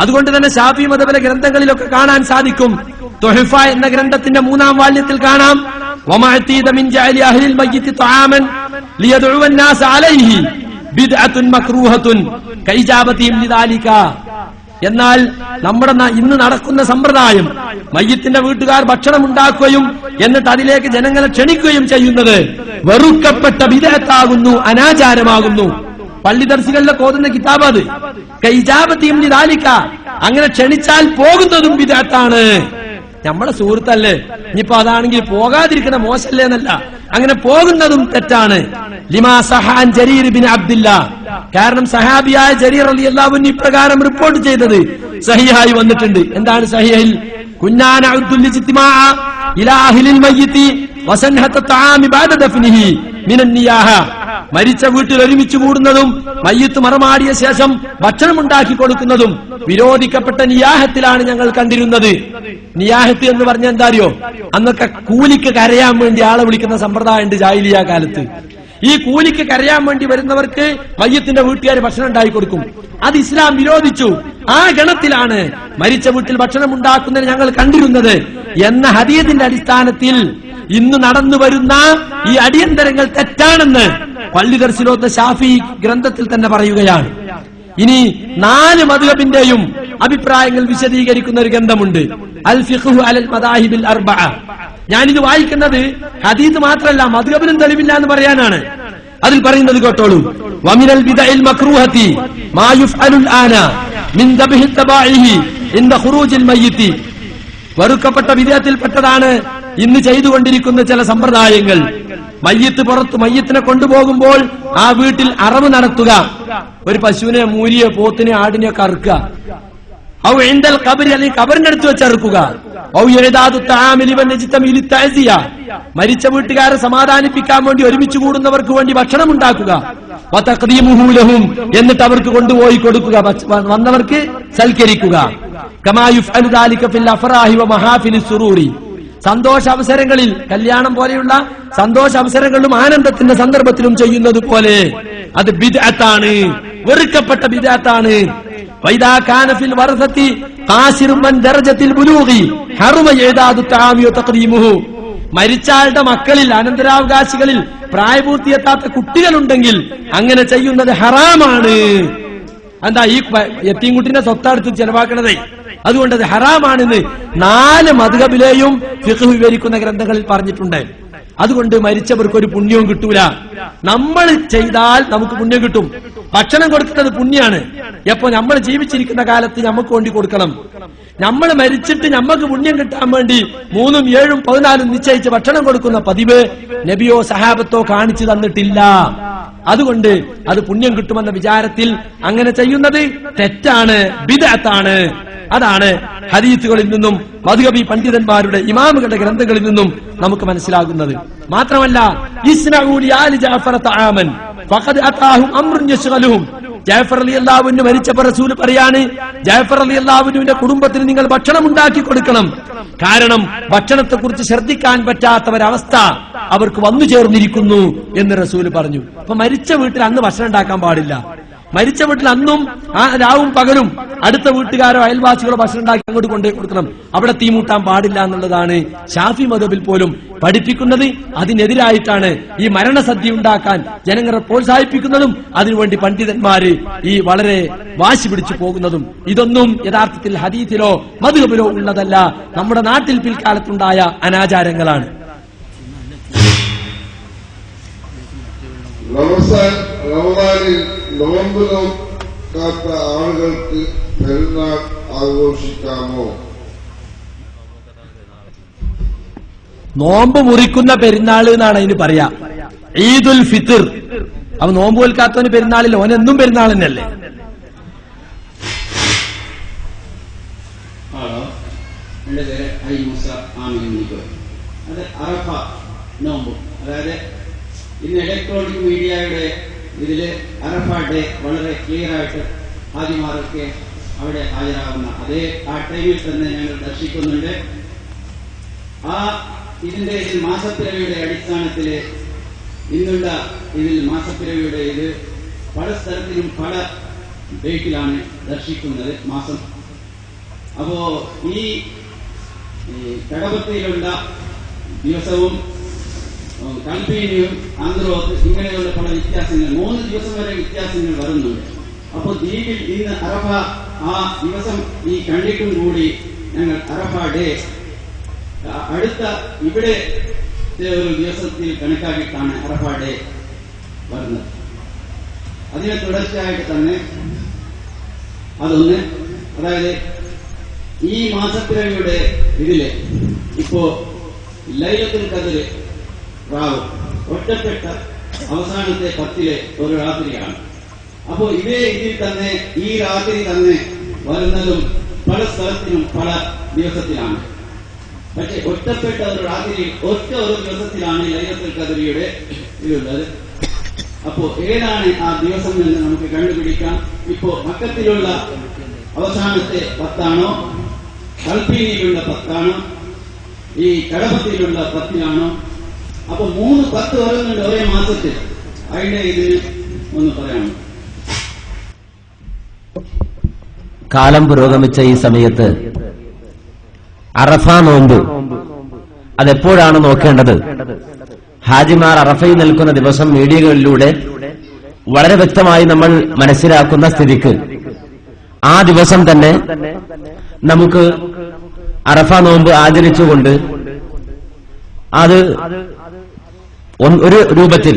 Speaker 2: അതുകൊണ്ട് തന്നെ ഷാഫി മദ്ഹബിലെ ഗ്രന്ഥങ്ങളിലൊക്കെ കാണാൻ സാധിക്കും. തുഹഫ എന്ന ഗ്രന്ഥത്തിന്റെ 3-ാം വാല്യത്തിൽ കാണാം, വമഅതീദ മിൻ ജഅലി അഹ്ലിൽ മയ്യിത്തി തആമൻ ലിയദ്ഉവ അന്നാസ അലൈഹി ബിദ്അത്തുൻ മക്റൂഹത്തുൻ കൈജാബതിഹിം ലിദാലിക. എന്നാൽ നമ്മുടെ ഇന്ന് നടക്കുന്ന സമ്പ്രദായം മയ്യിത്തിന്റെ വീട്ടുകാർ ഭക്ഷണം ഉണ്ടാക്കുകയും എന്നിട്ട് അതിലേക്ക് ജനങ്ങളെ ക്ഷണിക്കുകയും ചെയ്യുന്നത് വെറുക്കപ്പെട്ട ബിദ്അത്താകുന്നു, അനാചാരമാകുന്നു. പള്ളി ദർസികളിലൊക്കെ ഓതുന്ന കിതാബ് അത്. കൈജാബതിഹിം ലിദാലിക, അങ്ങനെ ക്ഷണിച്ചാൽ പോകുന്നതും ബിദ്അത്താണ്. നമ്മുടെ സുഹൃത്തല്ലേ, ഇനിയിപ്പോ അതാണെങ്കിൽ പോകാതിരിക്കുന്ന മോശല്ലേ എന്നല്ല, അങ്ങനെ പോകുന്നതും തെറ്റാണ്. ലിമാ സഹാൻ ജരീർ ബിൻ അബ്ദില്ലാ, കാരണം സഹാബിയായ ജരീർ റളിയല്ലാഹു അൻഹു ഇപ്രകാരം റിപ്പോർട്ട് ചെയ്തത് സഹീഹായി വന്നിട്ടുണ്ട്. എന്താണ് സഹീഹിൽ? കുന്നാ നഅുദ്ദുൽ ഇജ്തിമാഅ ഇലാ അഹ്ലിൽ മയ്യിത്തി വസൻഹത തആമി ബഅദ ദഫ്നിഹി മിനൻ നിയാഹ. മരിച്ച വീട്ടിൽ ഒരുമിച്ച് കൂടുന്നതും മയ്യിത്ത് മറമാടിയ ശേഷം ഭക്ഷണം ഉണ്ടാക്കി കൊടുക്കുന്നതും വിരോധിക്കപ്പെട്ട നിയാഹത്തിലാണ് ഞങ്ങൾ കണ്ടിരുന്നത്. നിയാഹത്ത് എന്ന് പറഞ്ഞാൽ എന്താ അറിയോ? അന്നൊക്കെ കൂലിക്ക് കരയാൻ വേണ്ടി ആളെ വിളിക്കുന്ന സമ്പ്രദായം ഉണ്ട് ജാഹിലിയ്യ കാലത്ത്. ഈ കൂലിക്ക് കരയാൻ വേണ്ടി വരുന്നവർക്ക് മയ്യത്തിന്റെ വീട്ടുകാർ ഭക്ഷണം ഉണ്ടാക്കി കൊടുക്കും. അത് ഇസ്ലാം വിരോധിച്ചു. ആ ഗണത്തിലാണ് മരിച്ച വീട്ടിൽ ഭക്ഷണം ഉണ്ടാക്കുന്നത് ഞങ്ങൾ കണ്ടിരുന്നത് എന്ന ഹദീസിന്റെ അടിസ്ഥാനത്തിൽ ഇന്ന് നടന്നു വരുന്ന ഈ അടിയന്തരങ്ങൾ തെറ്റാണെന്ന് പള്ളി ദർസിലോത്ത ഷാഫി ഗ്രന്ഥത്തിൽ തന്നെ പറയുകയാണ്. ഇനി 4 മദ്ഹബിന്റെയും അഭിപ്രായങ്ങൾ വിശദീകരിക്കുന്ന ഒരു ഗ്രന്ഥമുണ്ട്, അൽ ഫിഖ്ഹു അലൽ മദാഹിബിൽ അർബഅ. ഞാനിത് വായിക്കുന്നത് ഹദീസ് മാത്രമല്ല, മദ്ഹബിനും തെളിവില്ല എന്ന് പറയാനാണ്. അതിൽ പറയുന്നത് കേട്ടോളൂ, വമിനൽ ബിദഇൽ മക്റൂഹതി മാ യുഫ്അലുൽ ആന മിൻ ദബ്ഹി തബാഇഹി ഇൻദ ഖുറൂജിൽ മയ്യിത്തി. വെറുക്കപ്പെട്ട വിധേയത്തിൽപ്പെട്ടതാണ് ഇന്ന് ചെയ്തുകൊണ്ടിരിക്കുന്ന ചില സമ്പ്രദായങ്ങൾ. മയ്യിത്ത് പുറത്ത് മയ്യിത്തിനെ കൊണ്ടുപോകുമ്പോൾ ആ വീട്ടിൽ അറവ് നടത്തുക, ഒരു പശുവിനെ, മൂരിയെ, പോത്തിനെ, ആടിനെ ഒക്കെ അറുക്കുക. ഔ ഇൻദൽ ഖബരി, അല്ലെങ്കിൽ ഖബറിന്റെ അടുത്ത് വെച്ച് അറുക്കുക. ഔ ഇഅദാദു തആമി ലിമൻ യജ്തമി ലിതഅസിയ, മരിച്ച വീട്ടുകാരെ സമാധാനിപ്പിക്കാൻ വേണ്ടി ഒരുമിച്ച് കൂടുന്നവർക്ക് വേണ്ടി ഭക്ഷണം ഉണ്ടാക്കുക. വതഖദീമുഹു ലഹും, എന്നിട്ട് അവർക്ക് കൊണ്ടുപോയി കൊടുക്കുക, വന്നവർക്ക് സൽക്കരിക്കുക. കമാ യുഫ്അലു ദാലിക ഫിൽ അഫറാഹി വ മഹാഫിലിസ് സുറൂരി, സന്തോഷ അവസരങ്ങളിൽ, കല്യാണം പോലെയുള്ള സന്തോഷ അവസരങ്ങളിലും ആനന്ദത്തിന്റെ സന്ദർഭത്തിലും ചെയ്യുന്നത് പോലെ അത് ബിദ്അത്താണ്, വെറുക്കപ്പെട്ട ബിദ്അത്താണ്. വൈദാ കാന ഫിൽ വറസത്തി ഖാസിറുൻ മൻ ദറജത്തിൽ ബുലൂഗി ഹറുമ ഇഅദാദു തആമി വ തഖദീമുഹു, മരിച്ചയാളുടെ മക്കളിൽ, അനന്തരാവകാശികളിൽ പ്രായപൂർത്തിയെത്താത്ത കുട്ടികളുണ്ടെങ്കിൽ അങ്ങനെ ചെയ്യുന്നത് ഹറാമാണ്. എന്താ ഈ യത്തീംകുട്ടിന്റെ സ്വത്തെടുത്ത് ചെലവാക്കണതേ, അതുകൊണ്ട് അത് ഹറാമാണെന്ന് 4 മദ്ഹബിലെയും ഫിഖ് വിവരിക്കുന്ന ഗ്രന്ഥങ്ങളിൽ പറഞ്ഞിട്ടുണ്ട്. അതുകൊണ്ട് മരിച്ചവർക്ക് ഒരു പുണ്യവും കിട്ടൂല. നമ്മൾ ചെയ്താൽ നമുക്ക് പുണ്യം കിട്ടും. ഭക്ഷണം കൊടുക്കുന്നത് പുണ്യാണ്. എപ്പോ നമ്മൾ ജീവിച്ചിരിക്കുന്ന കാലത്ത് നമുക്ക് വേണ്ടി കൊടുക്കണം. നമ്മൾ മരിച്ചിട്ട് നമുക്ക് പുണ്യം കിട്ടാൻ വേണ്ടി 3ഉം 7ഉം 14ഉം നിശ്ചയിച്ച് ഭക്ഷണം കൊടുക്കുന്ന പതിവ് നബിയോ സഹാബത്തോ കാണിച്ചു തന്നിട്ടില്ല. അതുകൊണ്ട് അത് പുണ്യം കിട്ടുമെന്ന വിചാരത്തിൽ അങ്ങനെ ചെയ്യുന്നത് തെറ്റാണ്, ബിദ്അത്താണ്. അതാണ് ഹദീസുകളിൽ നിന്നും മദ്ഹബി പണ്ഡിതന്മാരുടെ, ഇമാമുകളുടെ ഗ്രന്ഥങ്ങളിൽ നിന്നും നമുക്ക് മനസ്സിലാകുന്നത്. മാത്രമല്ല, ഇസ്നഉ ലിആലി ജഅഫർ തആമൻ ഫഖദ് അതാഹും അംറുൻ യശ്ഗലുഹും. ജഅഫർ റളിയല്ലാഹു അൻഹു മരിച്ചപ്പോൾ റസൂൽ പറയാണ്, ജഅഫർ റളിയല്ലാഹു അൻഹുവിന്റെ കുടുംബത്തിന് നിങ്ങൾ ഭക്ഷണം ഉണ്ടാക്കി കൊടുക്കണം. കാരണം ഭക്ഷണത്തെക്കുറിച്ച് ശ്രദ്ധിക്കാൻ പറ്റാത്ത ഒരവസ്ഥ അവർക്ക് വന്നു ചേർന്നിരിക്കുന്നു എന്ന് റസൂൽ പറഞ്ഞു. അപ്പൊ മരിച്ച വീട്ടിൽ അന്ന് ഭക്ഷണം ഉണ്ടാക്കാൻ പാടില്ല. മരിച്ച വീട്ടിൽ അന്നും ആ രാവും പകലും അടുത്ത വീട്ടുകാരോ അയൽവാസികളോ ഭക്ഷണം ഉണ്ടാക്കി അങ്ങോട്ട് കൊണ്ടുപോയി കൊടുക്കണം. അവിടെ തീ മൂട്ടാൻ പാടില്ല എന്നുള്ളതാണ് ഷാഫി മദ്ഹബിൽ പോലും പഠിപ്പിക്കുന്നത്. അതിനെതിരായിട്ടാണ് ഈ മരണസദ്യ ഉണ്ടാക്കാൻ ജനങ്ങളെ പ്രോത്സാഹിപ്പിക്കുന്നതും അതിനുവേണ്ടി പണ്ഡിതന്മാര് ഈ വളരെ വാശി പിടിച്ചു പോകുന്നതും. ഇതൊന്നും യഥാർത്ഥത്തിൽ ഹദീസിലോ മദ്ഹബിലോ ഉള്ളതല്ല, നമ്മുടെ നാട്ടിൽ പിൽക്കാലത്തുണ്ടായ അനാചാരങ്ങളാണ്.
Speaker 3: റമദാനിൽ നോമ്പ് മുറിക്കാത്ത ആളുകൾക്ക് പെരുന്നാൾ ആഘോഷിക്കാമോ?
Speaker 2: നോമ്പ് മുറിക്കുന്ന പെരുന്നാൾ എന്നാണ് അതിന് പറയാ. ഈദുൽ ഫിത്ർ. അവ നോമ്പ് വെൽക്കാത്തവന് പെരുന്നാളിൽ ഓനെന്നും പെരുന്നാൾ തന്നെയല്ലേ?
Speaker 4: എന്റെ പേര് ഐ മൂസ ആമിനിക്കോ. അത് അറഫ നോമ്പ്. അതായത് ഇന്ന് ഇലക്ട്രോണിക് മീഡിയയുടെ ഇതില് അറഫ ഡേ വളരെ ക്ലിയർ ആയിട്ട് ഹാജിമാരൊക്കെ അവിടെ ഹാജരാകുന്ന അതേ ആ ടൈമിൽ തന്നെ ഞങ്ങൾ ദർശിക്കുന്നുണ്ട്. ഇതിന്റെ മാസപ്പിരവിയുടെ അടിസ്ഥാനത്തില് ഇന്നുള്ള ഇതിൽ മാസപ്പിരവിയുടെ ഇത് പല സ്ഥലത്തിലും പല ഡേറ്റിലാണ് ദർശിക്കുന്നത് മാസം. അപ്പോ ഈ കടപത്തിയിലുള്ള ദിവസവും കൽപ്പീനിയും ആന്ധ്രോത്ത് ഇങ്ങനെയുള്ള പല വ്യത്യാസങ്ങൾ 3 ദിവസം വരെ വ്യത്യാസങ്ങൾ വരുന്നുണ്ട്. അപ്പോൾ ദ്വീപിൽ ഇന്ന് അറഫ ആ ദിവസം ഈ കണ്ടിട്ടും കൂടി ഞങ്ങൾ അറഫ ഡേ അടുത്ത ഇവിടെ ഒരു ദിവസത്തിൽ കണക്കാക്കിയിട്ടാണ് അറഫ ഡേ വരുന്നത്. അതിനെ തുടർച്ചയായിട്ട് തന്നെ അതൊന്ന്, അതായത് ഈ മാസപ്പിരവിയുടെ ഇതില് ഇപ്പോ ലൈലത്തുൽ ഖദ്ർ റാവ് ഒറ്റപ്പെട്ട അവസാനത്തെ 10 ഒരു രാത്രിയാണ്. അപ്പോ ഇതേ ഇതിൽ തന്നെ ഈ രാത്രി തന്നെ വരുന്നതും പല സ്ഥലത്തിനും പല ദിവസത്തിലാണ്. പക്ഷെ ഒറ്റപ്പെട്ട ഒരു രാത്രിയിൽ ഒറ്റ ഒരു ദിവസത്തിലാണ് ലൈലത്തുൽ ഖദ്റിയുടെ ഇതുള്ളത്. അപ്പോ ഏതാണ് ആ ദിവസം എന്ന് നമുക്ക് കണ്ടുപിടിക്കാം. ഇപ്പോ മക്കത്തിലുള്ള അവസാനത്തെ 10 കൽപ്പീനിയിലുള്ള 10 ഈ കടപത്തിലുള്ള 10 അപ്പൊ 3 10 വരുന്നുണ്ട് ഒരേ മാസത്തിൽ. അതിന്റെ ഇതിന് ഒന്ന് പറയാമോ?
Speaker 5: കാലം പുരോഗമിച്ച ഈ സമയത്ത് അറഫ നോമ്പ് അതെപ്പോഴാണ് നോക്കേണ്ടത്? ഹാജിമാർ അറഫയിൽ നിൽക്കുന്ന ദിവസം മീഡിയകളിലൂടെ വളരെ വ്യക്തമായി നമ്മൾ മനസ്സിലാക്കുന്ന സ്ഥിതിക്ക് ആ ദിവസം തന്നെ നമുക്ക് അറഫ നോമ്പ് ആചരിച്ചുകൊണ്ട് അത് ഒരു രൂപത്തിൽ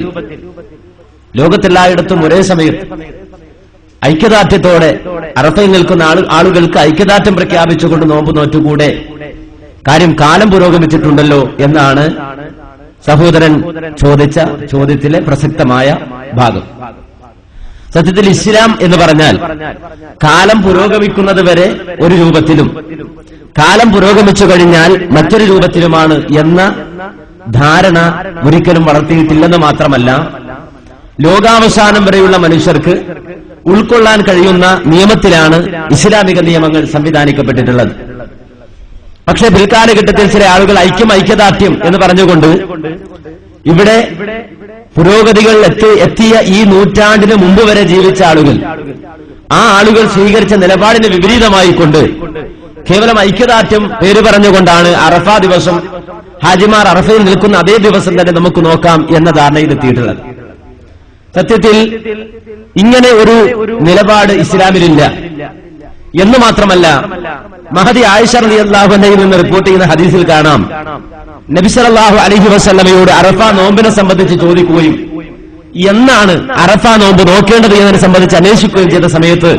Speaker 5: ലോകത്തെല്ലായിടത്തും ഒരേ സമയത്ത് ഐക്യദാർഢ്യത്തോടെ അറഫയിൽ നിൽക്കുന്ന ആളുകൾക്ക് ഐക്യദാർഢ്യം പ്രഖ്യാപിച്ചുകൊണ്ട് നോമ്പ് നോറ്റുകൂടെ? കാര്യം കാലം പുരോഗമിച്ചിട്ടുണ്ടല്ലോ എന്നാണ് സഹോദരൻ ചോദിച്ച ചോദ്യത്തിലെ പ്രസക്തമായ ഭാഗം. സത്യത്തിൽ ഇസ്ലാം എന്ന് പറഞ്ഞാൽ കാലം പുരോഗമിക്കുന്നത് വരെ ഒരു രൂപത്തിലും കാലം പുരോഗമിച്ചു കഴിഞ്ഞാൽ മറ്റൊരു രൂപത്തിലുമാണ് എന്ന ധാരണ ഒരിക്കലും വളർത്തിയിട്ടില്ലെന്ന് മാത്രമല്ല, ലോകാവസാനം വരെയുള്ള മനുഷ്യർക്ക് ഉൾക്കൊള്ളാൻ കഴിയുന്ന നിയമത്തിലാണ് ഇസ്ലാമിക നിയമങ്ങൾ സംവിധാനിക്കപ്പെട്ടിട്ടുള്ളത്. പക്ഷേ പിൽക്കാലഘട്ടത്തിൽ ചില ആളുകൾ ഐക്യദാർഢ്യം എന്ന് പറഞ്ഞുകൊണ്ട് ഇവിടെ പുരോഗതികൾ എത്തിയ ഈ നൂറ്റാണ്ടിന് മുമ്പ് വരെ ജീവിച്ച ആളുകൾ ആ ആളുകൾ സ്വീകരിച്ച നിലപാടിന് വിപരീതമായിക്കൊണ്ട് കേവലം ഐക്യദാർഢ്യം പേര് പറഞ്ഞുകൊണ്ടാണ് അറഫ ദിവസം ഹാജിമാർ അറഫയിൽ നിൽക്കുന്ന അതേ ദിവസം തന്നെ നമുക്ക് നോക്കാം എന്ന ധാരണയിലെത്തിയിട്ടുള്ളത്. സത്യത്തിൽ ഇങ്ങനെ ഒരു നിലപാട് ഇസ്ലാമിലില്ല എന്ന് മാത്രമല്ല, മഹദി ആയിഷ റളിയല്ലാഹു അൻഹയിൽ നിന്ന് റിപ്പോർട്ട് ചെയ്യുന്ന ഹദീസിൽ കാണാം, നബി സല്ലല്ലാഹു അലൈഹി വസല്ലമയോട് അറഫ നോമ്പിനെ സംബന്ധിച്ച് ചോദിക്കുകയും എന്നാണ് അറഫ നോമ്പ് നോക്കേണ്ടത് എന്നതിനെ സംബന്ധിച്ച് അന്വേഷിക്കുകയും ചെയ്ത സമയത്ത്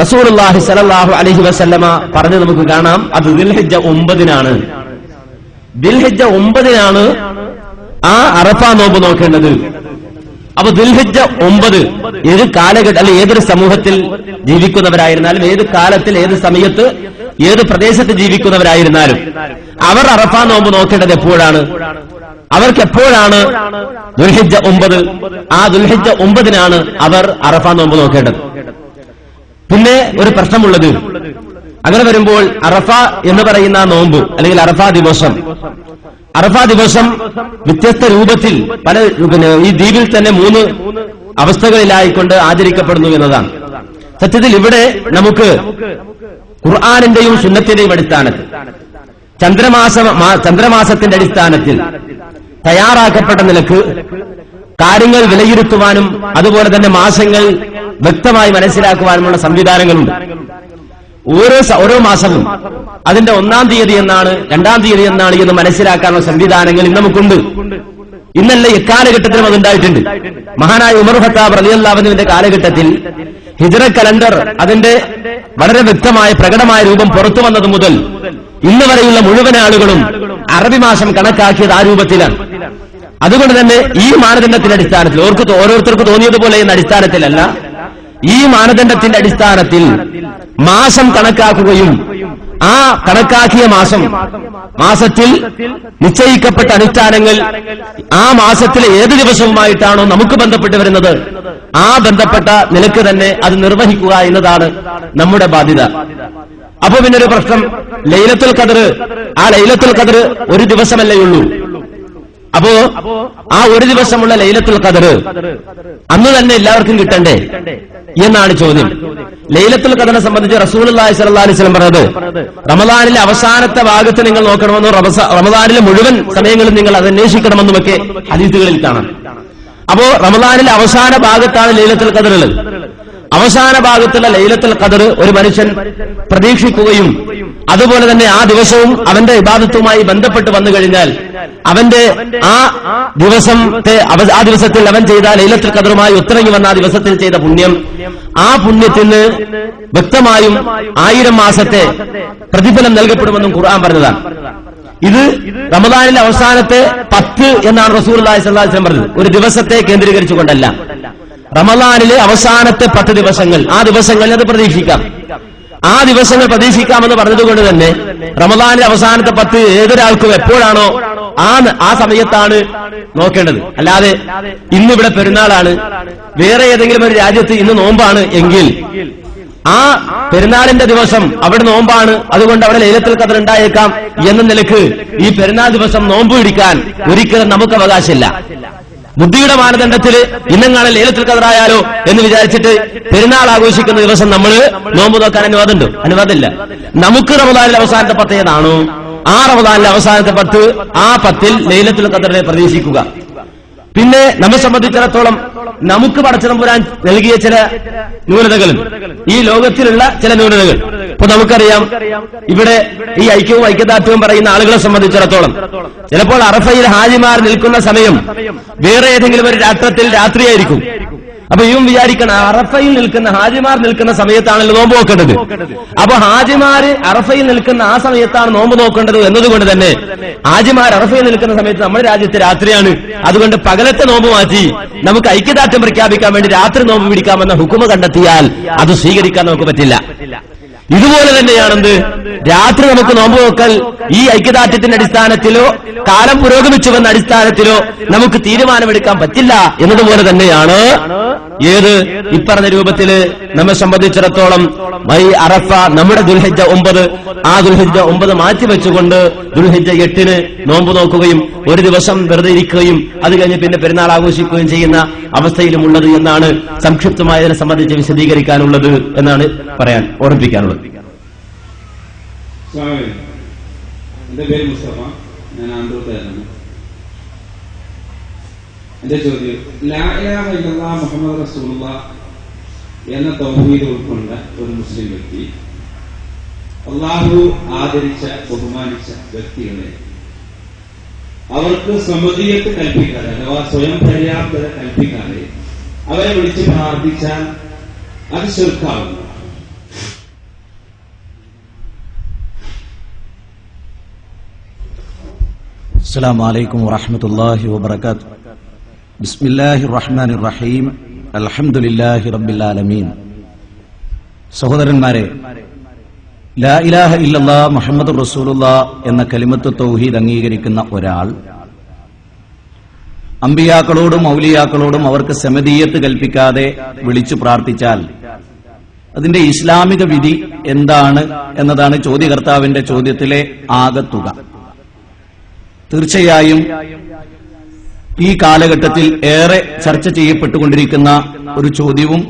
Speaker 5: റസൂലുള്ളാഹി സ്വല്ലല്ലാഹു അലൈഹി വസല്ലമ പറഞ്ഞു നമുക്ക് കാണാം, അത് ദുൽഹിജ്ജ 9-നാണ്. ദുൽഹിജ്ജ 9-നാണ് ആ അറഫ നോമ്പ് നോക്കേണ്ടത്. അപ്പൊ ദുൽഹിജ്ജ 9 ഏത് കാലഘട്ടം അല്ലെ ഏതൊരു സമൂഹത്തിൽ ജീവിക്കുന്നവരായിരുന്നാലും ഏത് കാലത്തിൽ ഏത് സമയത്ത് ഏത് പ്രദേശത്ത് ജീവിക്കുന്നവരായിരുന്നാലും അവർ അറഫ നോമ്പ് നോക്കേണ്ടത് എപ്പോഴാണ്? അവർക്ക് എപ്പോഴാണ് ദുൽഹിജ്ജ 9? ആ ദുൽഹിജ്ജ 9-നാണ് അവർ അറഫ നോമ്പ് നോക്കേണ്ടത്. പിന്നെ ഒരു പ്രശ്നമുള്ളത്, അങ്ങനെ വരുമ്പോൾ അറഫ എന്ന് പറയുന്ന നോമ്പ് അല്ലെങ്കിൽ അറഫ ദിവസം വ്യത്യസ്ത രൂപത്തിൽ പല ഈ ദ്വീപിൽ തന്നെ 3 അവസ്ഥകളിലായിക്കൊണ്ട് ആചരിക്കപ്പെടുന്നു എന്നതാണ്. സത്യത്തിൽ ഇവിടെ നമുക്ക് ഖുർആനിന്റെയും സുന്നത്തിന്റെയും അടിസ്ഥാനത്തിൽ ചന്ദ്രമാസത്തിന്റെ അടിസ്ഥാനത്തിൽ തയ്യാറാക്കപ്പെട്ട നിലക്ക് കാര്യങ്ങൾ വിലയിരുത്തുവാനും അതുപോലെ തന്നെ മാസങ്ങൾ വ്യക്തമായി മനസ്സിലാക്കുവാനുമുള്ള സംവിധാനങ്ങളുണ്ട്. ഓരോ മാസവും അതിന്റെ 1-ാം തീയതി എന്നാണ് 2-ാം തീയതി എന്നാണ് എന്ന് മനസ്സിലാക്കാനുള്ള സംവിധാനങ്ങൾ ഇന്ന് നമുക്കുണ്ട്. ഇന്നല്ല എക്കാലഘട്ടത്തിലും അതുണ്ടായിട്ടുണ്ട്. മഹാനായ ഉമർ ഖത്താബ് റളിയല്ലാഹു അൻഹുവിന്റെ കാലഘട്ടത്തിൽ ഹിജ്റ കലണ്ടർ അതിന്റെ വളരെ വ്യക്തമായ പ്രകടമായ രൂപം പുറത്തു വന്നത് മുതൽ ഇന്ന് വരെയുള്ള മുഴുവൻ ആളുകളും അറബി മാസം കണക്കാക്കിയത് ആ രൂപത്തിലാണ്. അതുകൊണ്ട് തന്നെ ഈ മാനദണ്ഡത്തിന്റെ അടിസ്ഥാനത്തിൽ ഓരോരുത്തർക്ക് തോന്നിയതുപോലെ എന്ന അടിസ്ഥാനത്തിലല്ല, ഈ മാനദണ്ഡത്തിന്റെ അടിസ്ഥാനത്തിൽ മാസം കണക്കാക്കുകയും ആ കണക്കാക്കിയ മാസത്തിൽ നിശ്ചയിക്കപ്പെട്ട അനുഷ്ഠാനങ്ങൾ ആ മാസത്തിലെ ഏത് ദിവസവുമായിട്ടാണോ നമുക്ക് ബന്ധപ്പെട്ട് വരുന്നത് ആ ബന്ധപ്പെട്ട നിലക്ക് തന്നെ അത് നിർവഹിക്കുക എന്നതാണ് നമ്മുടെ ബാധ്യത. അപ്പൊ പിന്നൊരു പ്രശ്നം, ലൈലത്തുൽ ഖദ്ർ, ആ ലൈലത്തുൽ ഖദ്ർ ഒരു ദിവസമല്ലേ ഉള്ളൂ. അപ്പോ ആ ഒരു ദിവസമുള്ള ലൈലത്തുൽ ഖദ്ർ അന്ന് തന്നെ എല്ലാവർക്കും കിട്ടണ്ടേ എന്നാണ് ചോദ്യം. ലൈലത്തുൽ ഖദ്റിനെ സംബന്ധിച്ച് റസൂലുള്ളാഹി സ്വല്ലല്ലാഹു അലൈഹി വസല്ലം പറഞ്ഞത്, റമദാനിലെ അവസാനത്തെ ഭാഗത്ത് നിങ്ങൾ നോക്കണമെന്നും റമദാനിലെ മുഴുവൻ സമയങ്ങളും നിങ്ങൾ അത് അന്വേഷിക്കണമെന്നുമൊക്കെ ഹദീസുകളിൽ കാണാം. അപ്പോ റമദാനിലെ അവസാന ഭാഗത്താണ് ലൈലത്തുൽ ഖദ്ർ ഉള്ളത്. അവസാന ഭാഗത്തുള്ള ലൈലത്തുൽ ഖദ്ർ ഒരു മനുഷ്യൻ പ്രതീക്ഷിക്കുകയും അതുപോലെ തന്നെ ആ ദിവസവും അവന്റെ ഇബാദത്തുമായി ബന്ധപ്പെട്ട് വന്നു കഴിഞ്ഞാൽ അവന്റെ ആ ദിവസത്തിൽ അവൻ ചെയ്ത ലൈലത്തുൽ ഖദ്റുമായി ഒത്തിണങ്ങി വന്ന ആ ദിവസത്തിൽ ചെയ്ത പുണ്യം, ആ പുണ്യത്തിന് വ്യക്തമായും 1000 മാസത്തെ പ്രതിഫലം നൽകപ്പെടുമെന്നും ഖുർആൻ പറഞ്ഞതാണ്. ഇത് റമദാനിലെ അവസാനത്തെ 10 എന്നാണ് റസൂലുള്ളാഹി സ്വല്ലല്ലാഹു അലൈഹി വസല്ലം പറഞ്ഞത്. ഒരു ദിവസത്തെ കേന്ദ്രീകരിച്ചുകൊണ്ടല്ല, റമദാനിലെ അവസാനത്തെ 10 ദിവസങ്ങൾ, ആ ദിവസങ്ങളിൽ അത് പ്രതീക്ഷിക്കാം. ആ ദിവസങ്ങൾ പ്രതീക്ഷിക്കാമെന്ന് പറഞ്ഞതുകൊണ്ട് തന്നെ റമദാനിലെ അവസാനത്തെ 10 ഏതൊരാൾക്കും എപ്പോഴാണോ ആ സമയത്താണ് നോക്കേണ്ടത്. അല്ലാതെ ഇന്നിവിടെ പെരുന്നാളാണ്, വേറെ ഏതെങ്കിലും ഒരു രാജ്യത്ത് ഇന്ന് നോമ്പാണ് എങ്കിൽ ആ പെരുന്നാളിന്റെ ദിവസം അവിടെ നോമ്പാണ്, അതുകൊണ്ട് അവിടെ ലൈലത്തുൽ ഖദ്ർ ഉണ്ടായേക്കാം എന്ന നിലക്ക് ഈ പെരുന്നാൾ ദിവസം നോമ്പ് പിടിക്കാൻ ഒരിക്കലും നമുക്ക് അവകാശമില്ല. ബുദ്ധിയുടെ മാനദണ്ഡത്തിൽ ഇന്നെങ്ങാണ് ലൈലത്തുൽ ഖദ്ർ ആയാലോ എന്ന് വിചാരിച്ചിട്ട് പെരുന്നാൾ ആഘോഷിക്കുന്ന ദിവസം നമ്മൾ നോമ്പ് നോക്കാൻ അനുവാദമില്ല. നമുക്ക് റമദാനിലെ അവസാനത്തെ 10 ഏതാണോ ആ റമദാനിലെ അവസാനത്തെ 10 ആ 10ൽ ലൈലത്തുൽ ഖദ്റിനെ പ്രതീക്ഷിക്കുക. പിന്നെ നമ്മെ സംബന്ധിച്ചിടത്തോളം നമുക്ക് പടച്ചതമ്പുരാൻ നൽകിയ ചില ന്യൂനതകളും ഈ ലോകത്തിലുള്ള ചില ന്യൂനതകൾ ഇപ്പൊ നമുക്കറിയാം. ഇവിടെ ഈ ഐക്യവും ഐക്യദാർഢ്യവും പറയുന്ന ആളുകളെ സംബന്ധിച്ചിടത്തോളം ചിലപ്പോൾ അറഫയിൽ ഹാജിമാർ നിൽക്കുന്ന സമയം വേറെ ഏതെങ്കിലും ഒരു രാഷ്ട്രത്തിൽ രാത്രിയായിരിക്കും. അപ്പൊ ഇവൻ വിചാരിക്കണം അറഫയിൽ നിൽക്കുന്ന ഹാജിമാർ നിൽക്കുന്ന സമയത്താണല്ലോ നോമ്പ് നോക്കേണ്ടത്. അപ്പൊ ഹാജിമാര് അറഫയിൽ നിൽക്കുന്ന ആ സമയത്താണ് നോമ്പ് നോക്കേണ്ടത് എന്നതുകൊണ്ട് തന്നെ ഹാജിമാർ അറഫയിൽ നിൽക്കുന്ന സമയത്ത് നമ്മുടെ രാജ്യത്ത് രാത്രിയാണ്, അതുകൊണ്ട് പകലത്തെ നോമ്പ് മാറ്റി നമുക്ക് ഐക്യദാർഢ്യം പ്രഖ്യാപിക്കാൻ വേണ്ടി രാത്രി നോമ്പ് പിടിക്കാമെന്ന ഹുക്കുമ കണ്ടെത്തിയാൽ അത് സ്വീകരിക്കാൻ നമുക്ക് പറ്റില്ല. ഇതുപോലെ തന്നെയാണെന്ത്, രാത്രി നമുക്ക് നോമ്പ് നോക്കൽ ഈ ഐക്യദാർഢ്യത്തിന്റെ അടിസ്ഥാനത്തിലോ കാലം പുരോഗമിച്ചുവെന്ന അടിസ്ഥാനത്തിലോ നമുക്ക് തീരുമാനമെടുക്കാൻ പറ്റില്ല എന്നതുപോലെ തന്നെയാണ് ഏത് ഇപ്പറഞ്ഞ രൂപത്തില് നമ്മെ സംബന്ധിച്ചിടത്തോളം അറഫ നമ്മുടെ ദുൽഹിജ്ജ 9, ആ ദുൽഹിജ്ജ 9 മാറ്റിവെച്ചുകൊണ്ട് ദുൽഹിജ്ജ 8 നോമ്പ് നോക്കുകയും ഒരു ദിവസം വെറുതെ ഇരിക്കുകയും അത് കഴിഞ്ഞ് പിന്നെ പെരുന്നാൾ ആഘോഷിക്കുകയും ചെയ്യുന്ന അവസ്ഥയിലുമുള്ളത് എന്നാണ് സംക്ഷിപ്തമായതിനെ സംബന്ധിച്ച് വിശദീകരിക്കാനുള്ളത് എന്നാണ് ഓർമ്മിപ്പിക്കാനുള്ളത്.
Speaker 4: എന്റെ പേര് മുസ്തഫ, ഞാൻ ആന്ധ്രക്കാരനാണ്. എന്റെ ചോദ്യം, ലാ ഇലാഹ ഇല്ലല്ലാഹ് മുഹമ്മദ് റസൂലുള്ളാഹ് എന്ന തൗഹീദ് ഉൾക്കൊണ്ട ഒരു മുസ്ലിം വ്യക്തി അല്ലാഹു ആദരിച്ച ബഹുമാനിച്ച വ്യക്തികളെ അവർക്ക് സമദിയത്ത് കൽപ്പിക്കാതെ അഥവാ സ്വയം പര്യാപ്തത കൽപ്പിക്കാതെ അവരെ വിളിച്ച് പ്രാർത്ഥിച്ചാൽ അത് ശിർക്കാവുന്നു.
Speaker 6: السلام عليكم ورحمة الله وبركاته. بسم الله الرحمن الرحيم. الحمد لله رب العالمين. സഹോദരന്മാരെ, ലാ ഇലാഹ ഇല്ലല്ലാഹ് മുഹമ്മദുർ റസൂലുള്ളാഹ് എന്ന കലിമത്ത് തൗഹീദ് അംഗീകരിക്കുന്ന ഒരാൾ അമ്പിയാക്കളോടും ഔലിയാക്കളോടും അവർക്ക് സമദീയത്ത് കൽപ്പിക്കാതെ വിളിച്ചു പ്രാർത്ഥിച്ചാൽ അതിന്റെ ഇസ്ലാമിക വിധി എന്താണ് എന്നതാണ് ചോദ്യകർത്താവിന്റെ ചോദ്യത്തിലെ ആകത്തുക. തീർച്ചയായും ഈ കാലഘട്ടത്തിൽ ഏറെ ചർച്ച ചെയ്യപ്പെട്ടുകൊണ്ടിരിക്കുന്ന ഒരു ചോദ്യവും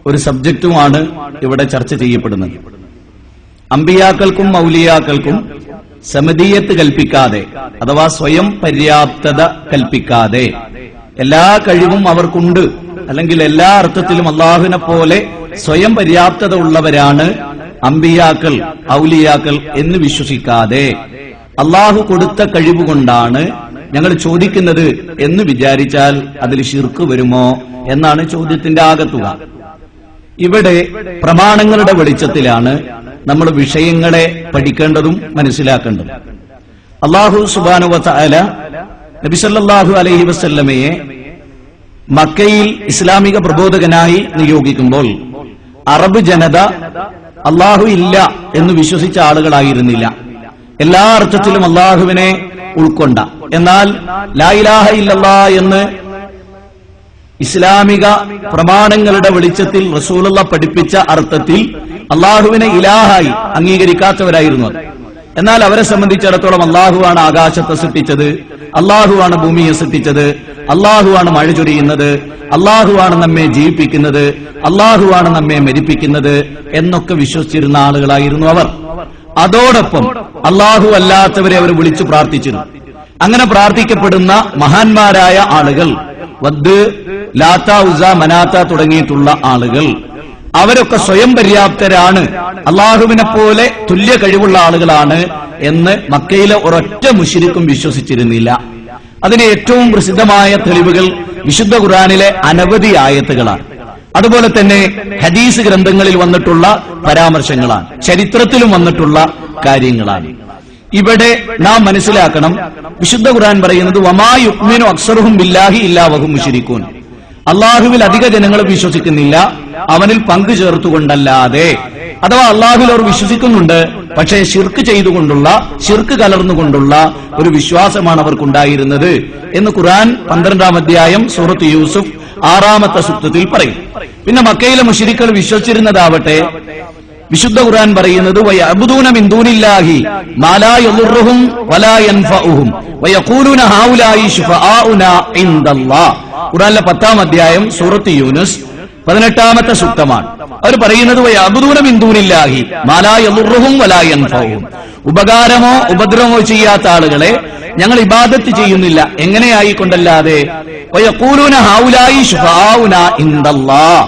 Speaker 6: ഒരു സബ്ജക്റ്റുമാണ് ഇവിടെ ചർച്ച ചെയ്യപ്പെടുന്നത്. അമ്പിയാക്കൾക്കും ഔലിയാക്കൾക്കും സമദീയത്ത് കൽപ്പിക്കാതെ അഥവാ സ്വയം പര്യാപ്തത കൽപ്പിക്കാതെ എല്ലാ കഴിവും അവർക്കുണ്ട്, അല്ലെങ്കിൽ എല്ലാ അർത്ഥത്തിലും അള്ളാഹുവിനെ പോലെ സ്വയം പര്യാപ്തത ഉള്ളവരാണ് അമ്പിയാക്കൾ ഔലിയാക്കൾ എന്ന് വിശ്വസിക്കാതെ അള്ളാഹു കൊടുത്ത കഴിവുകൊണ്ടാണ് ഞങ്ങൾ ചോദിക്കുന്നത് എന്ന് വിചാരിച്ചാൽ അതിൽ ശിർക്ക് വരുമോ എന്നാണ് ചോദ്യത്തിന്റെ ആകത്തുക. ഇവിടെ പ്രമാണങ്ങളുടെ വെളിച്ചത്തിലാണ് നമ്മൾ വിഷയങ്ങളെ പഠിക്കേണ്ടതും മനസ്സിലാക്കേണ്ടതും. അല്ലാഹു സുബ്ഹാനഹു വ തആല നബി സല്ലല്ലാഹു അലൈഹി വസല്ലമയെ മക്കയിൽ ഇസ്ലാമിക പ്രബോധകനായി നിയോഗിക്കുമ്പോൾ അറബ് ജനത അല്ലാഹു ഇല്ല എന്ന് വിശ്വസിച്ച ആളുകളായിരുന്നില്ല. എല്ലാ അർത്ഥത്തിലും അല്ലാഹുവിനെ ഉൾക്കൊണ്ട, എന്നാൽ ലാ ഇലാഹ ഇല്ലല്ലാഹ് എന്ന് ഇസ്ലാമിക പ്രമാണങ്ങളുടെ വെളിച്ചത്തിൽ റസൂലുള്ള പഠിപ്പിച്ച അർത്ഥത്തിൽ അല്ലാഹുവിനെ ഇലാഹായി അംഗീകരിക്കാത്തവരായിരുന്നു. എന്നാൽ അവരെ സംബന്ധിച്ചിടത്തോളം അല്ലാഹുവാണ് ആകാശത്തെ സൃഷ്ടിച്ചത്, അല്ലാഹുവാണ് ഭൂമിയെ സൃഷ്ടിച്ചത്, അല്ലാഹുവാണ് മഴ ചൊരിയുന്നത്, അല്ലാഹുവാണ് നമ്മെ ജീവിപ്പിക്കുന്നത്, അല്ലാഹുവാണ് നമ്മെ മരിപ്പിക്കുന്നത് എന്നൊക്കെ വിശ്വസിച്ചിരുന്ന ആളുകളായിരുന്നു അവർ. അതോടൊപ്പം അല്ലാഹു അല്ലാത്തവരെ അവർ വിളിച്ചു പ്രാർത്ഥിച്ചിരുന്നു. അങ്ങനെ പ്രാർത്ഥിക്കപ്പെടുന്ന മഹാന്മാരായ ആളുകൾ, വദ്, ലാത്ത, ഉസ, മനാത്ത തുടങ്ങിയിട്ടുള്ള ആളുകൾ, അവരൊക്കെ സ്വയം പര്യാപ്തരാണ്, അള്ളാഹുവിനെ പോലെ തുല്യ കഴിവുള്ള ആളുകളാണ് എന്ന് മക്കയിലെ ഒരൊറ്റ മുശ്രിക്കും വിശ്വസിച്ചിരുന്നില്ല. അതിന് ഏറ്റവും പ്രസിദ്ധമായ തെളിവുകൾ വിശുദ്ധ ഖുർആനിലെ അനവധി ആയത്തുകളാണ്. അതുപോലെ തന്നെ ഹദീസ് ഗ്രന്ഥങ്ങളിൽ വന്നിട്ടുള്ള പരാമർശങ്ങളാണ്, ചരിത്രത്തിലും വന്നിട്ടുള്ള കാര്യങ്ങളാണ്. ഇവിടെ നാം മനസ്സിലാക്കണം, വിശുദ്ധ ഖുർആൻ പറയുന്നത് വമാ യുഅ്മിനു അക്സറുഹും ബില്ലാഹി ഇല്ലാ വഹും മുശ്രികൂൻ, അള്ളാഹുവിൽ അധിക ജനങ്ങൾ വിശ്വസിക്കുന്നില്ല അവനിൽ പങ്കു ചേർത്തുകൊണ്ടല്ലാതെ. അഥവാ അള്ളാഹുവിൽ അവർ വിശ്വസിക്കുന്നുണ്ട്, പക്ഷേ ശിർക്ക് ചെയ്തുകൊണ്ടുള്ള, ശിർക്ക് കലർന്നുകൊണ്ടുള്ള ഒരു വിശ്വാസമാണ് അവർക്കുണ്ടായിരുന്നത് എന്ന് ഖുർആൻ 12-ാം അധ്യായം സൂറത്ത് യൂസുഫ് 6-ാമത്തെ സൂക്തത്തിൽ പറയും. പിന്നെ മക്കയിലെ മുശ്രിക്കുകൾ വിശ്വസിച്ചിരുന്നതാവട്ടെ വിശുദ്ധ ഖുർആൻ പറയുന്നത് വയഅബ്ദൂന മിൻ ദൂനില്ലാഹി മാ ലാ യദുർറുഹും വലാ യൻഫഉഹും വയഖൂലൂന ഹൗലായി ശുഫആഉനാ ഇൻദല്ലാഹ്. ഖുർആനിലെ 10-ാം അധ്യായം സൂറത്ത് യൂനുസ് 18-ാമത്തെ സൂക്തമാണ്. അവർ പറയുന്നത് വയഅബ്ദൂന മിൻ ദൂനില്ലാഹി മാ ലാ യദുർറുഹും വലാ യൻഫഉഹും, ഉപകാരമോ ഉപദ്രവമോ ചെയ്യാത്ത ആളുകളെ ഞങ്ങൾ ഇബാദത്ത് ചെയ്യുന്നില്ല, എങ്ങനെയായിക്കൊണ്ടല്ലാതെ വയഖൂലൂന ഹൗലായി ശുഫആഉനാ ഇൻദല്ലാഹ്,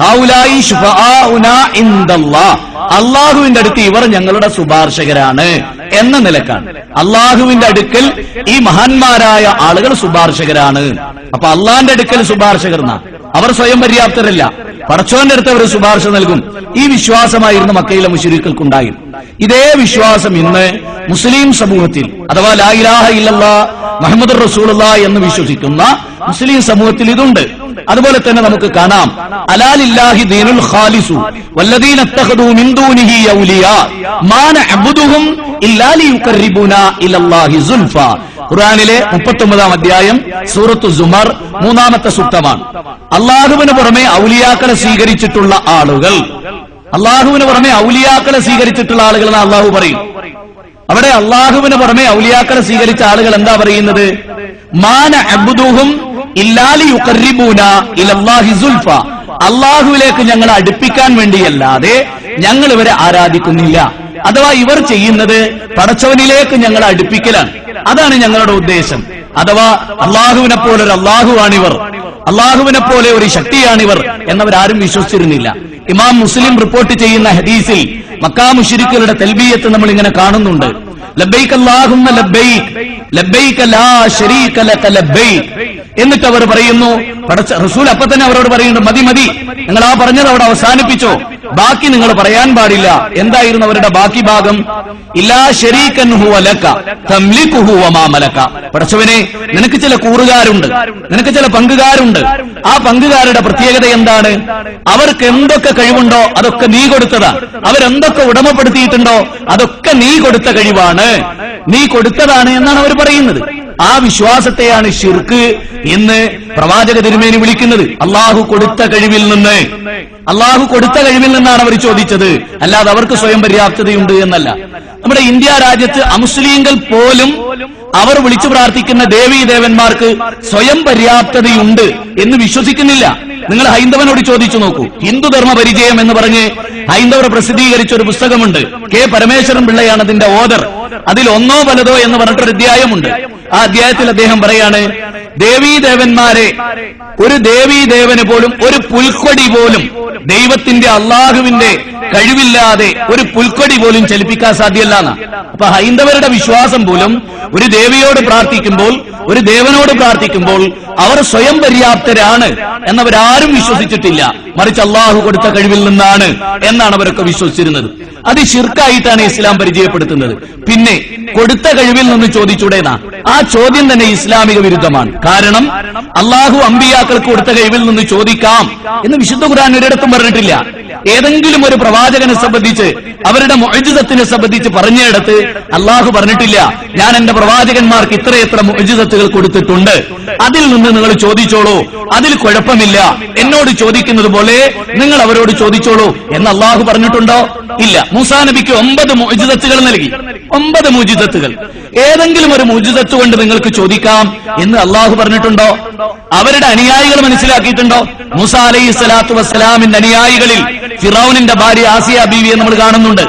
Speaker 6: ഹൗലായി ശുഫആഉനാ ഇൻദല്ലാഹ്, അല്ലാഹുവിന്റെ അടുത്ത് ഇവർ ഞങ്ങളുടെ ശുപാർശകരാണ് എന്ന നിലക്കാണ്. അല്ലാഹുവിന്റെ അടുക്കൽ ഈ മഹാന്മാരായ ആളുകൾ ശുപാർശകരാണ്. അപ്പൊ അള്ളാന്റെ അടുക്കൽ ശുപാർശകർ, അവർ സ്വയം പര്യാപ്തരല്ല, പടച്ചോന്റെ അടുത്ത് അവർ ശുപാർശ നൽകും. ഈ വിശ്വാസമായിരുന്നു മക്കയിലെ മുശ്രിക്കുകൾക്കുണ്ടായി. ഇതേ വിശ്വാസം ഇന്ന് മുസ്ലിം സമൂഹത്തിൽ, അഥവാ ലാ ഇലാഹ ഇല്ലല്ലാഹ് മുഹമ്മദുർ റസൂലുള്ളാഹി എന്ന് വിശ്വസിക്കുന്ന മുസ്ലിം സമൂഹത്തിൽ ഇതുണ്ട്. അതുപോലെ തന്നെ നമുക്ക് കാണാം, അലാലില്ലാഹി ദീനുൽ ഖാലിസു വല്ലദീന ഇത്തഖദൂ മിൻ ദൂനിഹി ഔലിയാ മാ നഅബ്ദുഹും ഇല്ലാ ലിയുഖർരിബൂനാ ഇലല്ലാഹി സുൽഫാ. ഖുർആനിലെ 39-ാം അധ്യായം സൂറത്തു സുമർ 3-ാമത്തെ സൂക്തമാണ്. അല്ലാഹുവിന് പുറമെ ഔലിയാക്കളെ സ്വീകരിച്ചിട്ടുള്ള ആളുകൾ, അല്ലാഹുവിന് പുറമെ ഔലിയാക്കളെ സ്വീകരിച്ചിട്ടുള്ള ആളുകൾ എന്ന് അല്ലാഹു പറയും. അവിടെ അല്ലാഹുവിന് പുറമെ ഔലിയാക്കളെ സ്വീകരിച്ച ആളുകൾ എന്താ പറയുന്നത്? മാ നഅബ്ദുഹും ഇല്ലാ ലിയുഖർരിബൂനാ ഇലല്ലാഹി സുൽഫാ, അല്ലാഹുവിലേക്ക് ഞങ്ങളെ അടുപ്പിക്കാൻ വേണ്ടിയല്ലാതെ ഞങ്ങൾ ഇവരെ ആരാധിക്കുന്നില്ല. അഥവാ ഇവർ ചെയ്യുന്നത് പടച്ചവനിലേക്ക് ഞങ്ങളെ അടുപ്പിക്കലാണ്, അതാണ് ഞങ്ങളുടെ ഉദ്ദേശം. അഥവാ അള്ളാഹുവിനെ പോലെ ഒരു അള്ളാഹുവാണിവർ, അള്ളാഹുവിനെ പോലെ ഒരു ശക്തിയാണിവർ എന്നവരാരും വിശ്വസിച്ചിരുന്നില്ല. ഇമാം മുസ്ലിം റിപ്പോർട്ട് ചെയ്യുന്ന ഹദീസിൽ മക്കാ മുശ്രിക്കുകളുടെ തൽബിയത്ത് നമ്മൾ ഇങ്ങനെ കാണുന്നുണ്ട്. ലബ്ബൈക അല്ലാഹുമ്മ ലബ്ബൈക ലബ്ബൈക ലാ ശരീക ലക ലബ്ബൈക. എന്നിട്ട് അവർ പറയുന്നു, റസൂൽ അപ്പൊ തന്നെ അവരോട് പറയുന്നുണ്ട്, മതി മതി, നിങ്ങൾ ആ പറഞ്ഞത് അവിടെ അവസാനിപ്പിച്ചോ, ബാക്കി നിങ്ങൾ പറയാൻ പാടില്ല. എന്തായിരുന്നു അവരുടെ ബാക്കി ഭാഗം? ഇല്ലാ ശരീകൻ ഹുവ ലക തംലികുഹു വമാ മലക. പടച്ചവനെ, നിനക്ക് ചില കൂറുകാരുണ്ട്, നിനക്ക് ചില പങ്കുകാരുണ്ട്. ആ പങ്കുകാരുടെ പ്രത്യേകത എന്താണ്? അവർക്ക് എന്തൊക്കെ കഴിവുണ്ടോ അതൊക്കെ നീ കൊടുത്തതാണ്, അവരെന്തൊക്കെ ഉടമപ്പെടുത്തിയിട്ടുണ്ടോ അതൊക്കെ നീ കൊടുത്ത കഴിവാണ്, നീ കൊടുത്തതാണ് എന്നാണ് അവർ പറയുന്നത്. ആ വിശ്വാസത്തെയാണ് ശിർക്ക് എന്ന് പ്രവാചക തിരുമേനി വിളിക്കുന്നത്. അള്ളാഹു കൊടുത്ത കഴിവിൽ നിന്ന്, അള്ളാഹു കൊടുത്ത കഴിവിൽ നിന്നാണ് അവർ ചോദിച്ചത്, അല്ലാതെ അവർക്ക് സ്വയം പര്യാപ്തതയുണ്ട് എന്നല്ല. നമ്മുടെ ഇന്ത്യ രാജ്യത്ത് അമുസ്ലിങ്ങൾ പോലും അവർ വിളിച്ചു പ്രാർത്ഥിക്കുന്ന ദേവീ ദേവന്മാർക്ക് സ്വയം പര്യാപ്തതയുണ്ട് എന്ന് വിശ്വസിക്കുന്നില്ല. നിങ്ങൾ ഹൈന്ദവനോട് ചോദിച്ചു നോക്കൂ. ഹിന്ദുധർമ്മ പരിചയം എന്ന് പറഞ്ഞ് ഹൈന്ദവർ പ്രസിദ്ധീകരിച്ച ഒരു പുസ്തകമുണ്ട്. കെ പരമേശ്വരൻ പിള്ളയാണ് അതിന്റെ ഓദർ. അതിൽ ഒന്നോ പലതോ എന്ന് പറഞ്ഞിട്ടൊരു അധ്യായമുണ്ട്. ആ അധ്യായത്തിൽ അദ്ദേഹം പറയാണ്, ദേവീദേവന്മാരെ, ഒരു ദേവീദേവന് പോലും ഒരു പുൽക്കൊടി പോലും ദൈവത്തിന്റെ അള്ളാഹുവിന്റെ കഴിവില്ലാതെ ഒരു പുൽക്കൊടി പോലും ചലിപ്പിക്കാൻ സാധ്യമല്ല. അപ്പൊ ഹൈന്ദവരുടെ വിശ്വാസം പോലും ഒരു ദേവിയോട് പ്രാർത്ഥിക്കുമ്പോൾ ഒരു ദേവനോട് പ്രാർത്ഥിക്കുമ്പോൾ അവർ സ്വയം പര്യാപ്തരാണ് എന്നവരാരും വിശ്വസിച്ചിട്ടില്ല. മറിച്ച് അള്ളാഹു കൊടുത്ത കഴിവിൽ നിന്നാണ് എന്നാണ് അവരൊക്കെ വിശ്വസിച്ചിരുന്നത്. അത് ശിർക്കായിട്ടാണ് ഇസ്ലാം പരിചയപ്പെടുത്തുന്നത്. പിന്നെ കൊടുത്ത കഴിവിൽ നിന്ന് ചോദിച്ചൂടേന്നാ, ആ ചോദ്യം തന്നെ ഇസ്ലാമിക വിരുദ്ധമാണ്. കാരണം അള്ളാഹു അമ്പിയാക്കൾക്ക് കൊടുത്ത കഴിവിൽ നിന്ന് ചോദിക്കാം എന്ന് വിശുദ്ധ ഖുർആൻ ഒരിടത്തും പറഞ്ഞിട്ടില്ല. ഏതെങ്കിലും ഒരു പ്രവാചകനെ സംബന്ധിച്ച് അവരുടെ മുഅ്ജിസത്തിനെ സംബന്ധിച്ച് പറഞ്ഞിടത്ത് അള്ളാഹു പറഞ്ഞിട്ടില്ല, ഞാൻ എന്റെ പ്രവാചകന്മാർക്ക് ഇത്രയെത്ര മുഅ്ജിസത്തുകൾ കൊടുത്തിട്ടുണ്ട്, അതിൽ നിന്ന് നിങ്ങൾ ചോദിച്ചോളൂ, അതിൽ കുഴപ്പമില്ല, എന്നോട് ചോദിക്കുന്നത് പോലെ നിങ്ങൾ അവരോട് ചോദിച്ചോളൂ എന്ന് അള്ളാഹു പറഞ്ഞിട്ടുണ്ടോ? ഇല്ല. മൂസാ നബിക്ക് 9 മുഅ്ജിസത്തുകൾ നൽകി. 9 മുഅ്ജിസത്തുകൾ. ഏതെങ്കിലും ഒരു മുഅ്ജിസത്ത് കൊണ്ട് നിങ്ങൾക്ക് ചോദിക്കാം എന്ന് അള്ളാഹു പറഞ്ഞിട്ടുണ്ടോ? അവരുടെ അനുയായികൾ മനസ്സിലാക്കിയിട്ടുണ്ടോ? മൂസാ അലൈഹി സ്വലാത്തു വസ്സലാമിന്റെ അനുയായികളിൽ ഫിറൗനിന്റെ ഭാര്യ ആസിയ ബീവിയെ നമ്മൾ കാണുന്നുണ്ട്.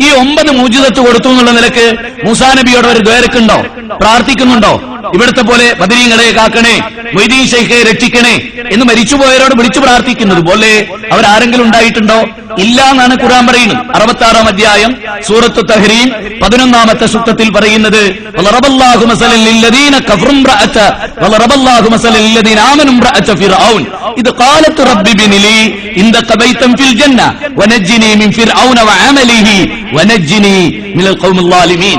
Speaker 6: ഈ 9 മുഅ്ജിസത്ത് കൊടുത്തു എന്നുള്ള നിലക്ക് മൂസാ നബിയോട് ഒരു ദ്വേരക്കുണ്ടോ? പ്രാർത്ഥിക്കുന്നുണ്ടോ? ഇവിടുത്തെ പോലെ ബദരീങ്ങളെ കാക്കണേ, മൊയ്തീൻ ശൈഖെ രക്ഷിക്കണേ എന്ന് മരിച്ചുപോയവരോട് വിളിച്ചു പ്രാർത്ഥിക്കുന്നത് പോലെ അവരാരെങ്കിലും ഉണ്ടായിട്ടുണ്ടോ? ഇല്ല എന്നാണ് ഖുർആൻ പറയുന്നത്. 66-ാം അധ്യായം സൂറത്തു തഹ്രീം 11-ാമത്തെ സൂക്തത്തിൽ പറയുന്നത്, വളറബല്ലാഹു മസലൻ ലില്ലദീന കഫറു ഇംറഅത വളറബല്ലാഹു മസലൻ ലില്ലദീന ആമനു ഇംറഅത ഫിർഔൻ ഇദ് ഖാലത് റബ്ബി ബിനി ലി ഇൻദക ബൈതൻ ഫിൽ ജന്ന വനജ്ജിനി മിൻ ഫിർഔന വഅമലിഹി വനജ്ജിനി മിനൽ ഖൗമിൽ ളാലിമീൻ.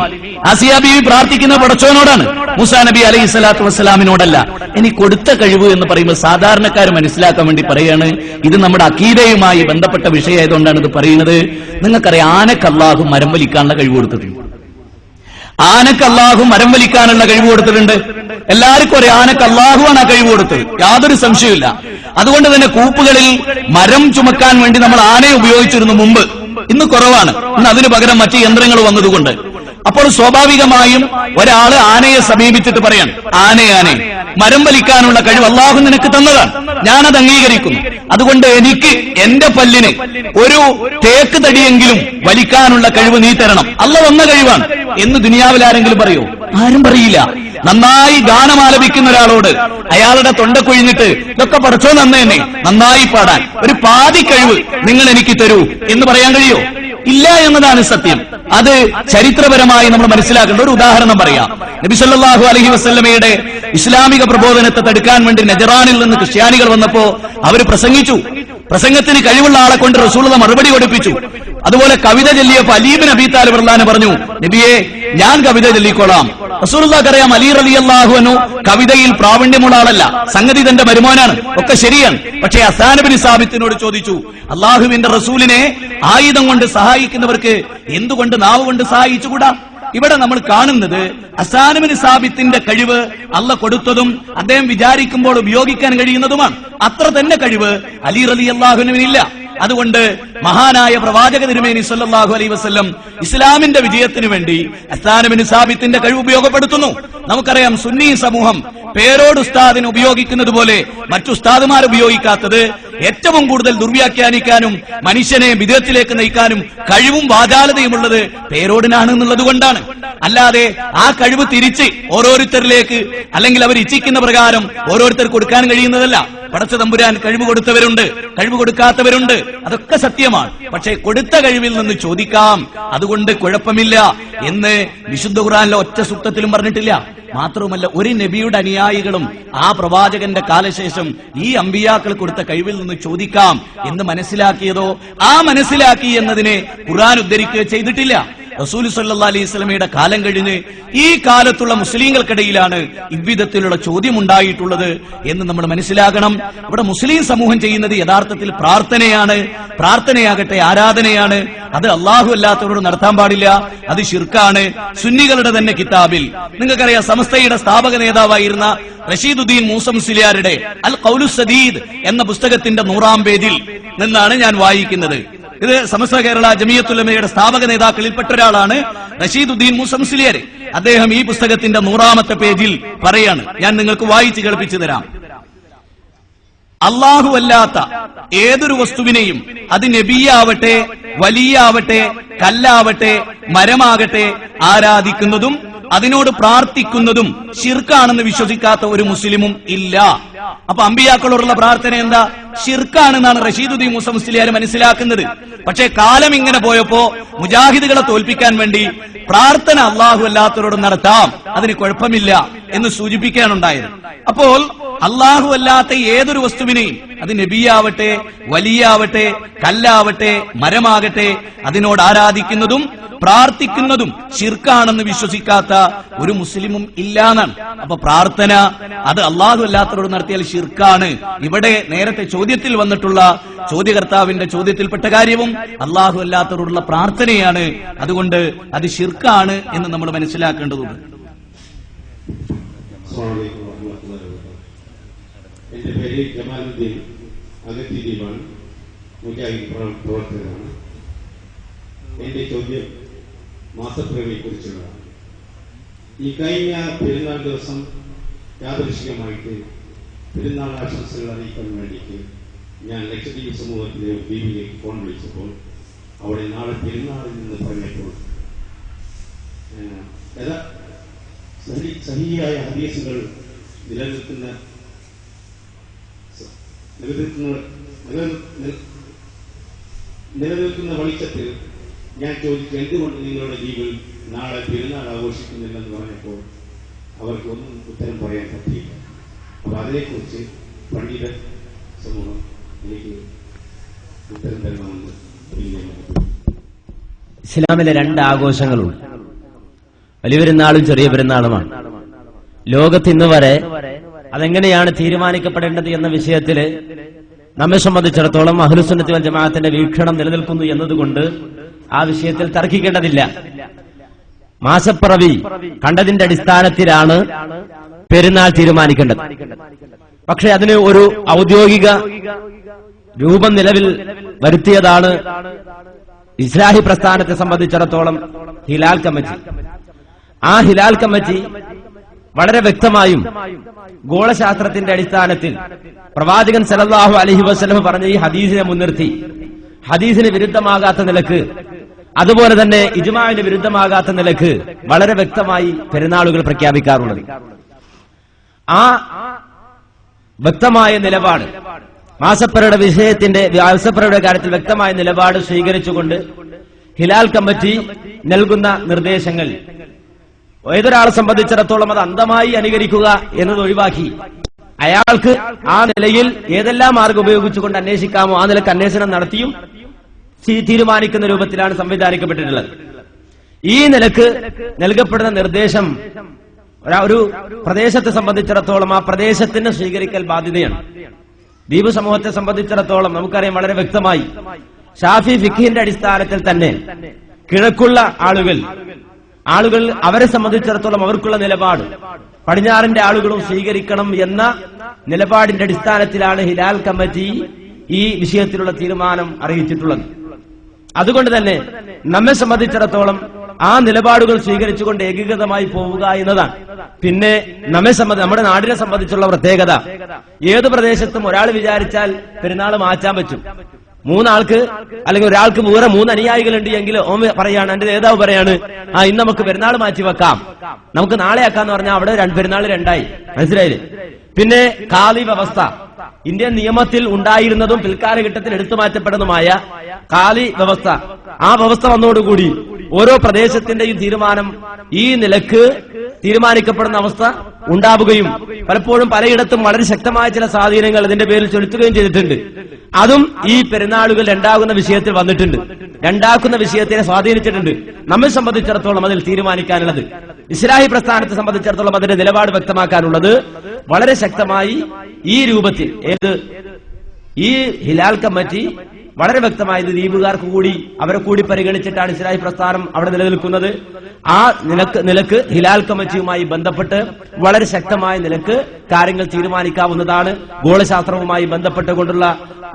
Speaker 6: ആസിയ ബീവി പ്രാർത്ഥിക്കുന്ന പടച്ചവനോടാണ്, മൂസാ നബി അലൈഹി സ്വലാത്തു വസ്സലാമിനോടല്ല. ഇനി കൊടുത്ത കഴിവ് എന്ന് പറയുമ്പോൾ സാധാരണക്കാർ മനസ്സിലാക്കാൻ വേണ്ടി പറയാണ്, ഇത് നമ്മുടെ അഖീദയുമായി ബന്ധപ്പെട്ട വിഷയമായതുകൊണ്ടാണ് ഇത് പറയുന്നത്. നിങ്ങൾക്കറിയാം, ആനക്ക് അല്ലാഹു മരം വലിക്കാനുള്ള കഴിവ് കൊടുത്തിട്ടുണ്ട്. ആനക്ക് അല്ലാഹു മരം വലിക്കാനുള്ള കഴിവ് കൊടുത്തിട്ടുണ്ട്. എല്ലാവർക്കും അറിയാം, ആനക്ക് അല്ലാഹുവാണ് ആ കഴിവ് കൊടുത്തത്, യാതൊരു സംശയമില്ല. അതുകൊണ്ട് തന്നെ കൂപ്പുകളിൽ മരം ചുമക്കാൻ വേണ്ടി നമ്മൾ ആനയെ ഉപയോഗിച്ചിരുന്നു മുമ്പ്. ഇന്ന് കുറവാണ്. ഇന്ന് അതിനു പകരം മറ്റ് യന്ത്രങ്ങൾ വന്നതുകൊണ്ട്. അപ്പോൾ സ്വാഭാവികമായും ഒരാള് ആനയെ സമീപിച്ചിട്ട് പറയാണ്, ആനയാനെ മരം വലിക്കാനുള്ള കഴിവ് അല്ലാഹു നിനക്ക് തന്നതാണ്, ഞാനത് അംഗീകരിക്കുന്നു. അതുകൊണ്ട് എനിക്ക് എന്റെ പല്ലിന് ഒരു തേക്ക് തടിയെങ്കിലും വലിക്കാനുള്ള കഴിവ് നീ തരണം, അല്ല വന്ന കഴിവാണ് എന്ന് ദുനിയാവിൽ ആരെങ്കിലും പറയോ? ആരും പറയില്ല. നന്നായി ഗാനം ആലപിക്കുന്ന ഒരാളോട് അയാളുടെ തൊണ്ട കൊഴിഞ്ഞിട്ട് ഇതൊക്കെ പഠിച്ചോ നന്നേനെ, നന്നായി പാടാൻ ഒരു പാതി കഴിവ് നിങ്ങൾ എനിക്ക് തരൂ എന്ന് പറയാൻ കഴിയോ? ഇല്ല എന്നതാണ് സത്യം. അത് ചരിത്രപരമായി നമ്മൾ മനസ്സിലാക്കേണ്ട ഒരു ഉദാഹരണം പറയാം. നബി സല്ലല്ലാഹു അലൈഹി വസല്ലമയുടെ ഇസ്ലാമിക പ്രബോധനത്തെ തടുക്കാൻ വേണ്ടി നജറാനിൽ നിന്ന് ക്രിസ്ത്യാനികൾ വന്നപ്പോ അവർ പ്രസംഗിച്ചു. പ്രസംഗത്തിന് കഴിവുള്ള ആളെ കൊണ്ട് റസൂലുള്ളാഹി മറുപടി കൊടുപ്പിച്ചു. അതുപോലെ കവിത ചൊല്ലിയപ്പോ അലി ഇബ്നു അബീ താലിബ് റളിയല്ലാഹു പറഞ്ഞു, നബിയെ ഞാൻ കവിത ചൊല്ലിക്കോളാം. റസൂലുള്ളാഹിക്ക് അറിയാം അലി റളിയല്ലാഹു അൻഹു കവിതയിൽ പ്രാവീണ്യമുള്ള ആളല്ല, സംഗതി തന്റെ മരുമോനാണ്, ഒക്കെ ശരിയാണ്. പക്ഷേ ഹസ്സാൻ ഇബ്നു സാബിത്തിനോട് ചോദിച്ചു, അള്ളാഹുവിന്റെ റസൂലിനെ ആയുധം കൊണ്ട് സഹായിക്കുന്നവർക്ക് എന്തുകൊണ്ട് നാവ് കൊണ്ട് സഹായിച്ചുകൂടാ? ഇവിടെ നമ്മൾ കാണുന്നത് ഹസ്സാൻ ഇബ്നു സാബിത്തിന്റെ കഴിവ് അല്ല കൊടുത്തതും അദ്ദേഹം വിചാരിക്കുമ്പോൾ ഉപയോഗിക്കാൻ കഴിയുന്നതുമാണ്. അത്ര തന്നെ കഴിവ് അലി റളിയല്ലാഹു അൻഹുവിനില്ല. അതുകൊണ്ട് മഹാനായ പ്രവാചക തിരുമേനി സല്ലല്ലാഹു അലൈഹി വസല്ലം ഇസ്ലാമിന്റെ വിജയത്തിന് വേണ്ടി ഹസ്സാൻ ഇബ്നു സാബിത്തിന്റെ കഴിവ് ഉപയോഗപ്പെടുത്തുന്നു. നമുക്കറിയാം, സുന്നി സമൂഹം പേരോട് ഉസ്താദിന് ഉപയോഗിക്കുന്നത് പോലെ മറ്റു ഉസ്താദുമാർ ഉപയോഗിക്കാത്തത് ഏറ്റവും കൂടുതൽ ദുർവ്യാഖ്യാനിക്കാനും മനുഷ്യനെ വിദേഹത്തിലേക്ക് നയിക്കാനും കഴിവും വാചാലതയുമുള്ളത് പേരോടിനാണ് എന്നുള്ളത് കൊണ്ടാണ്. അല്ലാതെ ആ കഴിവ് തിരിച്ച് ഓരോരുത്തരിലേക്ക് അല്ലെങ്കിൽ അവർ ഇച്ഛിക്കുന്ന പ്രകാരം ഓരോരുത്തർക്ക് കൊടുക്കാൻ കഴിയുന്നതല്ല. പടച്ച തമ്പുരാൻ കഴിവ് കൊടുത്തവരുണ്ട്, കഴിവ് കൊടുക്കാത്തവരുണ്ട്, അതൊക്കെ സത്യമാണ്. പക്ഷേ കൊടുത്ത കഴിവിൽ നിന്ന് ചോദിക്കാം, അതുകൊണ്ട് കുഴപ്പമില്ല എന്ന് വിശുദ്ധ ഖുർആനിലെ ഒറ്റ സൂക്തത്തിലും പറഞ്ഞിട്ടില്ല. മാത്രവുമല്ല, ഒരു നബിയുടെ അനുയായികളും ആ പ്രവാചകന്റെ കാലശേഷം ഈ അമ്പിയാക്കൾ കൊടുത്ത കഴിവിൽ നിന്ന് ചോദിക്കാം എന്ന് മനസ്സിലാക്കിയതോ ആ മനസ്സിലാക്കി എന്നതിനെ ഖുർആൻ ഉദ്ധരിക്കുകയോ ചെയ്തിട്ടില്ല. റസൂൽ സല്ലല്ലാഹു അലൈഹി വസല്ലമയുടെ കാലം കഴിഞ്ഞ് ഈ കാലത്തുള്ള മുസ്ലിങ്ങൾക്കിടയിലാണ് ഇவ்விധത്തിലുള്ള ചോദ്യം ഉണ്ടായിട്ടുള്ളത് എന്ന് നമ്മൾ മനസ്സിലാക്കണം. ഇവിടെ മുസ്ലിം സമൂഹം ചെയ്യുന്നത് യഥാർത്ഥത്തിൽ പ്രാർത്ഥനയാണ്. പ്രാർത്ഥനയാകട്ടെ ആരാധനയാണ്. അത് അല്ലാഹു അല്ലാത്തവരോട് നടത്താൻ പാടില്ല, അത് ശിർക്കാണ്. സുന്നികളുടെ തന്നെ കിതാബിൽ നിങ്ങൾക്കറിയാം, സമസ്തയുടെ സ്ഥാപക നേതാവായിരുന്ന റഷീദുദ്ദീൻ മൂസ മുസ്ലിയാരുടെ അൽ ഖൗലുസ് സദീദ് എന്ന പുസ്തകത്തിന്റെ 100-ാം പേജിൽ നിന്നാണ് ഞാൻ വായിക്കുന്നത്. ഇത് സമസ്ത കേരള ജമിയത്തുൽ ഉലമയുടെ സ്ഥാപക നേതാക്കളിൽപ്പെട്ട ഒരാളാണ് റഷീദുദ്ദീൻ മൂസ മുസ്ലിയാർ. അദ്ദേഹം ഈ പുസ്തകത്തിന്റെ 100-ാമത്തെ പേജിൽ പറയാണ്, ഞാൻ നിങ്ങൾക്ക് വായിച്ചു കേൾപ്പിച്ചു തരാം. അല്ലാഹു അല്ലാത്ത ഏതൊരു വസ്തുവിനെയും, അത് നബിയാവട്ടെ, വലിയാവട്ടെ, കല്ലാവട്ടെ, മരമാകട്ടെ, ആരാധിക്കുന്നതും അതിനോട് പ്രാർത്ഥിക്കുന്നതും ശിർക്കാണെന്ന് വിശ്വസിക്കാത്ത ഒരു മുസ്ലിമും ഇല്ല അപ്പൊ അമ്പിയാക്കളോടുള്ള പ്രാർത്ഥന എന്താ? ഷിർക്കാണെന്നാണ് റഷീദുദ്ദീൻ മൂസ മുസ്ലിയാർ മനസ്സിലാക്കുന്നത്. പക്ഷേ കാലം ഇങ്ങനെ പോയപ്പോ മുജാഹിദുകളെ തോൽപ്പിക്കാൻ വേണ്ടി പ്രാർത്ഥന അള്ളാഹു അല്ലാത്തവരോട് നടത്താം, അതിന് കുഴപ്പമില്ല എന്ന് സൂചിപ്പിക്കാനുണ്ടായത്. അപ്പോൾ അള്ളാഹു അല്ലാത്ത ഏതൊരു വസ്തുവിനെയും, അത് നബിയാവട്ടെ, വലിയാവട്ടെ, കല്ലാവട്ടെ, മരമാകട്ടെ, അതിനോട് ആരാധിക്കുന്നതും പ്രാർത്ഥിക്കുന്നതും ശിർക്കാണെന്ന് വിശ്വസിക്കാത്ത ഒരു മുസ്ലിമും ഇല്ലാന്നാണ്. അപ്പൊ പ്രാർത്ഥന അത് അള്ളാഹു അല്ലാത്തവരോട് നടത്തിയാൽ ശിർക്കാണ്. ഇവിടെ നേരത്തെ ചോദ്യത്തിൽ വന്നിട്ടുള്ള ചോദ്യകർത്താവിന്റെ ചോദ്യത്തിൽപ്പെട്ട കാര്യവും അള്ളാഹു അല്ലാത്തവരോടുള്ള പ്രാർത്ഥനയാണ്. അതുകൊണ്ട് അത് ശിർക്കാണ് എന്ന് നമ്മൾ മനസ്സിലാക്കേണ്ടതുണ്ട്.
Speaker 7: എന്റെ പേര് ജമാലുദ്ദീൻ അഗത്തിദ്വീപാണ്, മുജാഹിദ് പ്രവർത്തകനാണ്. എന്റെ ചോദ്യം മാസപ്പിറവിയെ കുറിച്ചുള്ളതാണ്. ഈ കഴിഞ്ഞ പെരുന്നാൾ ദിവസം യാദൃശ്ചികമായിട്ട് പെരുന്നാൾ ആശംസകൾ അറിയിക്കാൻ വേണ്ടിയിട്ട് ഞാൻ ലക്ഷദ്വീപ് സമൂഹത്തിലെ ദ്വീപിലേക്ക് ഫോൺ വിളിച്ചപ്പോൾ അവിടെ നാളെ പെരുന്നാളിൽ നിന്ന് പറഞ്ഞപ്പോൾ സഹിയായ ഹദീസുകൾ നിലനിൽക്കുന്ന വെളിച്ചത്തിൽ ഞാൻ ചോദിച്ചു, എന്തുകൊണ്ട് നിങ്ങളുടെ ദ്വീപിൽ നാളെ പെരുന്നാൾ ആഘോഷിക്കുന്നില്ലെന്ന് പറഞ്ഞപ്പോൾ അവർക്ക് ഒന്നും ഉത്തരം പറയാൻ പറ്റിയില്ല. അപ്പൊ അതിനെക്കുറിച്ച് പണ്ഡിത സമൂഹം എനിക്ക് ഉത്തരം തരണമെന്ന്
Speaker 5: ഇസ്ലാമിലെ രണ്ട് ആഘോഷങ്ങളുണ്ട്. വലിയ പെരുന്നാളും ചെറിയ പെരുന്നാളുമാണ്. ലോകത്ത് ഇന്ന് വരെ അതെങ്ങനെയാണ് തീരുമാനിക്കപ്പെടേണ്ടത് എന്ന വിഷയത്തിൽ നമ്മെ സംബന്ധിച്ചിടത്തോളം അഹ്ലുസുന്നത്തി വൽ ജമാഅത്തിന്റെ വീക്ഷണം നിലനിൽക്കുന്നു എന്നതുകൊണ്ട് ആ വിഷയത്തിൽ തർക്കിക്കേണ്ടതില്ല. മാസപ്പിറവി കണ്ടതിന്റെ അടിസ്ഥാനത്തിലാണ് പെരുന്നാൾ തീരുമാനിക്കേണ്ടത്. പക്ഷെ അതിന് ഒരു ഔദ്യോഗിക രൂപം നിലവിൽ വരുത്തിയതാണ് ഇസ്ലാഹി പ്രസ്ഥാനത്തെ സംബന്ധിച്ചിടത്തോളം ഹിലാൽ കമ്മിറ്റി. ആ ഹിലാൽ കമ്മിറ്റി വളരെ വ്യക്തമായും ഗോളശാസ്ത്രത്തിന്റെ അടിസ്ഥാനത്തിൽ പ്രവാചകൻ സല്ലല്ലാഹു അലൈഹി വസല്ലം പറഞ്ഞ ഈ ഹദീസിനെ മുൻനിർത്തി, ഹദീസിന് വിരുദ്ധമാകാത്ത നിലക്ക്, അതുപോലെ തന്നെ ഇജ്മാഇന് വിരുദ്ധമാകാത്ത നിലക്ക് വളരെ വ്യക്തമായി പെരുന്നാളുകൾ പ്രഖ്യാപിക്കാറുള്ളത്. ആ വ്യക്തമായ നിലപാട് മാസപ്പിറവിയുടെ മാസപ്പിറവിയുടെ കാര്യത്തിൽ വ്യക്തമായ നിലപാട് സ്വീകരിച്ചുകൊണ്ട് ഹിലാൽ കമ്മിറ്റി നൽകുന്ന നിർദ്ദേശങ്ങൾ ഏതൊരാളെ സംബന്ധിച്ചിടത്തോളം അത് അന്ധമായി അനുകരിക്കുക എന്നത് ഒഴിവാക്കി അയാൾക്ക് ആ നിലയിൽ ഏതെല്ലാം മാർഗം ഉപയോഗിച്ചുകൊണ്ട് അന്വേഷിക്കാമോ ആ നിലക്ക് അന്വേഷണം നടത്തിയും തീരുമാനിക്കുന്ന രൂപത്തിലാണ് സംവിധാനിക്കപ്പെട്ടിട്ടുള്ളത്. ഈ നിലക്ക് നൽകപ്പെടുന്ന നിർദ്ദേശം ഒരു പ്രദേശത്തെ സംബന്ധിച്ചിടത്തോളം ആ പ്രദേശത്തിന് സ്വീകരിക്കൽ ബാധ്യതയാണ്. ദ്വീപ് സമൂഹത്തെ സംബന്ധിച്ചിടത്തോളം നമുക്കറിയാം വളരെ വ്യക്തമായി ഷാഫി ഫിഖിന്റെ അടിസ്ഥാനത്തിൽ തന്നെ കിഴക്കുള്ള ആളുകൾ അവരെ സംബന്ധിച്ചിടത്തോളം അവർക്കുള്ള നിലപാട് പടിഞ്ഞാറിന്റെ ആളുകളും സ്വീകരിക്കണം എന്ന നിലപാടിന്റെ അടിസ്ഥാനത്തിലാണ് ഹിലാൽ കമ്മിറ്റി ഈ വിഷയത്തിലുള്ള തീരുമാനം അറിയിച്ചിട്ടുള്ളത്. അതുകൊണ്ട് തന്നെ നമ്മെ സംബന്ധിച്ചിടത്തോളം ആ നിലപാടുകൾ സ്വീകരിച്ചുകൊണ്ട് ഏകീകൃതമായി പോവുക എന്നതാണ്. പിന്നെ നമ്മുടെ നാടിനെ സംബന്ധിച്ചുള്ള പ്രത്യേകത, ഏത് പ്രദേശത്തും ഒരാൾ വിചാരിച്ചാൽ പെരുന്നാൾ മാറ്റാൻ പറ്റും. മൂന്നാൾക്ക് അല്ലെങ്കിൽ ഒരാൾക്ക് വേറെ 3 അനുയായികളുണ്ട് എങ്കിൽ ഓം പറയാണ്, എന്റെ നേതാവ് പറയാണ്, ഇന്ന് നമുക്ക് പെരുന്നാൾ മാറ്റിവെക്കാം, നമുക്ക് നാളെ ആക്കാന്ന് പറഞ്ഞാൽ അവിടെ പെരുന്നാൾ 2ആയി. മനസ്സിലായില്ലേ? പിന്നെ ഖാലി വ്യവസ്ഥ, ഇന്ത്യൻ നിയമത്തിൽ ഉണ്ടായിരുന്നതും പിൽക്കാലഘട്ടത്തിൽ എടുത്തു മാറ്റപ്പെടുന്നതുമായ ഖാലി വ്യവസ്ഥ, ആ വ്യവസ്ഥ വന്നതോടുകൂടി ഓരോ പ്രദേശത്തിന്റെയും തീരുമാനം ഈ നിലക്ക് തീരുമാനിക്കപ്പെടുന്ന അവസ്ഥ ഉണ്ടാവുകയും പലപ്പോഴും പലയിടത്തും വളരെ ശക്തമായ ചില സ്വാധീനങ്ങൾ ഇതിന്റെ പേരിൽ ചെലുത്തുകയും ചെയ്തിട്ടുണ്ട്. അതും ഈ പെരുന്നാളുകൾ രണ്ടാകുന്ന വിഷയത്തിൽ വന്നിട്ടുണ്ട്, രണ്ടാക്കുന്ന വിഷയത്തിനെ സ്വാധീനിച്ചിട്ടുണ്ട്. നമ്മെ സംബന്ധിച്ചിടത്തോളം അതിൽ തീരുമാനിക്കാനുള്ളത്, ഇസ്ലാഹി പ്രസ്ഥാനത്തെ സംബന്ധിച്ചിടത്തോളം അതിന്റെ നിലപാട് വ്യക്തമാക്കാനുള്ളത് വളരെ ശക്തമായി ഈ രൂപത്തിൽ ഈ ഹിലാൽ കമ്മിറ്റി വളരെ വ്യക്തമായി ദ്വീപുകാർക്ക് കൂടി അവരെ കൂടി പരിഗണിച്ചിട്ടാണ് ഇസ്ലാഹി പ്രസ്ഥാനം അവിടെ നിലനിൽക്കുന്നത്. ആ നിലക്ക് ഹിലാൽ കമ്മിറ്റിയുമായി ബന്ധപ്പെട്ട് വളരെ ശക്തമായ നിലക്ക് കാര്യങ്ങൾ തീരുമാനിക്കാവുന്നതാണ്. ഗോളശാസ്ത്രവുമായി ബന്ധപ്പെട്ടുകൊണ്ടുള്ള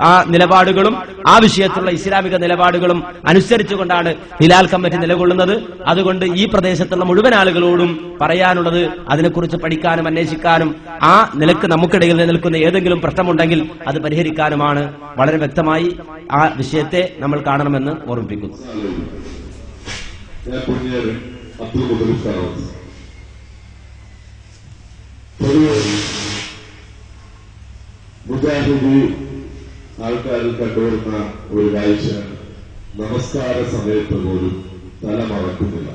Speaker 5: ആ നിലപാടുകളും ആ വിഷയത്തിലുള്ള ഇസ്ലാമിക നിലപാടുകളും അനുസരിച്ചുകൊണ്ടാണ് ഹിലാൽ കമ്മിറ്റി നിലകൊള്ളുന്നത്. അതുകൊണ്ട് ഈ പ്രദേശത്തുള്ള മുഴുവൻ ആളുകളോടും പറയാനുള്ളത് അതിനെക്കുറിച്ച് പഠിക്കാനും അന്വേഷിക്കാനും ആ നിലക്ക് നമുക്കിടയിൽ നിലനിൽക്കുന്ന ഏതെങ്കിലും പ്രശ്നമുണ്ടെങ്കിൽ അത് പരിഹരിക്കാനുമാണ്. വളരെ വ്യക്തമായി ആ വിഷയത്തെ നമ്മൾ കാണണമെന്ന് ഓർമ്മിപ്പിക്കുന്നു.
Speaker 3: മുജാഹിദ് ആൾക്കാർ കണ്ടുവരുന്ന ഒരു കാഴ്ച, നമസ്കാര സമയത്ത് പോലും തല മറക്കുന്നില്ല.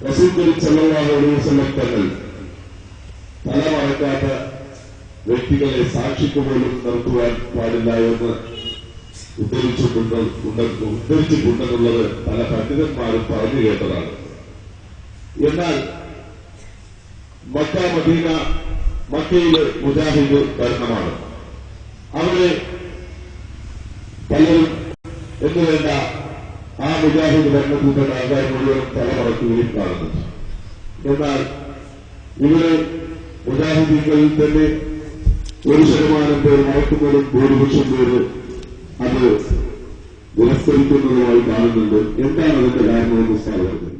Speaker 3: റസൂൽ സല്ലല്ലാഹു അലൈഹി വസല്ലം തങ്ങൾ തല മറക്കാത്ത വ്യക്തികളെ സാക്ഷിക്ക് പോലും നിർത്തുവാൻ പാടില്ല എന്ന് ഉദ്ധരിച്ചിട്ടുണ്ടെന്നുള്ളത് പല പണ്ഡിതന്മാരും പറഞ്ഞു കേട്ടതാണ്. എന്നാൽ മക്ക മദീന, മക്കയിലെ മുജാഹിദ് ഭരണമാണ്. അവര് പലരും എന്നുവേണ്ട ആ മുജാഹിദ് ഭരണത്തിൽ തന്നെ ആൾക്കാർ മുഴുവൻ തലമറക്കുകയും കാണുന്നുണ്ട്. എന്നാൽ ഇവര് മുജാഹിദീങ്ങളിൽ തന്നെ 1% പേർ മറക്കുന്നതും ഭൂരിപക്ഷം പേര് അത് തിരസ്കരിക്കുന്നതുമായി കാണുന്നുണ്ട്. എന്താണ് അതിന്റെ കാരണമെന്ന് സ്ഥാപിക്കുന്നത്?